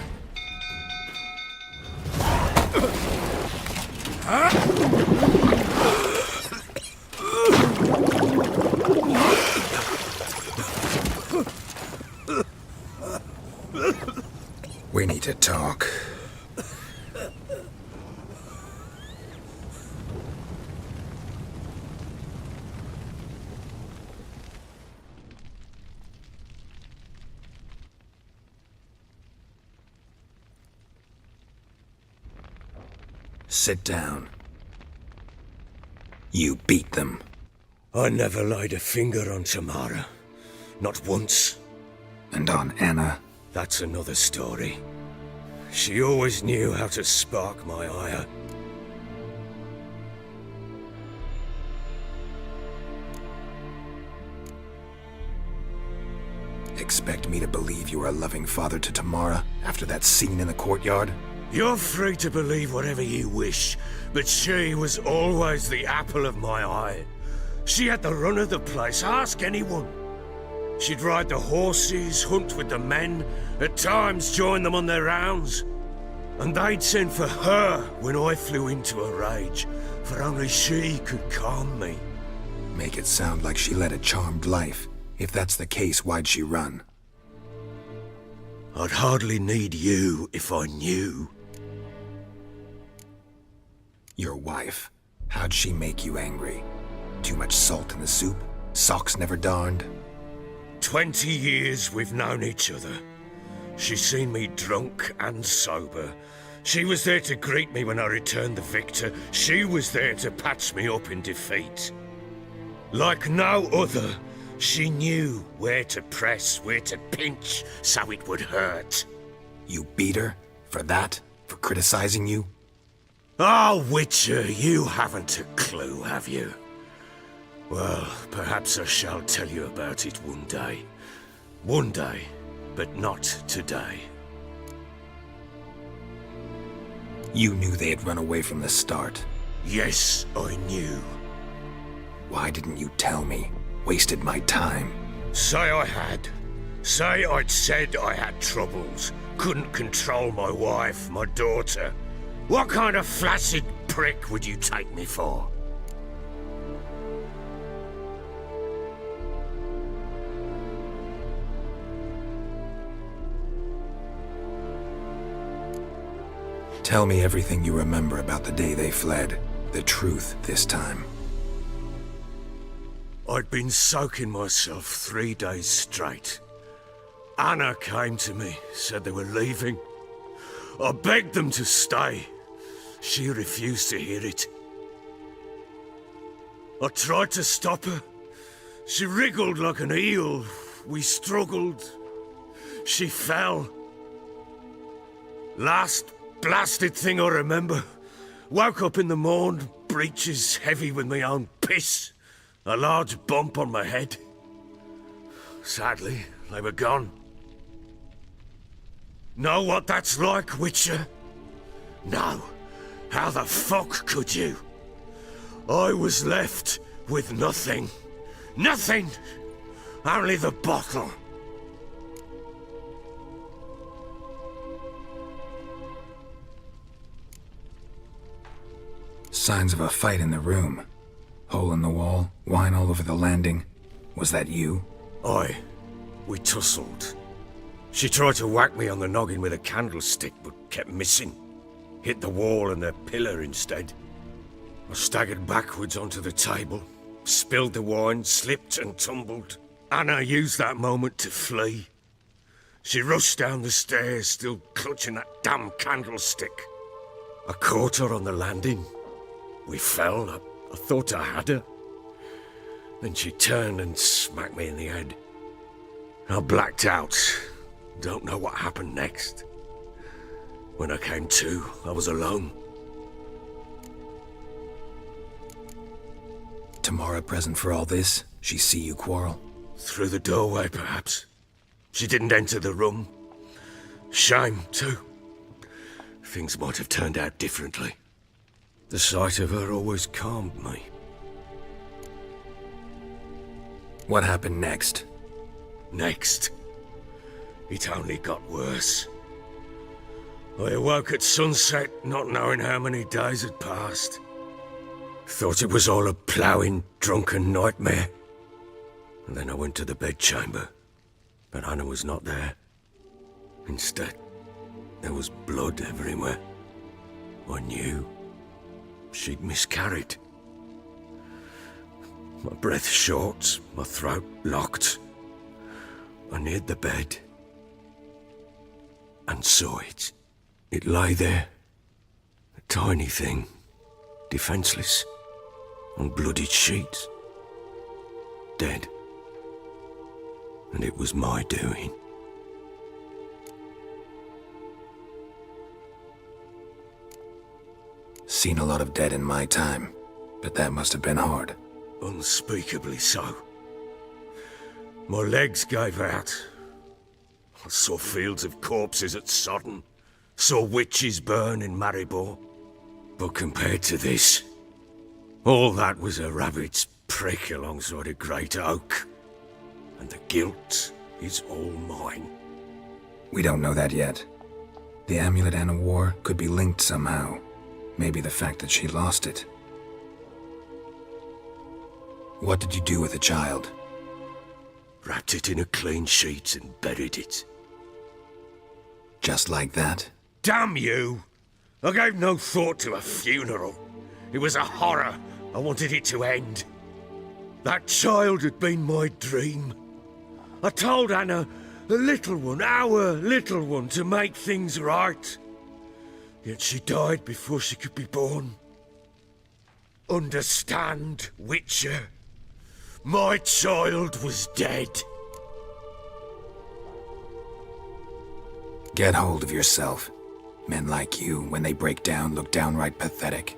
We need to talk. Sit down. You beat them. I never laid a finger on Tamara. Not once. And on Anna? That's another story. She always knew how to spark my ire. Expect me to believe you were a loving father to Tamara after that scene in the courtyard? You're free to believe whatever you wish, but she was always the apple of my eye. She had the run of the place, ask anyone. She'd ride the horses, hunt with the men, at times join them on their rounds. And they'd send for her when I flew into a rage, for only she could calm me. Make it sound like she led a charmed life. If that's the case, why'd she run? I'd hardly need you if I knew. Your wife. How'd she make you angry? Too much salt in the soup? Socks never darned? 20 years we've known each other. She's seen me drunk and sober. She was there to greet me when I returned the victor. She was there to patch me up in defeat. Like no other, she knew where to press, where to pinch, so it would hurt. You beat her? For that? For criticizing you? Oh, Witcher, you haven't a clue, have you? Well, perhaps I shall tell you about it one day. One day, but not today. You knew they had run away from the start. Yes, I knew. Why didn't you tell me? Wasted my time. Say I had. Say I'd said I had troubles. Couldn't control my wife, my daughter. What kind of flaccid prick would you take me for? Tell me everything you remember about the day they fled. The truth this time. I'd been soaking myself 3 days straight. Anna came to me, said they were leaving. I begged them to stay. She refused to hear it. I tried to stop her. She wriggled like an eel. We struggled. She fell. Last blasted thing I remember. Woke up in the morn, breeches heavy with my own piss. A large bump on my head. Sadly, they were gone. Know what that's like, Witcher? No. How the fuck could you? I was left with nothing. Nothing! Only the bottle. Signs of a fight in the room. Hole in the wall, wine all over the landing. Was that you? Aye. We tussled. She tried to whack me on the noggin with a candlestick, but kept missing. Hit the wall and the pillar instead. I staggered backwards onto the table, spilled the wine, slipped and tumbled. Anna used that moment to flee. She rushed down the stairs, still clutching that damn candlestick. I caught her on the landing. We fell. I thought I had her. Then she turned and smacked me in the head. I blacked out. Don't know what happened next. When I came to, I was alone. Tamara present for all this? She see you quarrel? Through the doorway, perhaps. She didn't enter the room. Shame, too. Things might have turned out differently. The sight of her always calmed me. What happened next? Next? It only got worse. I awoke at sunset, not knowing how many days had passed. Thought it was all a ploughing, drunken nightmare. And then I went to the bedchamber, but Anna was not there. Instead, there was blood everywhere. I knew she'd miscarried. My breath short, my throat locked. I neared the bed and saw it. It lay there, tiny thing, defenseless, on bloodied sheets. Dead. And it was my doing. Seen a lot of dead in my time, but that must have been hard. Unspeakably so. My legs gave out. I saw fields of corpses at Sodden, saw witches burn in Maribor. But compared to this, all that was a rabbit's prick alongside a great oak. And the guilt is all mine. We don't know that yet. The amulet Anna wore could be linked somehow. Maybe the fact that she lost it. What did you do with the child? Wrapped it in a clean sheet and buried it. Just like that? Damn you! I gave no thought to a funeral. It was a horror. I wanted it to end. That child had been my dream. I told Anna, the little one, our little one, to make things right. Yet she died before she could be born. Understand, Witcher? My child was dead. Get hold of yourself. Men like you, when they break down, look downright pathetic.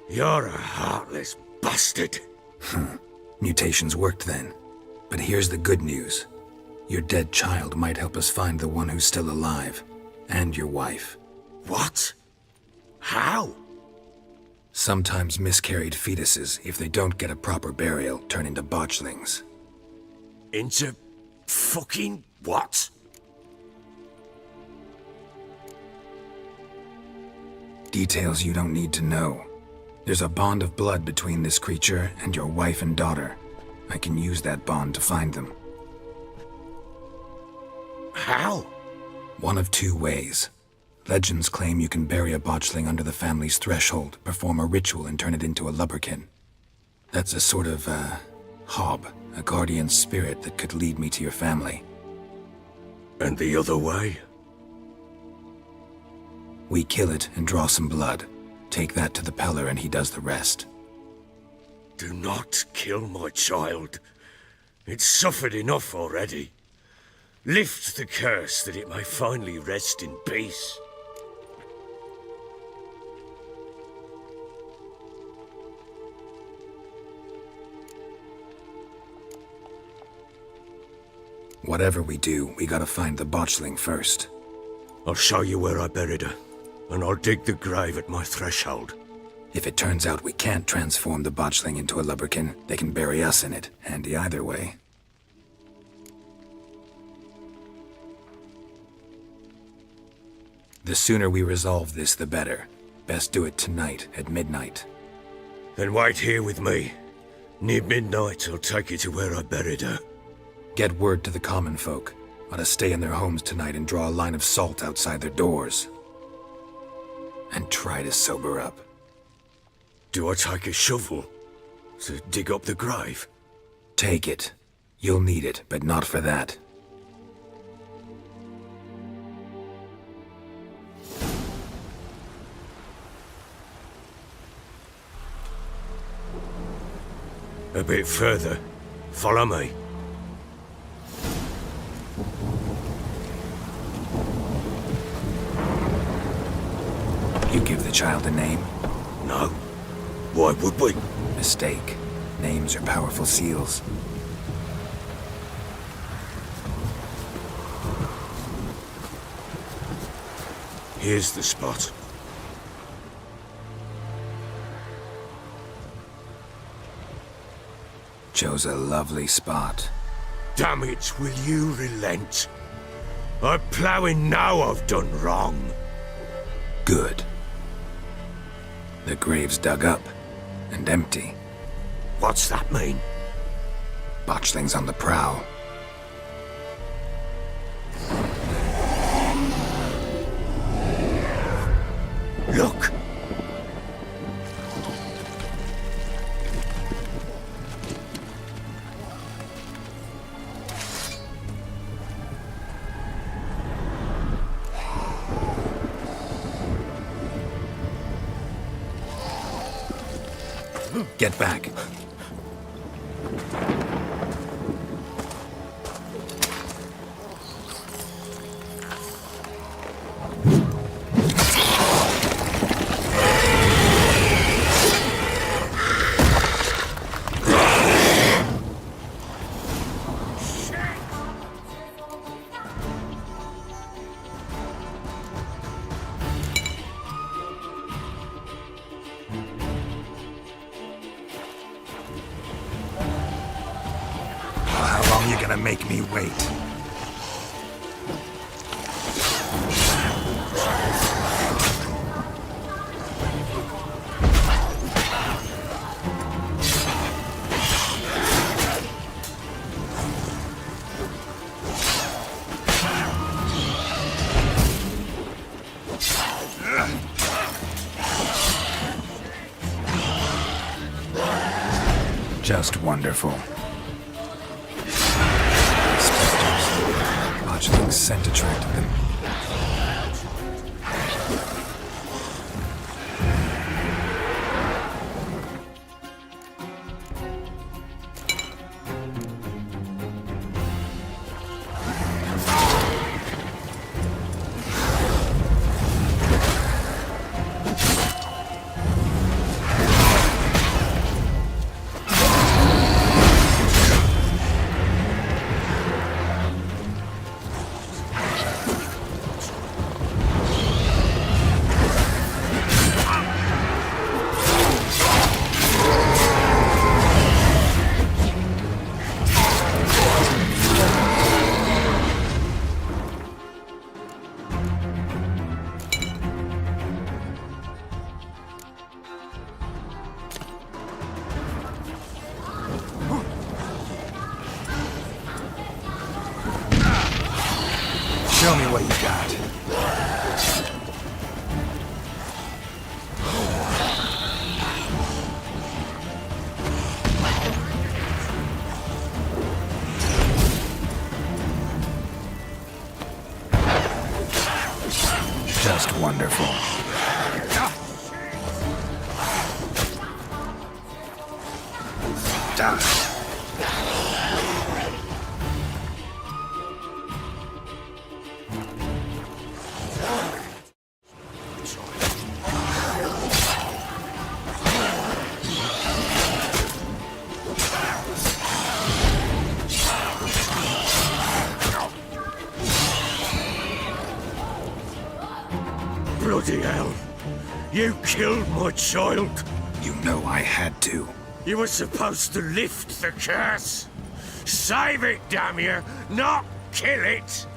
You're a heartless bastard. Mutations worked then. But here's the good news. Your dead child might help us find the one who's still alive. And your wife. What? How? Sometimes miscarried fetuses, if they don't get a proper burial, turn into botchlings. Into fucking what? Details you don't need to know. There's a bond of blood between this creature and your wife and daughter. I can use that bond to find them. How? One of two ways. Legends claim you can bury a botchling under the family's threshold, perform a ritual, and turn it into a lubberkin. That's a sort of, hob, a guardian spirit that could lead me to your family. And the other way? We kill it and draw some blood. Take that to the Peller and he does the rest. Do not kill my child. It's suffered enough already. Lift the curse that it may finally rest in peace. Whatever we do, we gotta find the botchling first. I'll show you where I buried her, and I'll dig the grave at my threshold. If it turns out we can't transform the botchling into a lubberkin, they can bury us in it. Handy either way. The sooner we resolve this, the better. Best do it tonight, at midnight. Then wait here with me. Near midnight, I'll take you to where I buried her. Get word to the common folk. Ought to stay in their homes tonight and draw a line of salt outside their doors. And try to sober up. Do I take a shovel to dig up the grave? Take it. You'll need it, but not for that. A bit further. Follow me. You give the child a name? No. Why would we? Mistake. Names are powerful seals. Here's the spot. Chose a lovely spot. Damn it, will you relent? I'm ploughing now I've done wrong. Good. The grave's dug up and empty. What's that mean? Botchling's on the prowl. Look! Get back. How long you gonna make me wait? Just wonderful. Fledgling's scent attracted them. Show me what you got. Just wonderful. Die. Bloody hell! You killed my child! You know I had to. You were supposed to lift the curse! Save it, damn you! Not kill it!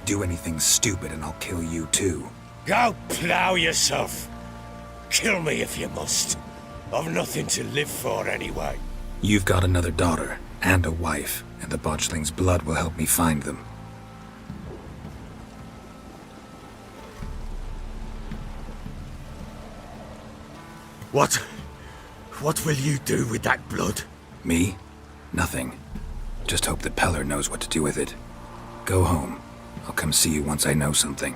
Do anything stupid and I'll kill you too. Go plough yourself! Kill me if you must. I've nothing to live for anyway. You've got another daughter and a wife, and the botchling's blood will help me find them. What will you do with that blood? Me? Nothing. Just hope that Peller knows what to do with it. Go home. I'll come see you once I know something.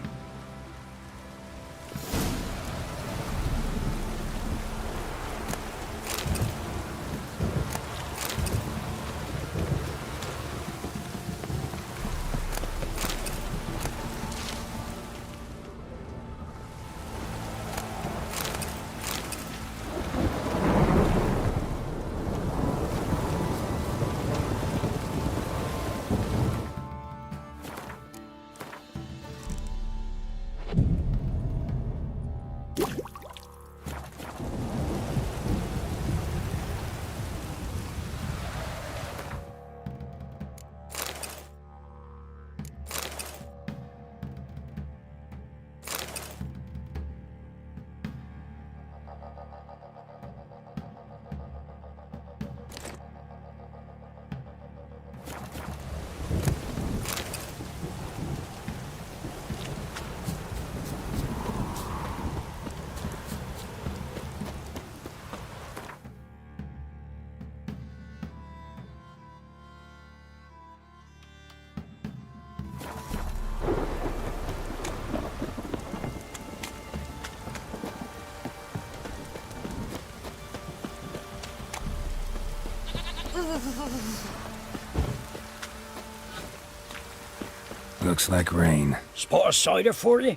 Looks like rain. Spot of cider for you?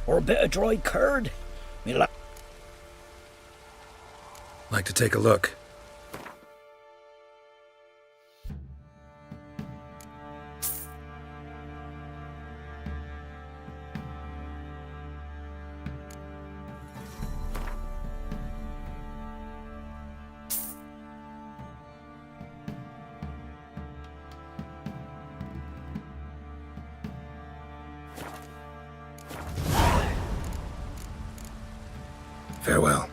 Or a bit of dry curd? Like to take a look. Farewell.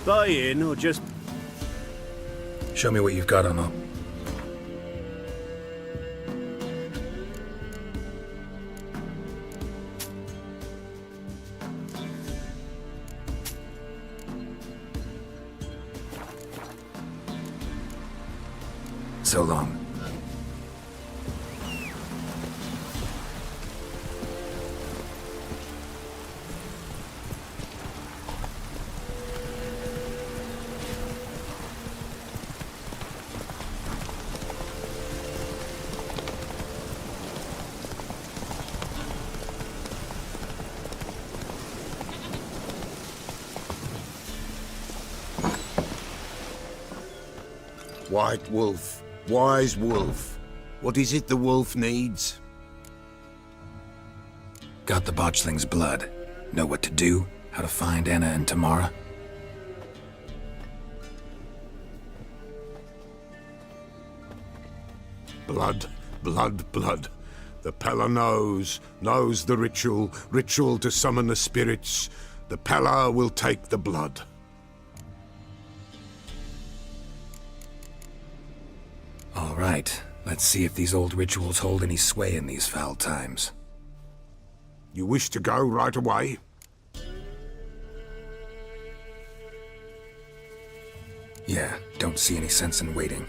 Buy in or just... Show me what you've got, Amo. So long. White wolf, wise wolf. What is it the wolf needs? Got the botchling's blood. Know what to do, how to find Anna and Tamara. Blood, blood, blood. The Pella knows the ritual to summon the spirits. The Pella will take the blood. All right, let's see if these old rituals hold any sway in these foul times. You wish to go right away? Yeah, don't see any sense in waiting.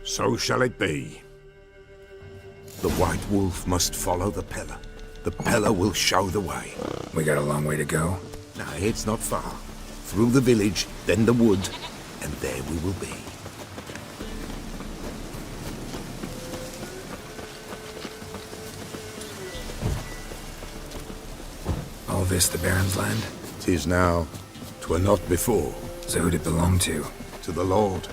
So shall it be. The White Wolf must follow the Pella. The Pella will show the way. We got a long way to go. No, it's not far. Through the village, then the wood, and there we will be. All this the Baron's land? 'Tis now. 'Twere not before. So who'd it belong to? To the Lord.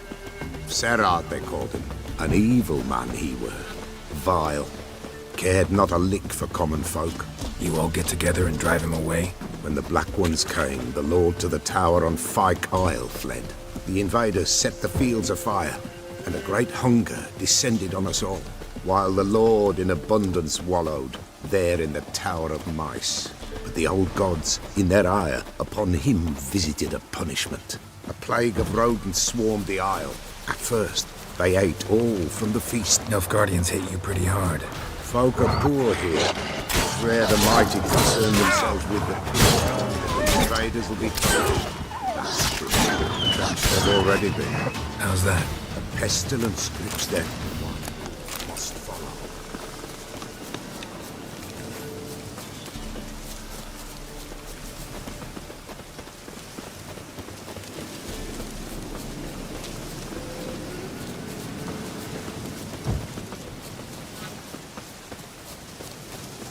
Serad, they called him. An evil man he were. Vile. Cared not a lick for common folk. You all get together and drive him away? When the Black Ones came, the Lord to the tower on Fyke Isle fled. The invaders set the fields afire, and a great hunger descended on us all, while the Lord in abundance wallowed, there in the Tower of Mice. But the old gods, in their ire, upon him visited a punishment. A plague of rodents swarmed the isle. At first, they ate all from the feast. Nilfgaardians hate you pretty hard. Folk are poor here. It's rare the mighty concern themselves with the poor. The invaders will be punished. That's true. That's they've already been. How's that? A pestilence grips them. One must follow.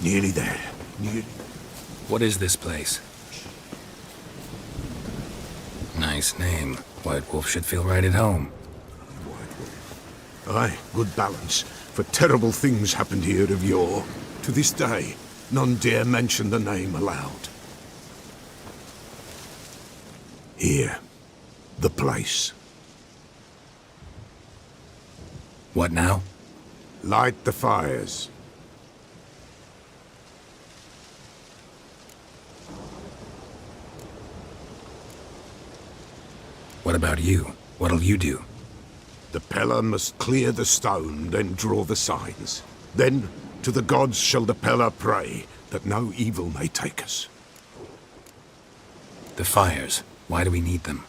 Nearly there. Nearly. What is this place? Nice name. White Wolf should feel right at home. Aye, good balance. For terrible things happened here of yore. To this day, none dare mention the name aloud. Here, the place. What now? Light the fires. What about you? What'll you do? The Peller must clear the stone, then draw the signs. Then, to the gods shall the Peller pray, that no evil may take us. The fires. Why do we need them?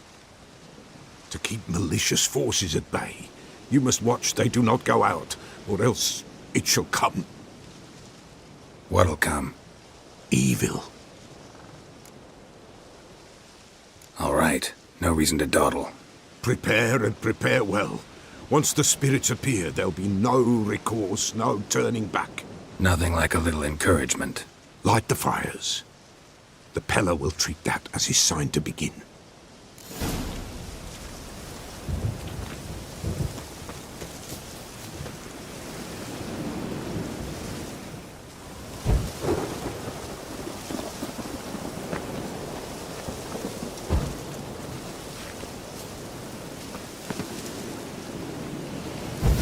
To keep malicious forces at bay. You must watch they do not go out, or else it shall come. What'll come? Evil. All right. No reason to dawdle. Prepare and prepare well. Once the spirits appear, there'll be no recourse, no turning back. Nothing like a little encouragement. Light the fires. The Peller will treat that as his sign to begin.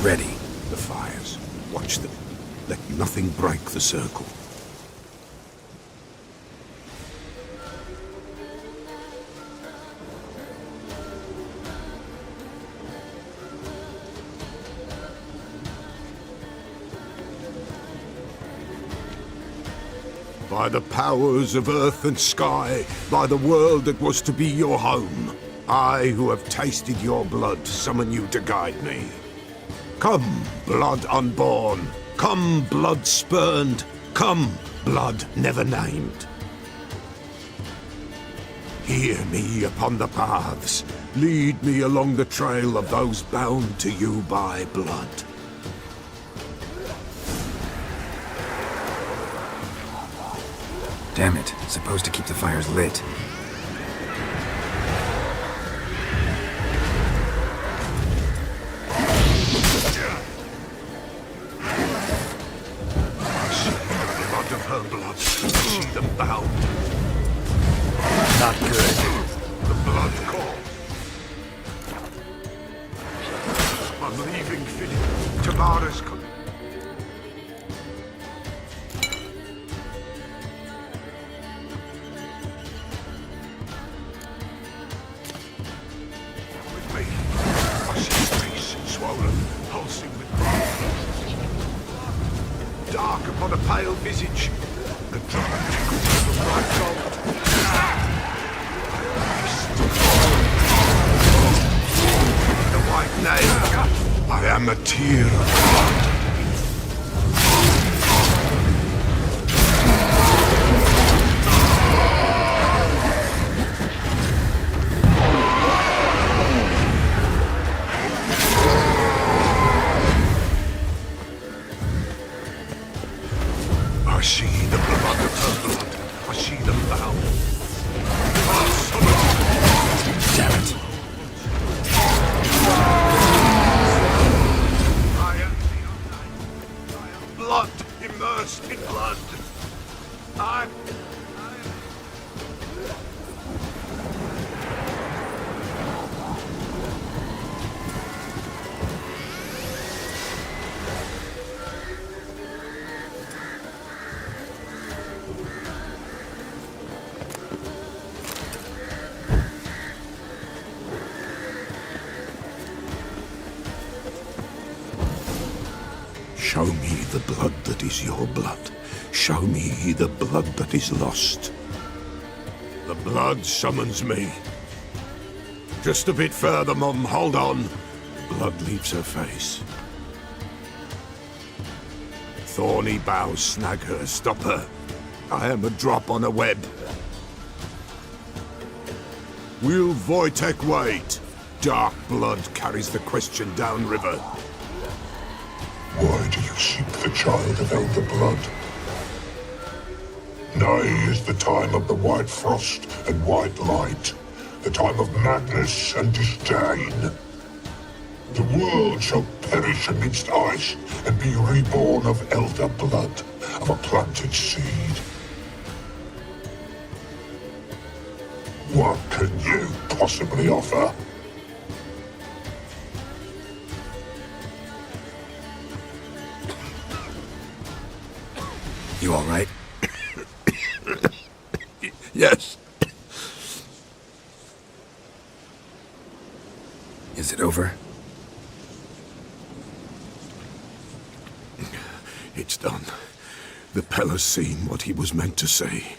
Ready. The fires. Watch them. Let nothing break the circle. By the powers of earth and sky, by the world that was to be your home, I, who have tasted your blood, summon you to guide me. Come, blood unborn. Come, blood spurned. Come, blood never named. Hear me upon the paths. Lead me along the trail of those bound to you by blood. Damn it. Supposed to keep the fires lit. Not good. The blood call. I'm leaving, Philip. Tamara's coming. With me. I see his face swollen, pulsing with blood. Dark upon a pale visage. The drop tickles of bright gold. The white nail. I am a tear of blood. I see the blood of her blood. I see them bound. Damn it. I am blood immersed in blood. Show me the blood that is your blood. Show me the blood that is lost. The blood summons me. Just a bit further, Mum. Hold on. Blood leaves her face. Thorny boughs snag her. Stop her. I am a drop on a web. Will Wojtek wait? Dark blood carries the question downriver. Why do you seek the child of elder blood? Nigh is the time of the white frost and white light, the time of madness and disdain. The world shall perish amidst ice and be reborn of elder blood, of a planted seed. What can you possibly offer? You all right? Yes. Is it over? It's done. The Pella's seen what he was meant to say.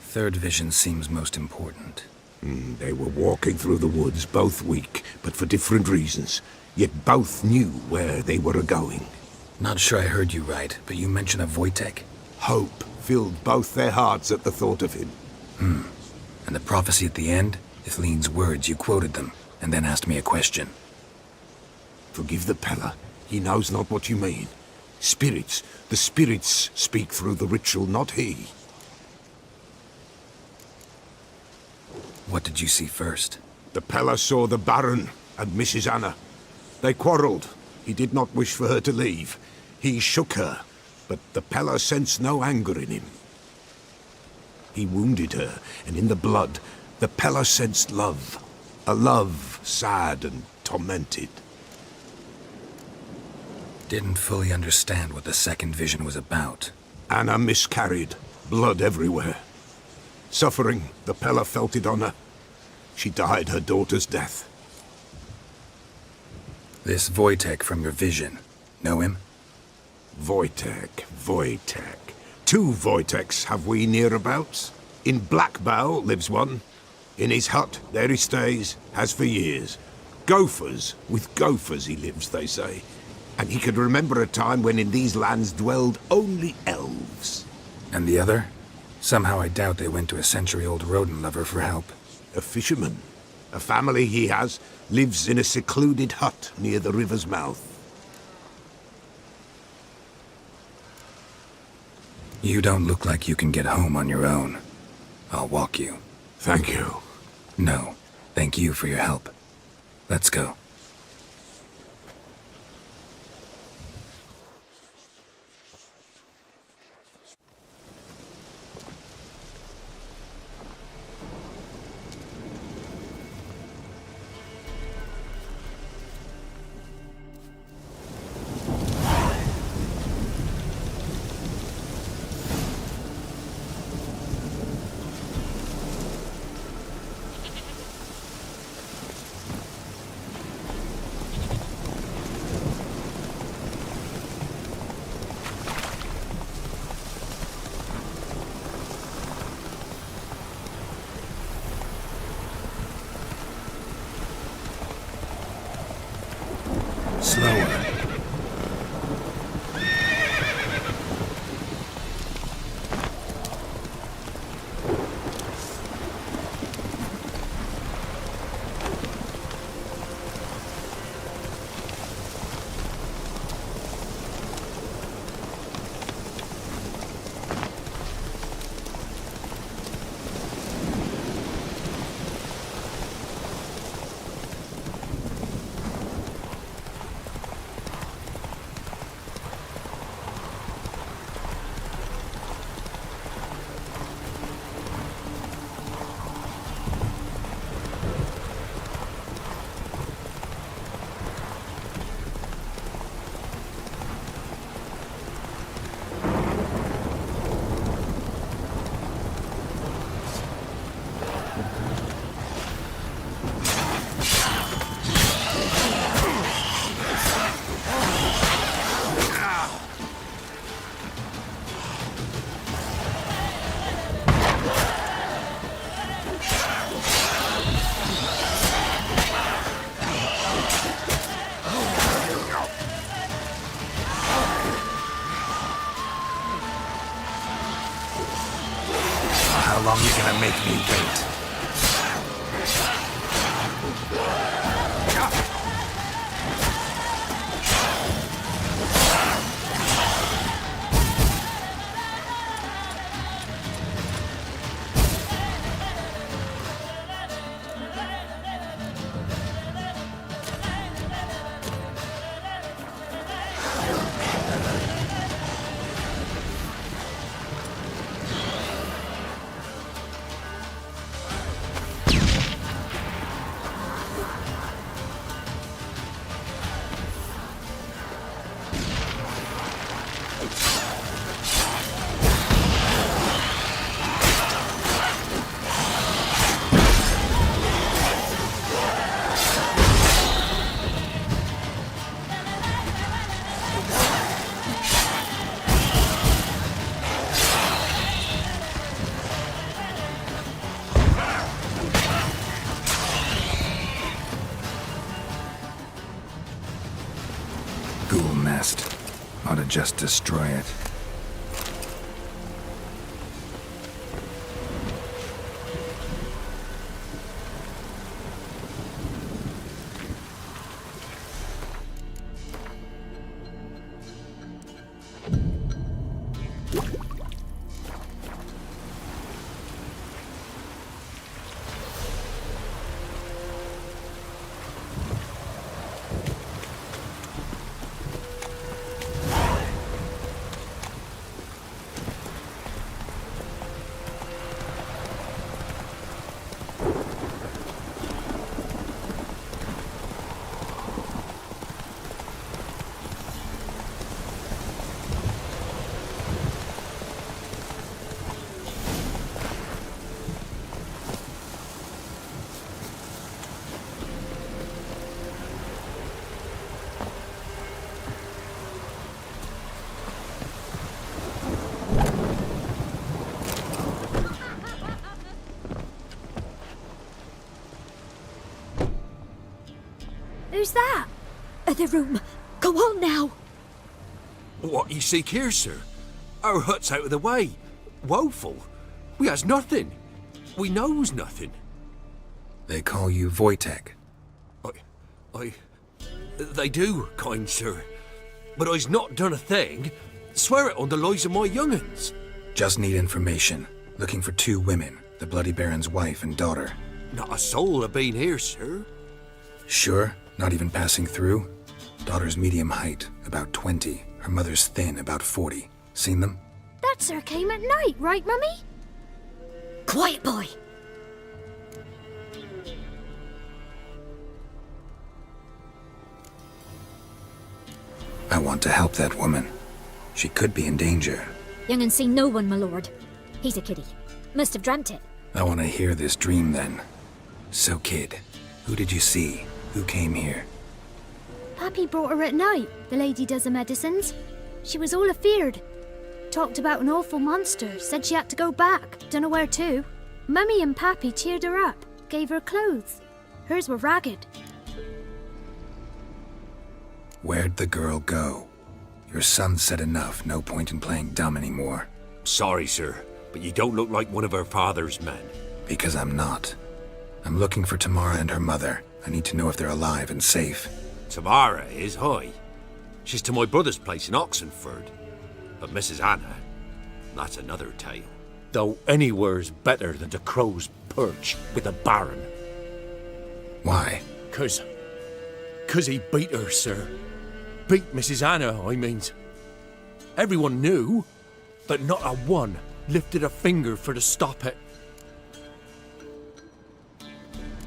Third vision seems most important. They were walking through the woods, both weak, but for different reasons. Yet both knew where they were going. Not sure I heard you right, but you mentioned a Wojtek. Hope filled both their hearts at the thought of him. And the prophecy at the end? Ithlin's words, you quoted them, and then asked me a question. Forgive the Pella. He knows not what you mean. Spirits. The spirits speak through the ritual, not he. What did you see first? The Pella saw the Baron and Mrs. Anna. They quarreled. He did not wish for her to leave. He shook her, but the Pella sensed no anger in him. He wounded her, and in the blood, the Pella sensed love. A love sad and tormented. Didn't fully understand what the second vision was about. Anna miscarried, blood everywhere. Suffering, the Pella felt it on her. She died her daughter's death. This Wojtek from your vision, know him? Wojtek. Two Wojteks have we nearabouts. In Blackbow lives one. In his hut, there he stays, has for years. Gophers, with gophers he lives, they say. And he could remember a time when in these lands dwelled only elves. And the other? Somehow I doubt they went to a century-old rodent lover for help. A fisherman. A family he has lives in a secluded hut near the river's mouth. You don't look like you can get home on your own. I'll walk you. Thank you. No, thank you for your help. Let's go. Slower. How long are you gonna make me wait? Ghoul nest. Ought to just destroy it. Who's that? The room. Go on now. What you seek here, sir? Our hut's out of the way. Woeful. We has nothing. We knows nothing. They call you Wojtek. They do, kind sir. But I's not done a thing. Swear it on the lives of my young'uns. Just need information. Looking for 2 women, the Bloody Baron's wife and daughter. Not a soul have been here, sir. Sure? Not even passing through? Daughter's medium height, about 20. Her mother's thin, about 40. Seen them? That sir came at night, right, Mummy? Quiet, boy. I want to help that woman. She could be in danger. Young'un seen no one, my lord. He's a kiddie. Must have dreamt it. I want to hear this dream then. So, kid, who did you see? Who came here? Pappy brought her at night. The lady does the medicines. She was all afeared. Talked about an awful monster. Said she had to go back. Dunno where to. Mummy and Pappy cheered her up. Gave her clothes. Hers were ragged. Where'd the girl go? Your son said enough. No point in playing dumb anymore. Sorry, sir, but you don't look like one of her father's men. Because I'm not. I'm looking for Tamara and her mother. I need to know if they're alive and safe. Tamara is, hi. She's to my brother's place in Oxenford. But Mrs. Anna, that's another tale. Though anywhere's better than the Crow's Perch with a baron. Why? 'Cause he beat her, sir. Beat Mrs. Anna, I means. Everyone knew, but not a one lifted a finger for to stop it.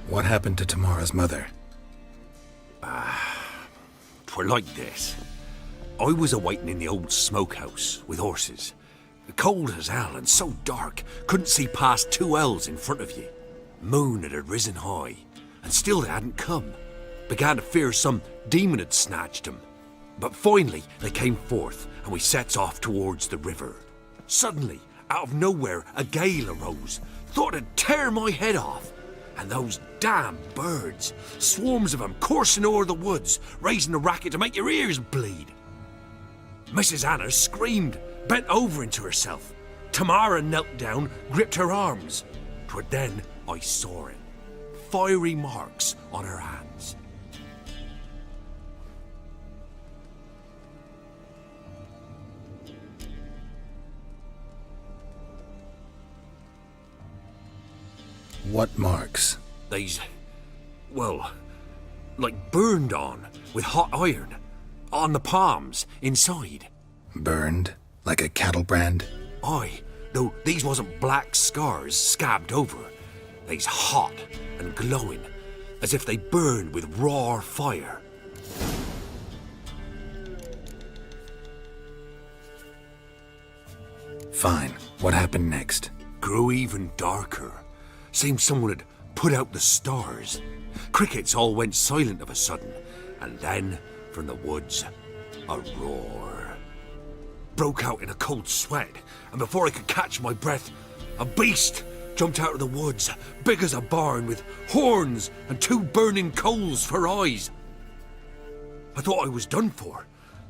What happened to Tamara's mother? 'Twere like this. I was awaiting in the old smokehouse with horses. Cold as hell and so dark, couldn't see past 2 ells in front of you. Moon had risen high, and still they hadn't come. Began to fear some demon had snatched them. But finally they came forth, and we sets off towards the river. Suddenly, out of nowhere, a gale arose. Thought it'd tear my head off. And those damn birds, swarms of them coursing o'er the woods, raising a racket to make your ears bleed. Mrs. Anna screamed, bent over into herself. Tamara knelt down, gripped her arms. 'Twere then I saw it. Fiery marks on her hands. What marks? They's, well, like burned on with hot iron. On the palms, inside. Burned? Like a cattle brand? Aye, though these wasn't black scars scabbed over. They's hot and glowing, as if they burned with raw fire. Fine. What happened next? Grew even darker. Seemed someone had put out the stars. Crickets all went silent of a sudden, and then, from the woods, a roar. Broke out in a cold sweat, and before I could catch my breath, a beast jumped out of the woods, big as a barn, with horns and 2 burning coals for eyes. I thought I was done for,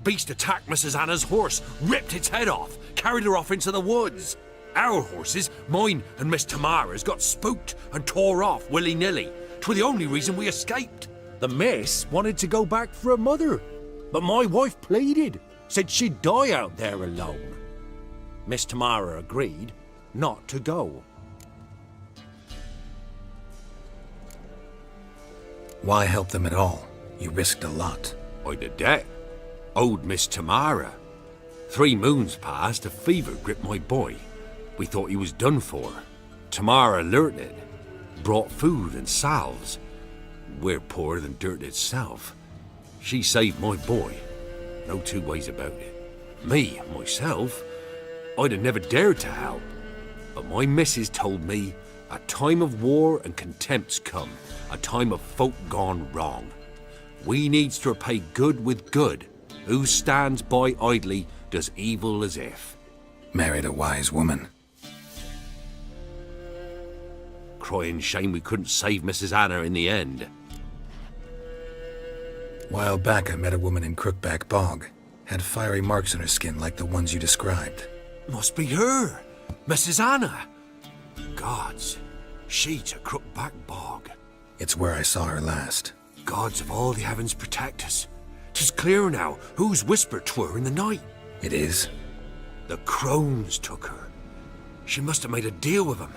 beast attacked Mrs. Anna's horse, ripped its head off, carried her off into the woods. Our horses, mine and Miss Tamara's, got spooked and tore off willy-nilly. 'Twere the only reason we escaped. The miss wanted to go back for her mother, but my wife pleaded, said she'd die out there alone. Miss Tamara agreed not to go. Why help them at all? You risked a lot. I did that. Owed Miss Tamara. 3 moons passed, a fever gripped my boy. We thought he was done for. Tamara learnt it. Brought food and salves. We're poorer than dirt itself. She saved my boy. No 2 ways about it. Me, myself, I'd have never dared to help. But my missus told me a time of war and contempt's come. A time of folk gone wrong. We needs to repay good with good. Who stands by idly does evil as if. Married a wise woman. Crying shame we couldn't save Mrs. Anna in the end. While back, I met a woman in Crookback Bog. Had fiery marks on her skin like the ones you described. Must be her, Mrs. Anna. Gods, she to Crookback Bog. It's where I saw her last. Gods of all the heavens protect us. 'Tis clear now whose whisper 'twere in the night. It is? The crones took her. She must have made a deal with them.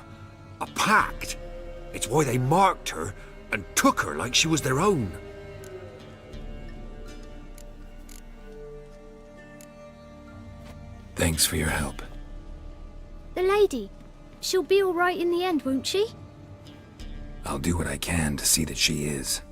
A pact. It's why they marked her and took her like she was their own. Thanks for your help. The lady, she'll be all right in the end, won't she? I'll do what I can to see that she is.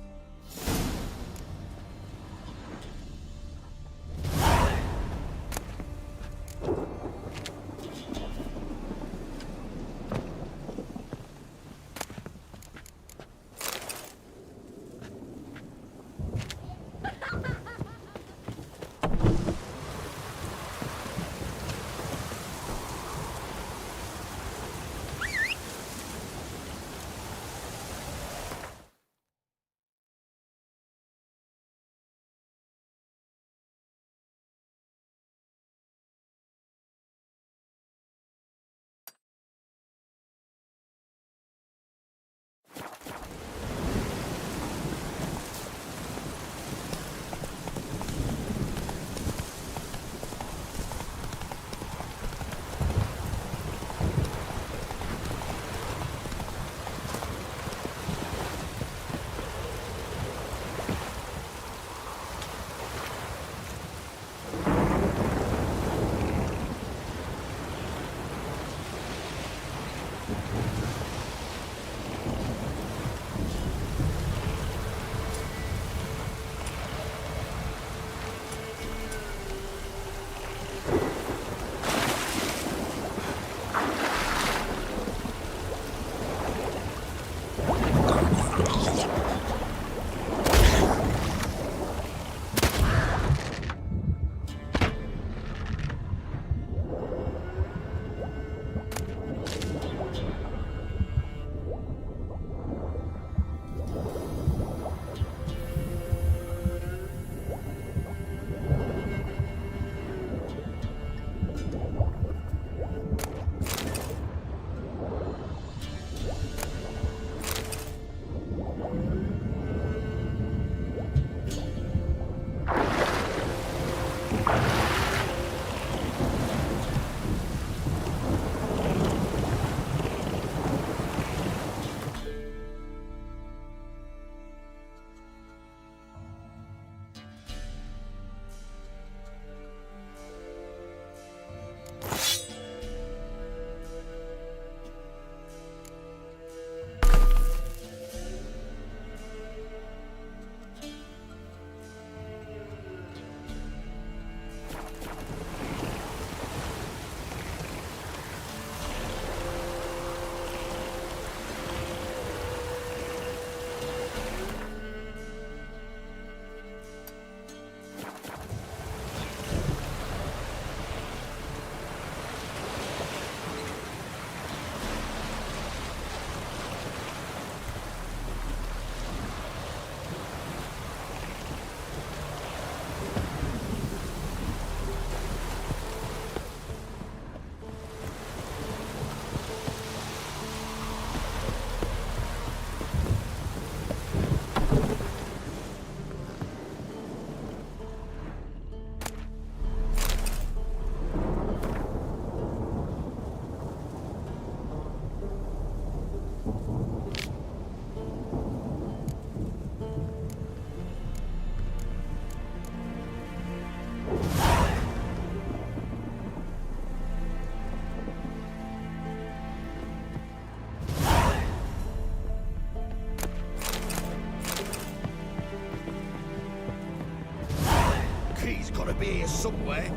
be here somewhere.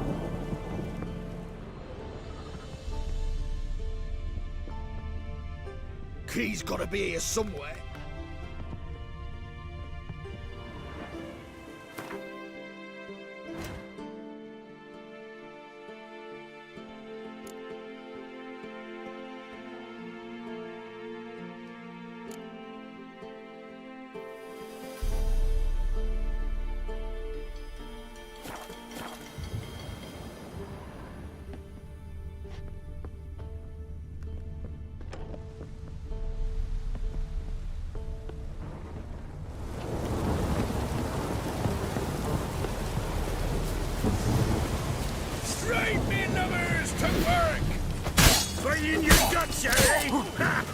Key's gotta be here somewhere. Straight me numbers to work! Fight in your guts, eh? Ha!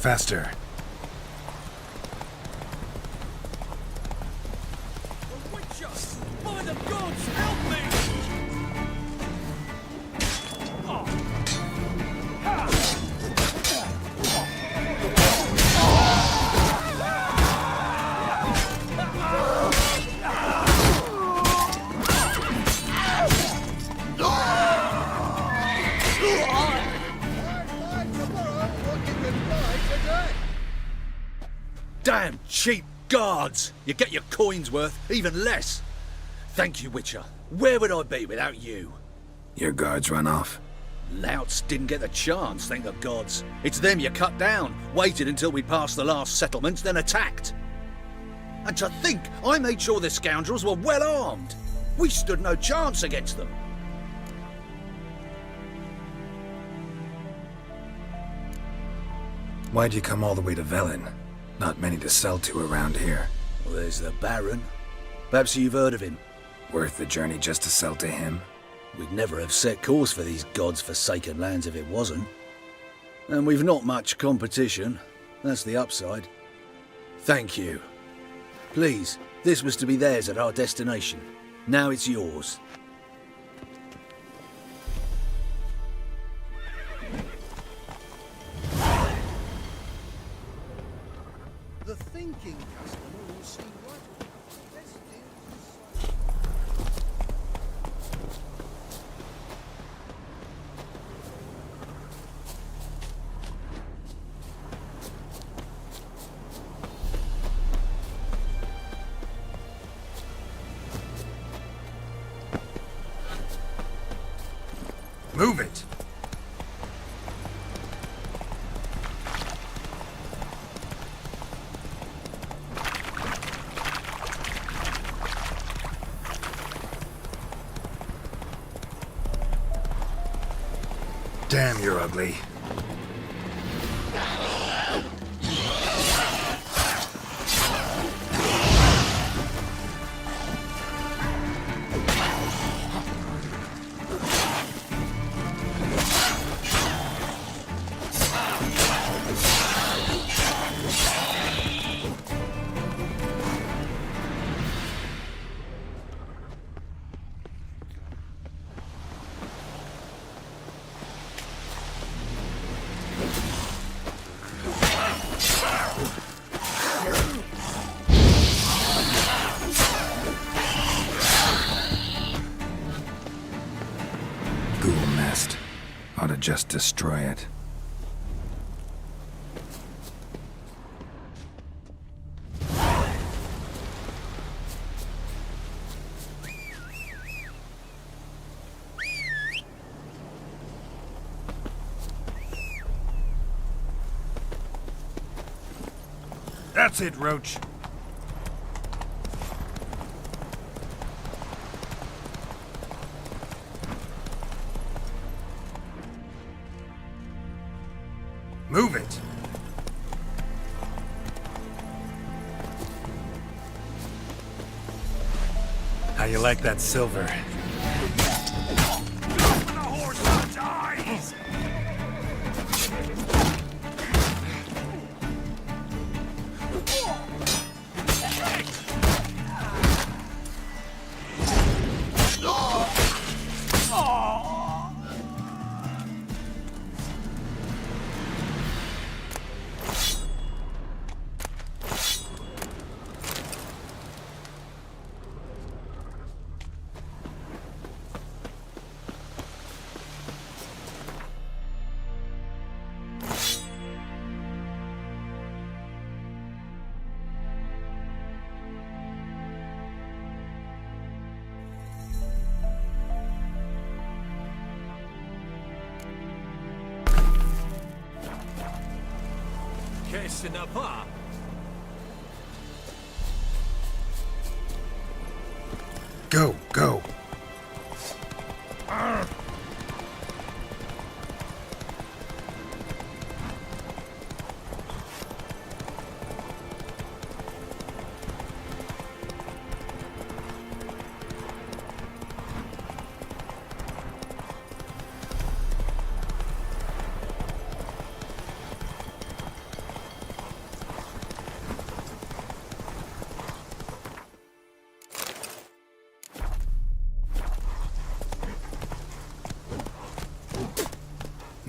Faster. By the gods, help me! Damn cheap guards! You get your coin's worth, even less. Thank you, Witcher. Where would I be without you? Your guards run off. Louts didn't get the chance, thank the gods. It's them you cut down, waited until we passed the last settlements, then attacked. And to think I made sure the scoundrels were well armed. We stood no chance against them. Why'd you come all the way to Velen? Not many to sell to around here. Well, there's the Baron. Perhaps you've heard of him. Worth the journey just to sell to him? We'd never have set course for these gods-forsaken lands if it wasn't. And we've not much competition. That's the upside. Thank you. Please, this was to be theirs at our destination. Now it's yours. The thinking customer will see right. Move it! Damn, you're ugly. Ought to just destroy it. That's it, Roach. Move it! How you like that silver? Go, go.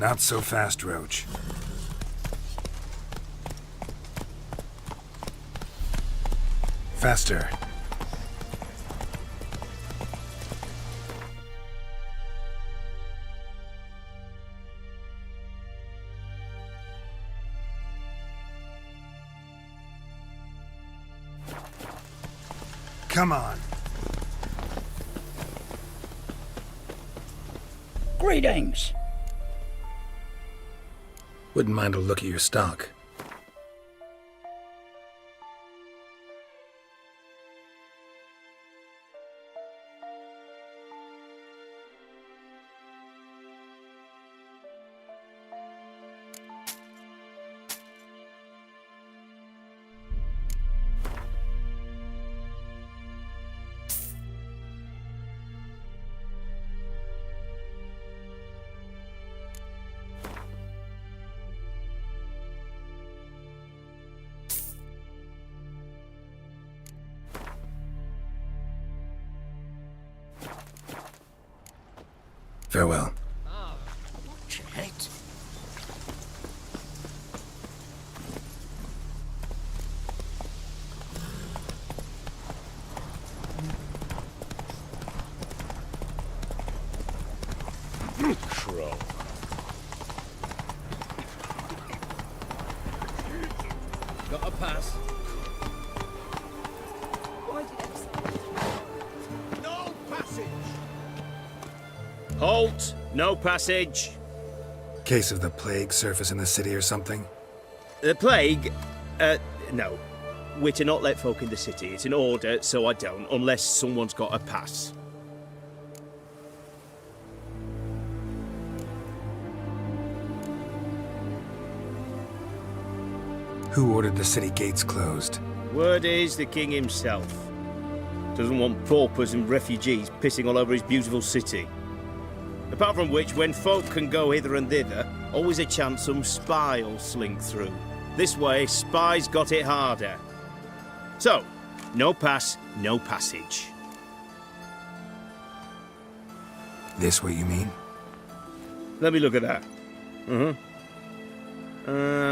Not so fast, Roach. Faster. Come on. Greetings. Wouldn't mind a look at your stock. Farewell. Shit. Crow. Got a pass. No passage! Halt! No passage. Case of the plague surface in the city or something? The plague? No. We're to not let folk in the city. It's an order, so I don't, unless someone's got a pass. Who ordered the city gates closed? Word is the king himself. Doesn't want paupers and refugees pissing all over his beautiful city. Apart from which, when folk can go hither and thither, always a chance some spy will slink through. This way, spies got it harder. So, no pass, no passage. This what you mean? Let me look at that.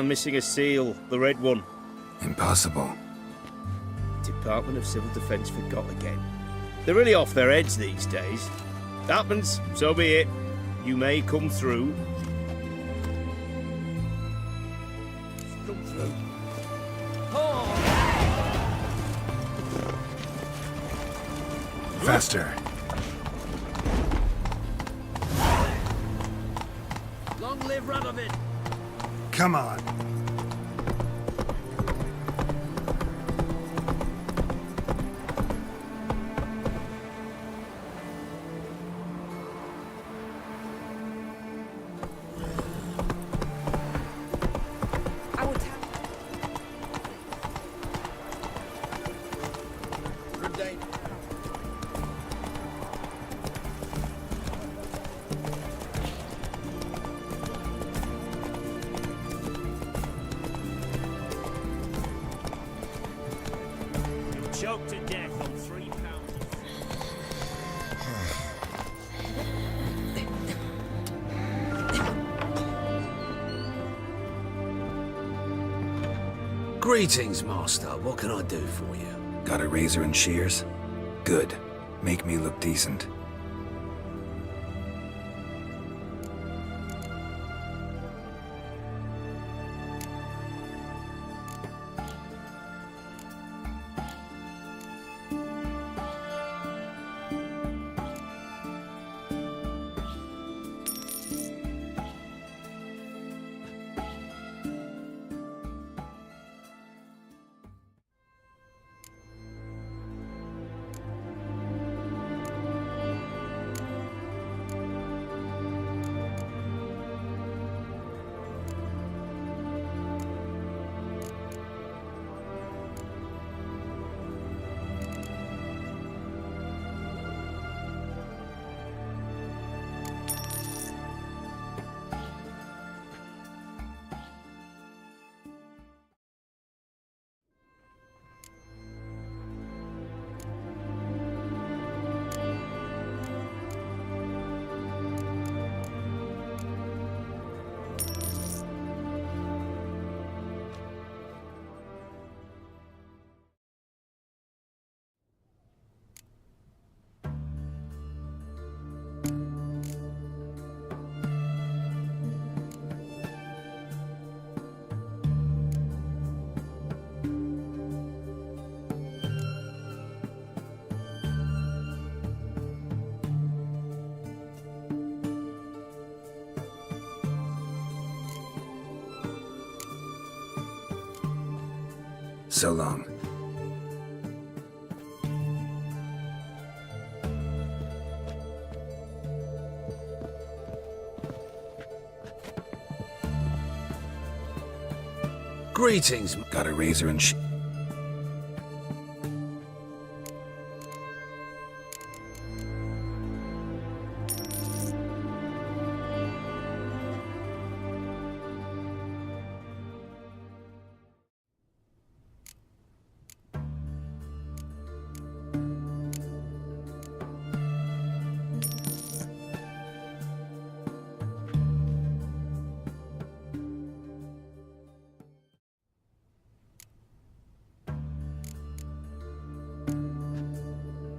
Missing a seal, the red one. Impossible. Department of Civil Defence forgot again. They're really off their heads these days. Happens, so be it. You may come through. Come through. Faster. Long live Radovid! Come on. Choked to death on 3 pounds. Greetings, Master. What can I do for you? Got a razor and shears? Good. Make me look decent. So long. Greetings. Got a razor and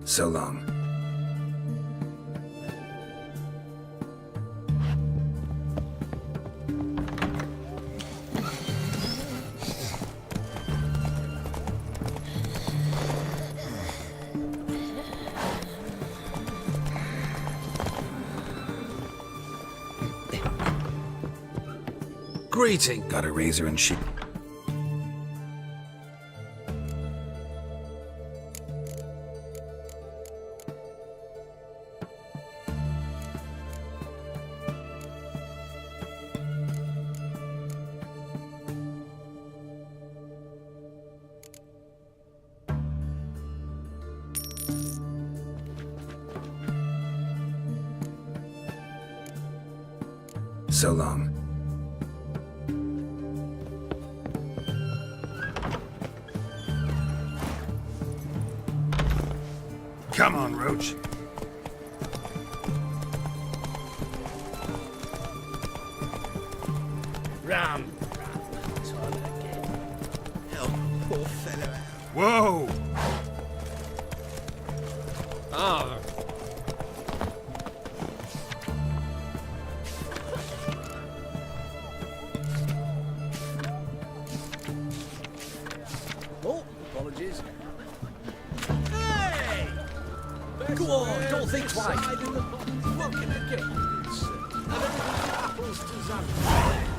So long. Greeting. Got a razor and sheep. So long. Come on, Roach. Ram. Help, poor fellow. Whoa! Ah. Oh, apologies. Hey! Go on, don't think twice. What can I get you this? Apples to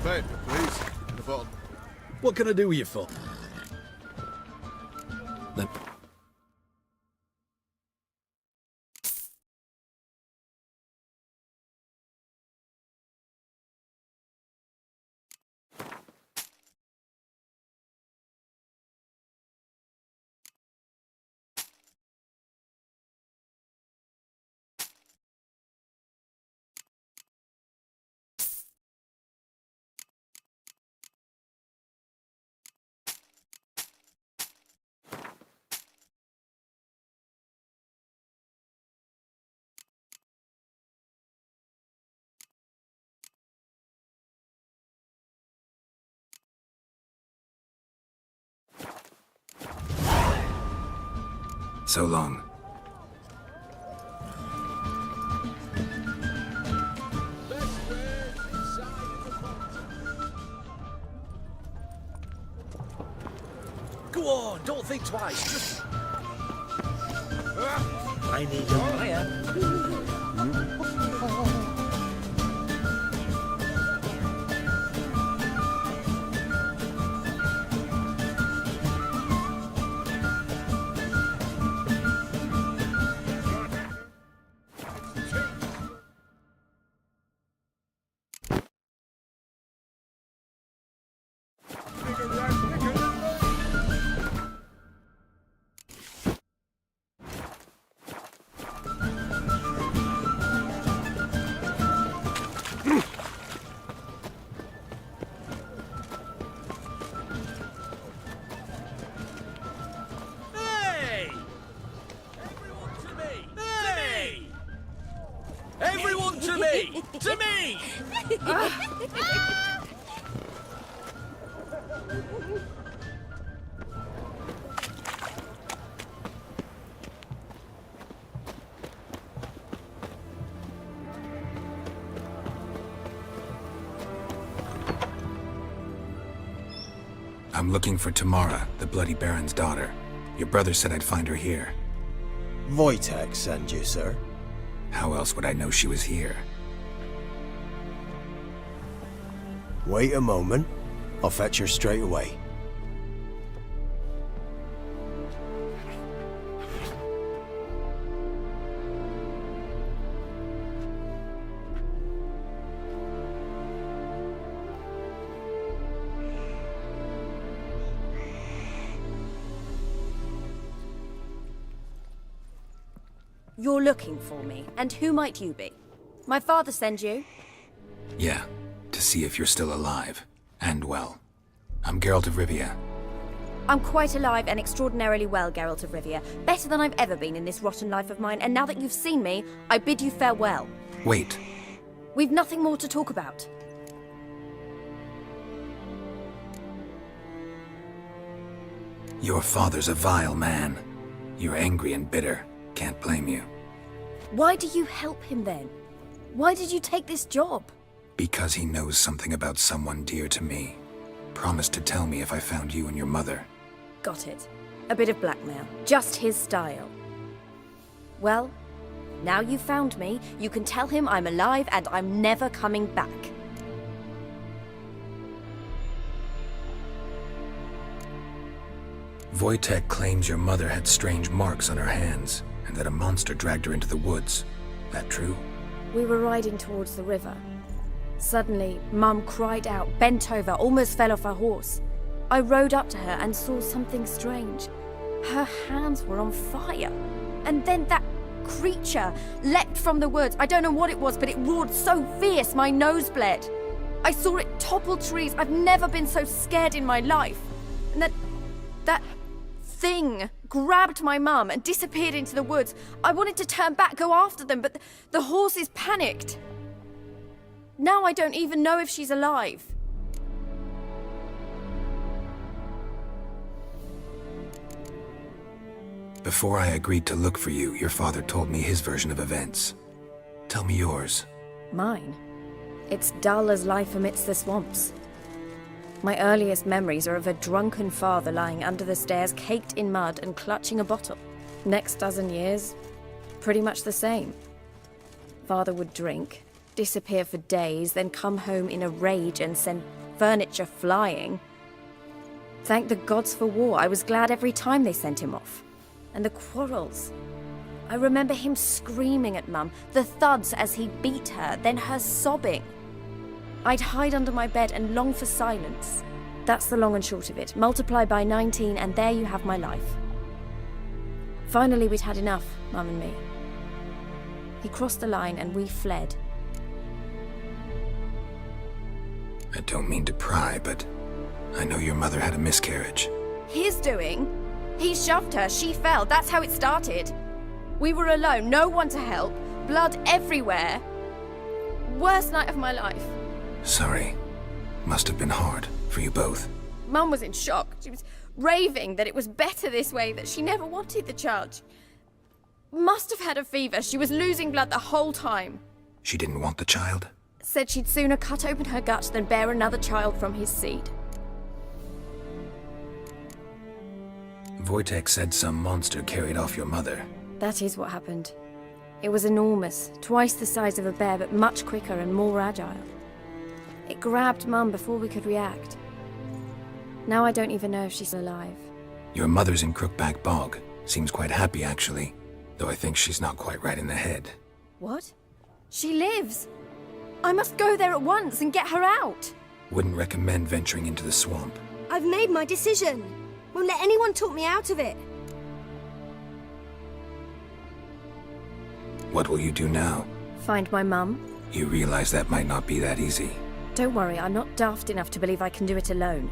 Paper, please. And a bottle. What can I do with you for? So long. Go on, don't think twice. Just... I need your fire. Hey! Everyone to me! To me! I'm looking for Tamara, the Bloody Baron's daughter. Your brother said I'd find her here. Wojtek send you, sir. How else would I know she was here? Wait a moment. I'll fetch her straight away. You're looking for me, and who might you be? My father send you? Yeah, to see if you're still alive. And well. I'm Geralt of Rivia. I'm quite alive and extraordinarily well, Geralt of Rivia. Better than I've ever been in this rotten life of mine, and now that you've seen me, I bid you farewell. Wait. We've nothing more to talk about. Your father's a vile man. You're angry and bitter. Can't blame you. Why do you help him then? Why did you take this job? Because he knows something about someone dear to me. Promised to tell me if I found you and your mother. Got it. A bit of blackmail. Just his style. Well, now you've found me, you can tell him I'm alive and I'm never coming back. Wojtek claims your mother had strange marks on her hands, and that a monster dragged her into the woods. That true? We were riding towards the river. Suddenly, Mum cried out, bent over, almost fell off her horse. I rode up to her and saw something strange. Her hands were on fire. And then that creature leapt from the woods. I don't know what it was, but it roared so fierce my nose bled. I saw it topple trees. I've never been so scared in my life. And that thing grabbed my mum and disappeared into the woods. I wanted to turn back, go after them, but the horses panicked. Now I don't even know if she's alive. Before I agreed to look for you, your father told me his version of events. Tell me yours. Mine? It's dull as life amidst the swamps. My earliest memories are of a drunken father lying under the stairs, caked in mud and clutching a bottle. Next dozen years, pretty much the same. Father would drink, disappear for days, then come home in a rage and send furniture flying. Thank the gods for war. I was glad every time they sent him off. And the quarrels. I remember him screaming at Mum, the thuds as he beat her, then her sobbing. I'd hide under my bed and long for silence. That's the long and short of it. Multiply by 19 and there you have my life. Finally we'd had enough, Mum and me. He crossed the line and we fled. I don't mean to pry, but I know your mother had a miscarriage. His doing? He shoved her, she fell, that's how it started. We were alone, no one to help, blood everywhere. Worst night of my life. Sorry. Must have been hard for you both. Mum was in shock. She was raving that it was better this way, that she never wanted the child. She must have had a fever. She was losing blood the whole time. She didn't want the child? Said she'd sooner cut open her gut than bear another child from his seed. Wojtek said some monster carried off your mother. That is what happened. It was enormous, twice the size of a bear, but much quicker and more agile. It grabbed Mum before we could react. Now I don't even know if she's alive. Your mother's in Crookback Bog. Seems quite happy, actually. Though I think she's not quite right in the head. What? She lives! I must go there at once and get her out! Wouldn't recommend venturing into the swamp. I've made my decision. Won't let anyone talk me out of it. What will you do now? Find my mum. You realize that might not be that easy. Don't worry, I'm not daft enough to believe I can do it alone.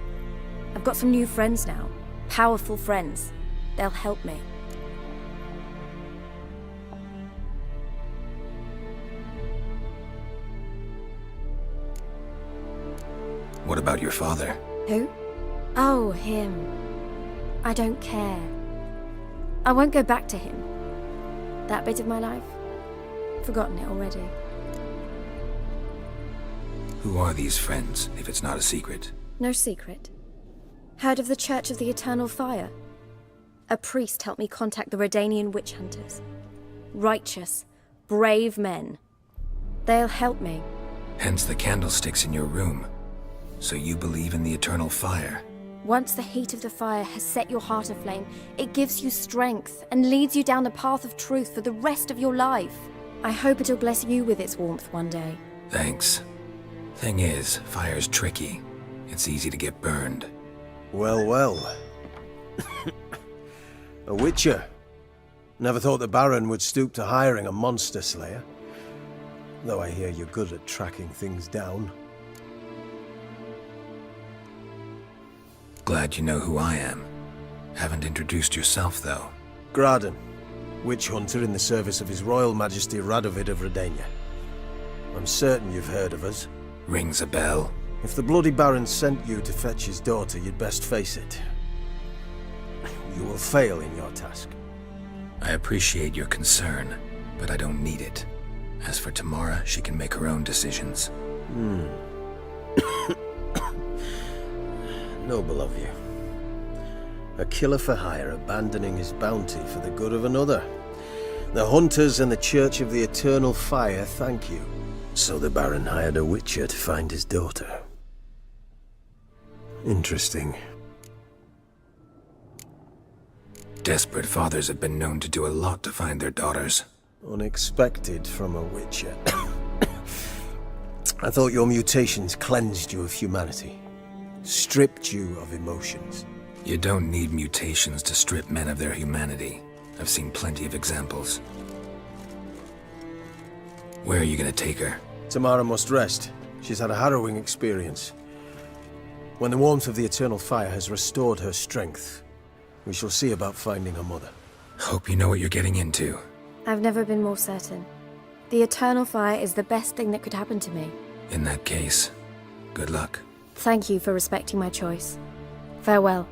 I've got some new friends now. Powerful friends. They'll help me. What about your father? Who? Oh, him. I don't care. I won't go back to him. That bit of my life? Forgotten it already. Who are these friends, if it's not a secret? No secret. Heard of the Church of the Eternal Fire? A priest helped me contact the Redanian witch hunters. Righteous, brave men. They'll help me. Hence the candlesticks in your room. So you believe in the eternal fire? Once the heat of the fire has set your heart aflame, it gives you strength and leads you down the path of truth for the rest of your life. I hope it'll bless you with its warmth one day. Thanks. Thing is, fire's tricky. It's easy to get burned. Well, well. A witcher. Never thought the Baron would stoop to hiring a monster slayer. Though I hear you're good at tracking things down. Glad you know who I am. Haven't introduced yourself, though. Graden, witch hunter in the service of His Royal Majesty Radovid of Redania. I'm certain you've heard of us. Rings a bell. If the Bloody Baron sent you to fetch his daughter, you'd best face it. You will fail in your task. I appreciate your concern, but I don't need it. As for Tamara, she can make her own decisions. Noble of you. A killer for hire abandoning his bounty for the good of another. The hunters and the Church of the Eternal Fire thank you. So the Baron hired a witcher to find his daughter. Interesting. Desperate fathers have been known to do a lot to find their daughters. Unexpected from a witcher. I thought your mutations cleansed you of humanity. Stripped you of emotions. You don't need mutations to strip men of their humanity. I've seen plenty of examples. Where are you gonna take her? Tamara must rest. She's had a harrowing experience. When the warmth of the Eternal Fire has restored her strength, we shall see about finding her mother. Hope you know what you're getting into. I've never been more certain. The Eternal Fire is the best thing that could happen to me. In that case, good luck. Thank you for respecting my choice. Farewell.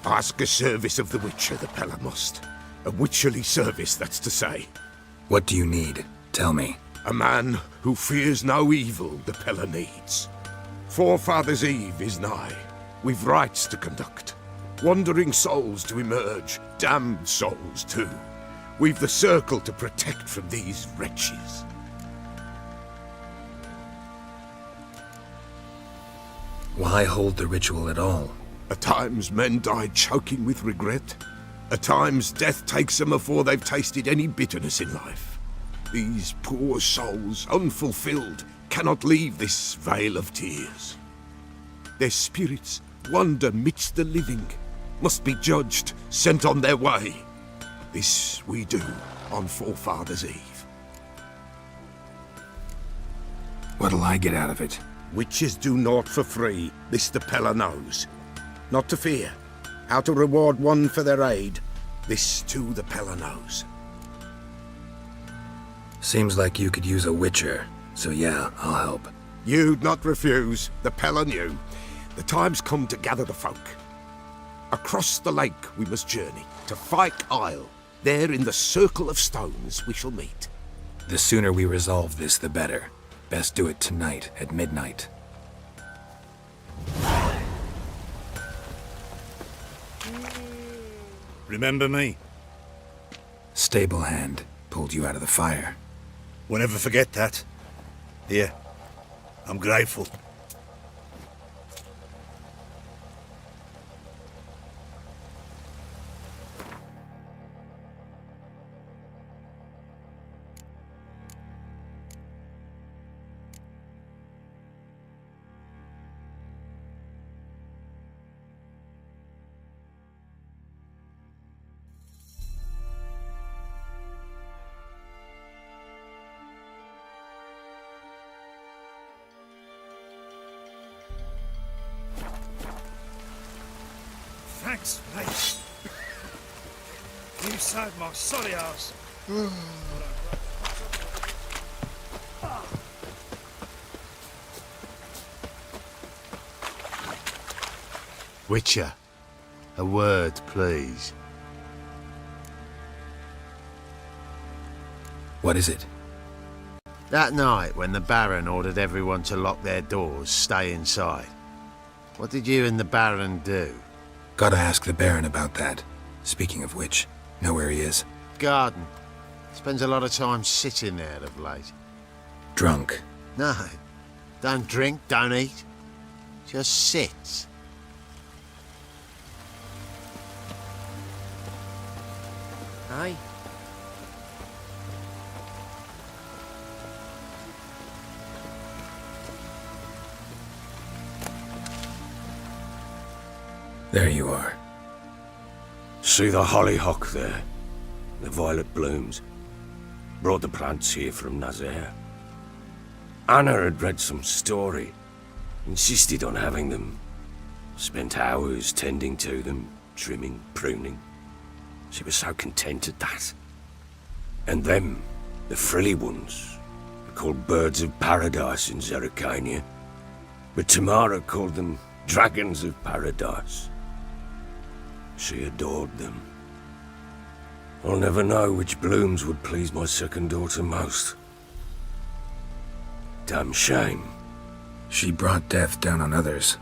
Ask a service of the Witcher, the Pella must. A witcherly service, that's to say. What do you need? Tell me. A man who fears no evil the Pella needs. Forefathers' Eve is nigh. We've rites to conduct. Wandering souls to emerge, damned souls too. We've the circle to protect from these wretches. Why hold the ritual at all? At times men die choking with regret. At times death takes them before they've tasted any bitterness in life. These poor souls, unfulfilled, cannot leave this vale of tears. Their spirits wander midst the living, must be judged, sent on their way. This we do on Forefathers' Eve. What'll I get out of it? Witches do naught for free, this the Peller knows. Not to fear. How to reward one for their aid, this too the Peller knows. Seems like you could use a witcher, so yeah, I'll help. You'd not refuse, the Peller knew. The time's come to gather the folk. Across the lake we must journey, to Fyke Isle. There in the circle of stones we shall meet. The sooner we resolve this, the better. Best do it tonight at midnight. Remember me? Stable hand pulled you out of the fire. We'll never forget that. Here, I'm grateful. Thanks, mate. You saved my sorry ass. Witcher, a word, please. What is it? That night when the Baron ordered everyone to lock their doors, stay inside. What did you and the Baron do? Gotta ask the Baron about that. Speaking of which, know where he is? Garden. Spends a lot of time sitting there of late. Drunk. No. Don't drink, don't eat. Just sits. Aye. There you are. See the hollyhock there? The violet blooms. Brought the plants here from Nazaire. Anna had read some story. Insisted on having them. Spent hours tending to them, trimming, pruning. She was so content at that. And them, the frilly ones, are called birds of paradise in Zerrikania. But Tamara called them dragons of paradise. She adored them. I'll never know which blooms would please my second daughter most. Damn shame. She brought death down on others.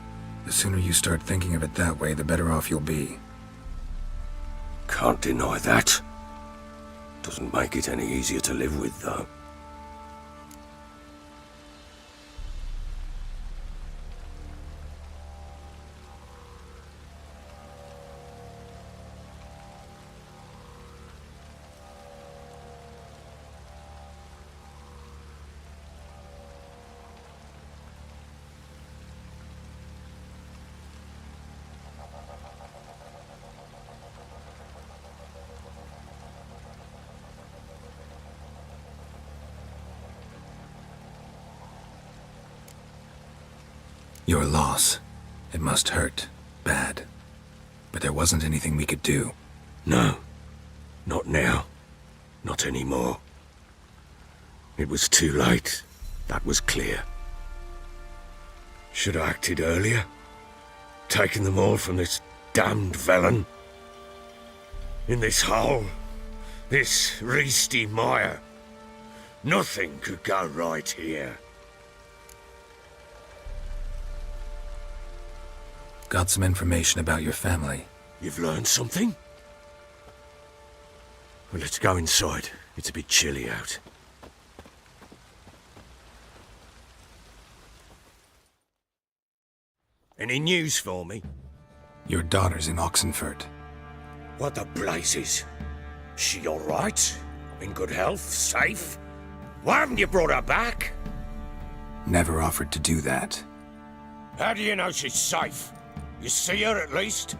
The sooner you start thinking of it that way, the better off you'll be. Can't deny that. Doesn't make it any easier to live with, though. Your loss. It must hurt. Bad. But there wasn't anything we could do. No. Not now. Not anymore. It was too late. That was clear. Should have acted earlier. Taken them all from this damned villain. In this hole. This reesty mire. Nothing could go right here. Got some information about your family. You've learned something? Well, let's go inside. It's a bit chilly out. Any news for me? Your daughter's in Oxenfurt. What the blazes? She all right? In good health? Safe? Why haven't you brought her back? Never offered to do that. How do you know she's safe? You see her at least?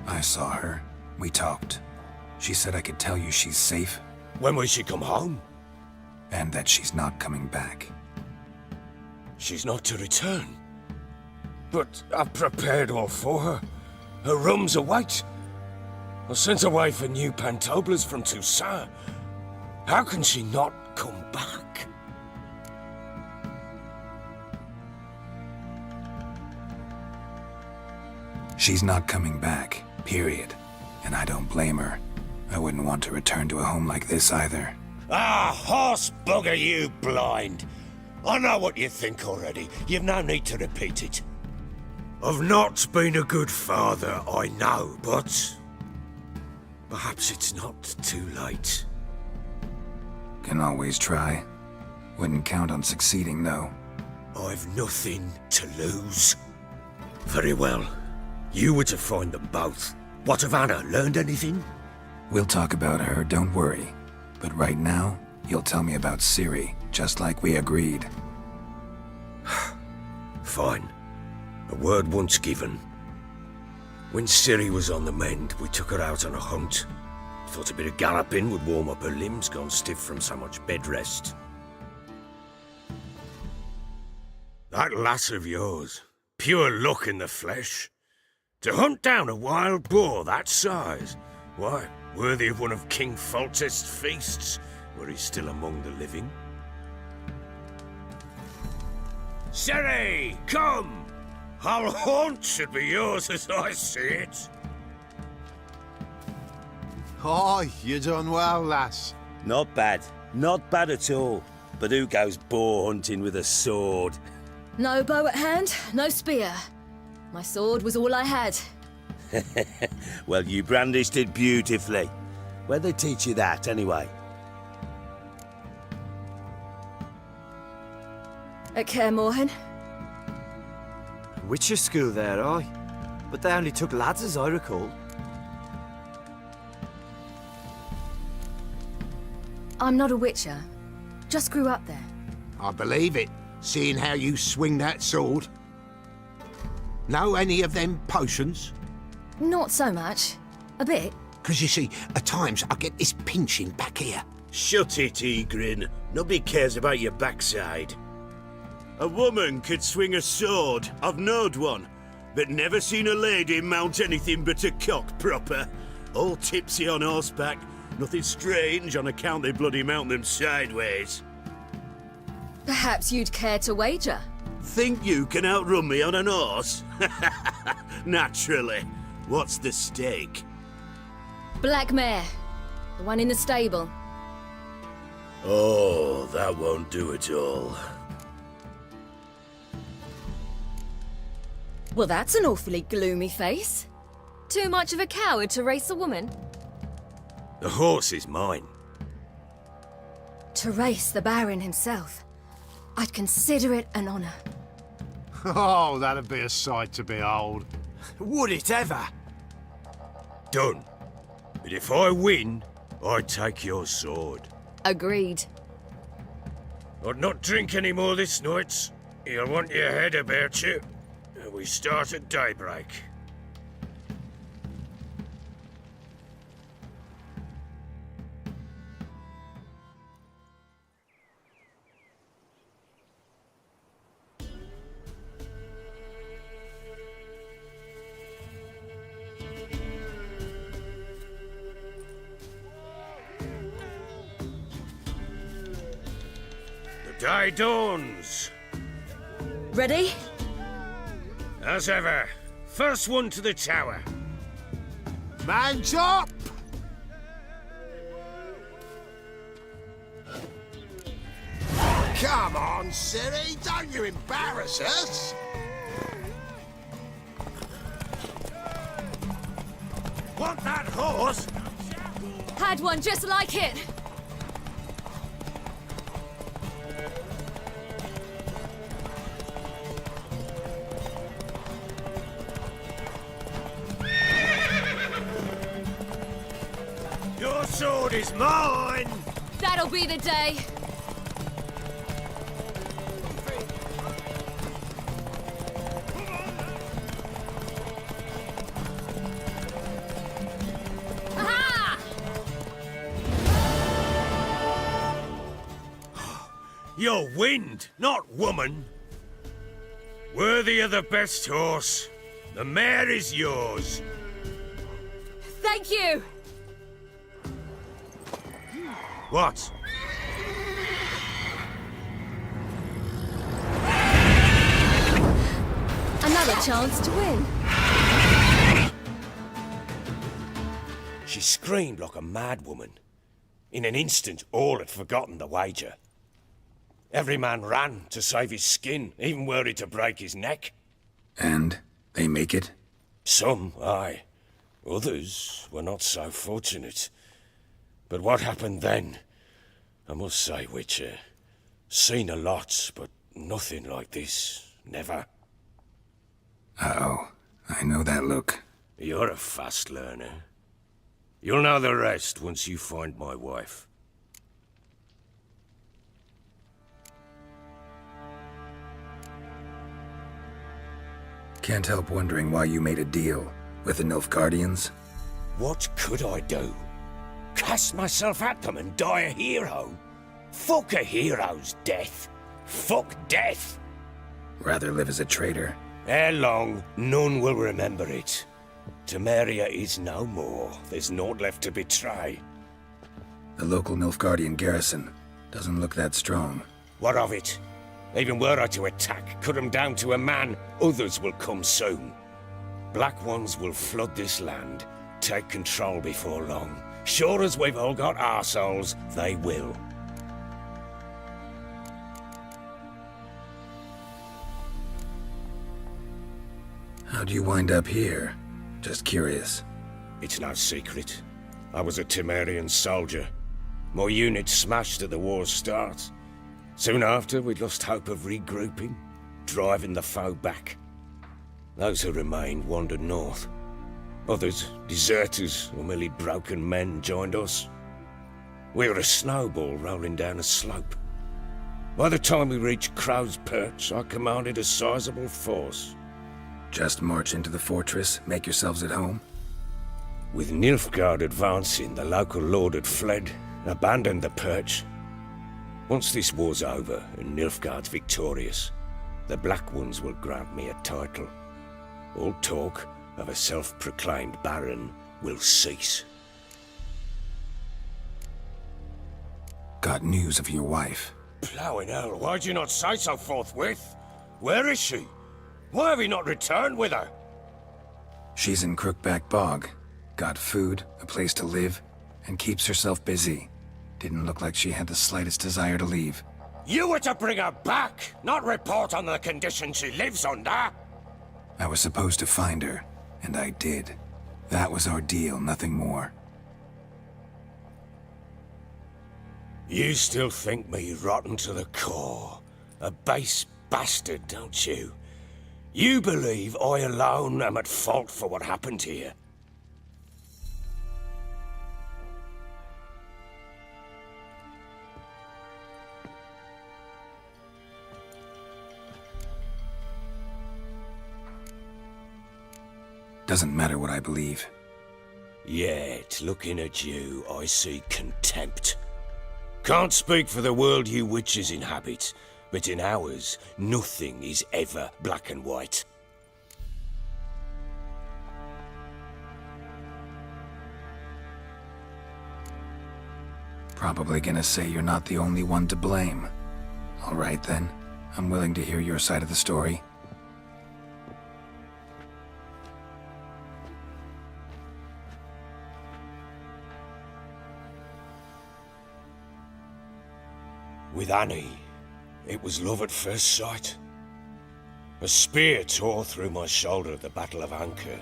I saw her. We talked. She said I could tell you she's safe. When will she come home? And that she's not coming back. She's not to return. But I've prepared all for her. Her rooms await. I sent away for new pantoblas from Toussaint. How can she not come back? She's not coming back, period. And I don't blame her. I wouldn't want to return to a home like this either. Ah, horse bugger you blind. I know what you think already. You've no need to repeat it. I've not been a good father, I know, but perhaps it's not too late. Can always try. Wouldn't count on succeeding, though. I've nothing to lose. Very well. You were to find them both. What of Anna? Learned anything? We'll talk about her, don't worry. But right now, you'll tell me about Ciri, just like we agreed. Fine. A word once given. When Ciri was on the mend, we took her out on a hunt. Thought a bit of galloping would warm up her limbs, gone stiff from so much bed rest. That lass of yours, pure luck in the flesh. To hunt down a wild boar that size, why, worthy of one of King Foltest's feasts, were he still among the living. Ciri, come! Our haunt should be yours as I see it. Oh, you done well, lass. Not bad. Not bad at all. But who goes boar hunting with a sword? No bow at hand, no spear. My sword was all I had. Well, you brandished it beautifully. Where'd they teach you that, anyway? At Kaer Morhen. Witcher school there, aye. But they only took lads, as I recall. I'm not a witcher. Just grew up there. I believe it, seeing how you swing that sword. Know any of them potions? Not so much. A bit. 'Cause you see, at times I get this pinching back here. Shut it, Egrin. Nobody cares about your backside. A woman could swing a sword. I've knowed one. But never seen a lady mount anything but a cock proper. All tipsy on horseback. Nothing strange on account they bloody mount them sideways. Perhaps you'd care to wager? Think you can outrun me on an horse? Naturally. What's the stake? Black mare. The one in the stable. Oh, that won't do at all. Well, that's an awfully gloomy face. Too much of a coward to race a woman? The horse is mine. To race the Baron himself. I'd consider it an honor. Oh, that'd be a sight to behold. Would it ever? Done. But if I win, I take your sword. Agreed. I'd not drink any more this night. You'll want your head about you. We start at daybreak. The day dawns. Ready? As ever, first one to the tower. Man's up! Come on, Ciri, don't you embarrass us! Want that horse? Had one just like it. Your sword is mine! That'll be the day. You're wind, not woman. Worthy of the best horse. The mare is yours. Thank you! What? Another chance to win. She screamed like a mad woman. In an instant, all had forgotten the wager. Every man ran to save his skin, even worried to break his neck. And they make it? Some, aye. Others were not so fortunate. But what happened then? I must say, Witcher, seen a lot, but nothing like this. Never. Uh-oh. I know that look. You're a fast learner. You'll know the rest once you find my wife. Can't help wondering why you made a deal with the Nilfgaardians. What could I do? Cast myself at them and die a hero? Fuck a hero's death. Fuck death. Rather live as a traitor. Ere long, none will remember it. Temeria is no more. There's naught left to betray. The local Nilfgaardian garrison doesn't look that strong. What of it? Even were I to attack, cut them down to a man, others will come soon. Black Ones will flood this land, take control before long. Sure as we've all got arseholes, they will. How'd you wind up here? Just curious. It's no secret. I was a Temerian soldier. My unit smashed at the war's start. Soon after, we'd lost hope of regrouping, driving the foe back. Those who remained wandered north. Others, deserters or merely broken men, joined us. We were a snowball rolling down a slope. By the time we reached Crow's Perch, I commanded a sizable force. Just march into the fortress, make yourselves at home? With Nilfgaard advancing, the local lord had fled, abandoned the Perch. Once this war's over and Nilfgaard's victorious, the Black Ones will grant me a title. All talk of a self-proclaimed baron will cease. Got news of your wife. Plowing hell, why'd you not say so forthwith? Where is she? Why have you not returned with her? She's in Crookback Bog. Got food, a place to live, and keeps herself busy. Didn't look like she had the slightest desire to leave. You were to bring her back, not report on the condition she lives under. I was supposed to find her, and I did. That was our deal, nothing more. You still think me rotten to the core. A base bastard, don't you? You believe I alone am at fault for what happened here. Doesn't matter what I believe. Yet, looking at you, I see contempt. Can't speak for the world you witches inhabit, but in ours, nothing is ever black and white. Probably gonna say you're not the only one to blame. All right then, I'm willing to hear your side of the story. With Annie, it was love at first sight. A spear tore through my shoulder at the Battle of Anchor.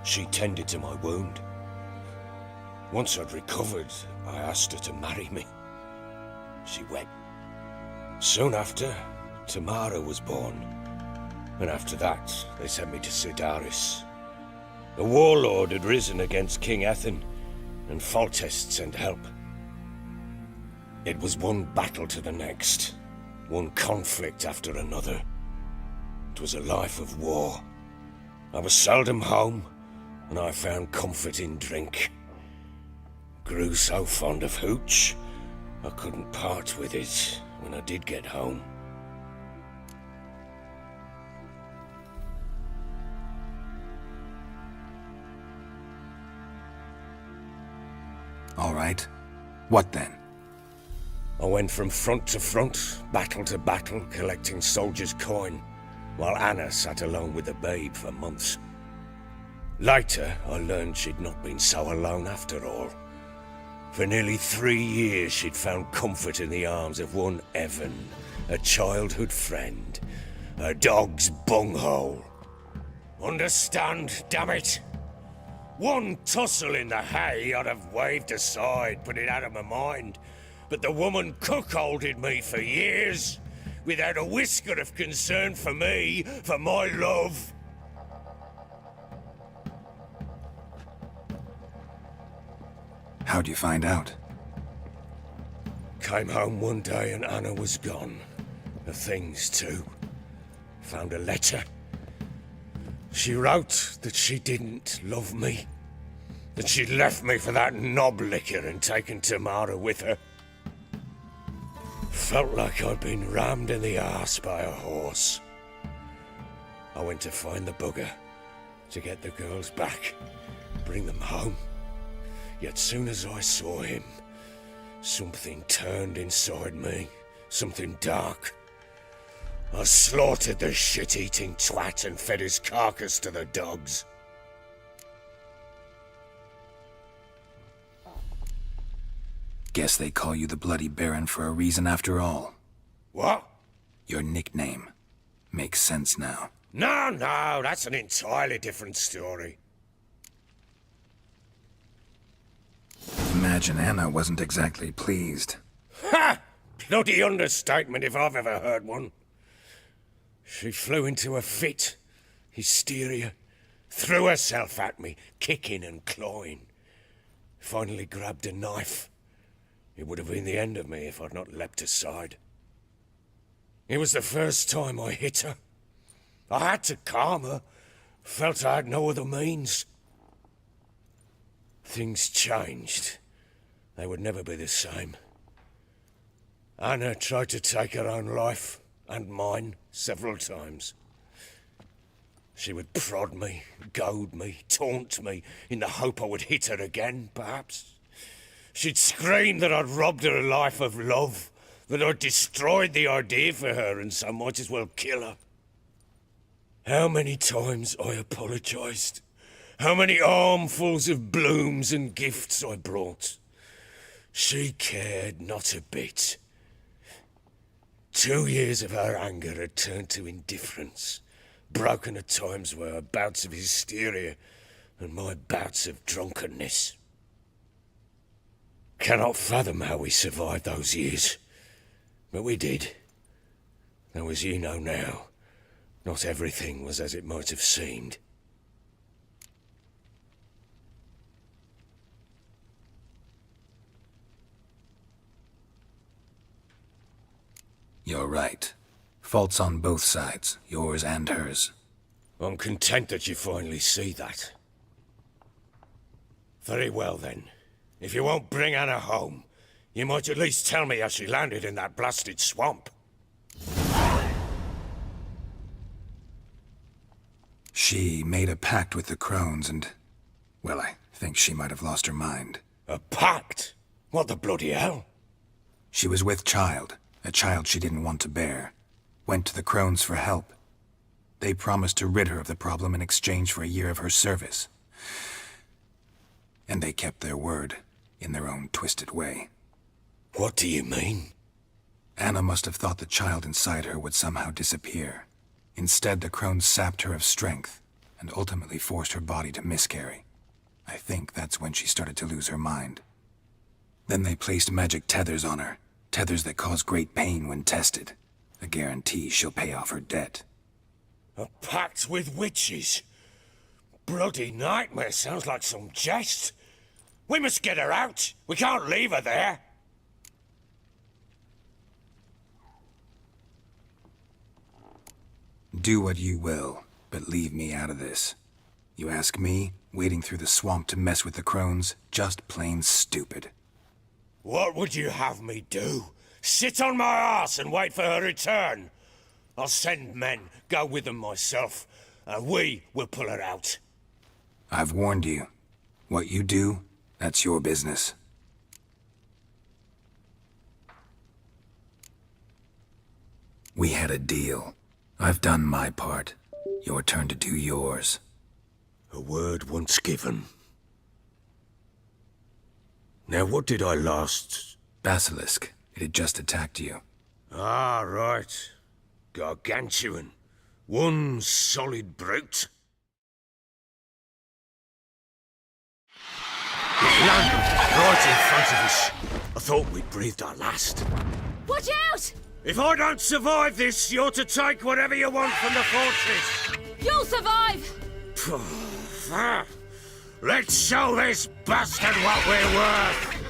She tended to my wound. Once I'd recovered, I asked her to marry me. She wept. Soon after, Tamara was born. And after that, they sent me to Sidaris. The warlord had risen against King Ethan, and Foltest sent help. It was one battle to the next, one conflict after another. It was a life of war. I was seldom home, and I found comfort in drink. Grew so fond of hooch, I couldn't part with it. when I did get home. All right. What then? I went from front to front, battle to battle, collecting soldiers' coin, while Anna sat alone with the babe for months. Later, I learned she'd not been so alone after all. For nearly 3 years, she'd found comfort in the arms of one Evan, a childhood friend, a dog's bunghole. Understand, damn it? One tussle in the hay I'd have waved aside, put it out of my mind. But the woman cuckolded me for years, without a whisker of concern for me, for my love. How'd you find out? Came home one day and Anna was gone. The things too. Found a letter. She wrote that she didn't love me. That she'd left me for that knob licker and taken Tamara with her. Felt like I'd been rammed in the arse by a horse. I went to find the bugger, to get the girls back, bring them home. Yet soon as I saw him, something turned inside me, something dark. I slaughtered the shit-eating twat and fed his carcass to the dogs. Guess they call you the Bloody Baron for a reason after all. What? Your nickname. Makes sense now. No, that's an entirely different story. Imagine Anna wasn't exactly pleased. Ha! Bloody understatement if I've ever heard one. She flew into a fit, hysteria, threw herself at me, kicking and clawing. Finally grabbed a knife. It would have been the end of me if I'd not leapt aside. It was the first time I hit her. I had to calm her. Felt I had no other means. Things changed. They would never be the same. Anna tried to take her own life, and mine, several times. She would prod me, goad me, taunt me, in the hope I would hit her again, perhaps. She'd scream that I'd robbed her life of love, that I'd destroyed the idea for her and so might as well kill her. How many times I apologized. How many armfuls of blooms and gifts I brought. She cared not a bit. 2 years of her anger had turned to indifference, broken at times by her bouts of hysteria and my bouts of drunkenness. Cannot fathom how we survived those years, but we did. Though as you know now, not everything was as it might have seemed. You're right. Faults on both sides, yours and hers. I'm content that you finally see that. Very well then. If you won't bring Anna home, you might at least tell me how she landed in that blasted swamp. She made a pact with the crones and... well, I think she might have lost her mind. A pact? What the bloody hell? She was with child, a child she didn't want to bear. Went to the crones for help. They promised to rid her of the problem in exchange for a year of her service. And they kept their word, in their own twisted way. What do you mean? Anna must have thought the child inside her would somehow disappear. Instead, the crones sapped her of strength, and ultimately forced her body to miscarry. I think that's when she started to lose her mind. Then they placed magic tethers on her, tethers that cause great pain when tested. A guarantee she'll pay off her debt. A pact with witches? Bloody nightmare, sounds like some jest. We must get her out. We can't leave her there. Do what you will, but leave me out of this. You ask me, wading through the swamp to mess with the crones, just plain stupid. What would you have me do? Sit on my arse and wait for her return. I'll send men, go with them myself, and we will pull her out. I've warned you. What you do, that's your business. We had a deal. I've done my part. Your turn to do yours. A word once given. Now, what did I last... Basilisk. It had just attacked you. Ah, right. Gargantuan. One solid brute. It landed right in front of us. I thought we'd breathed our last. Watch out! If I don't survive this, you're to take whatever you want from the fortress. You'll survive! Let's show this bastard what we're worth!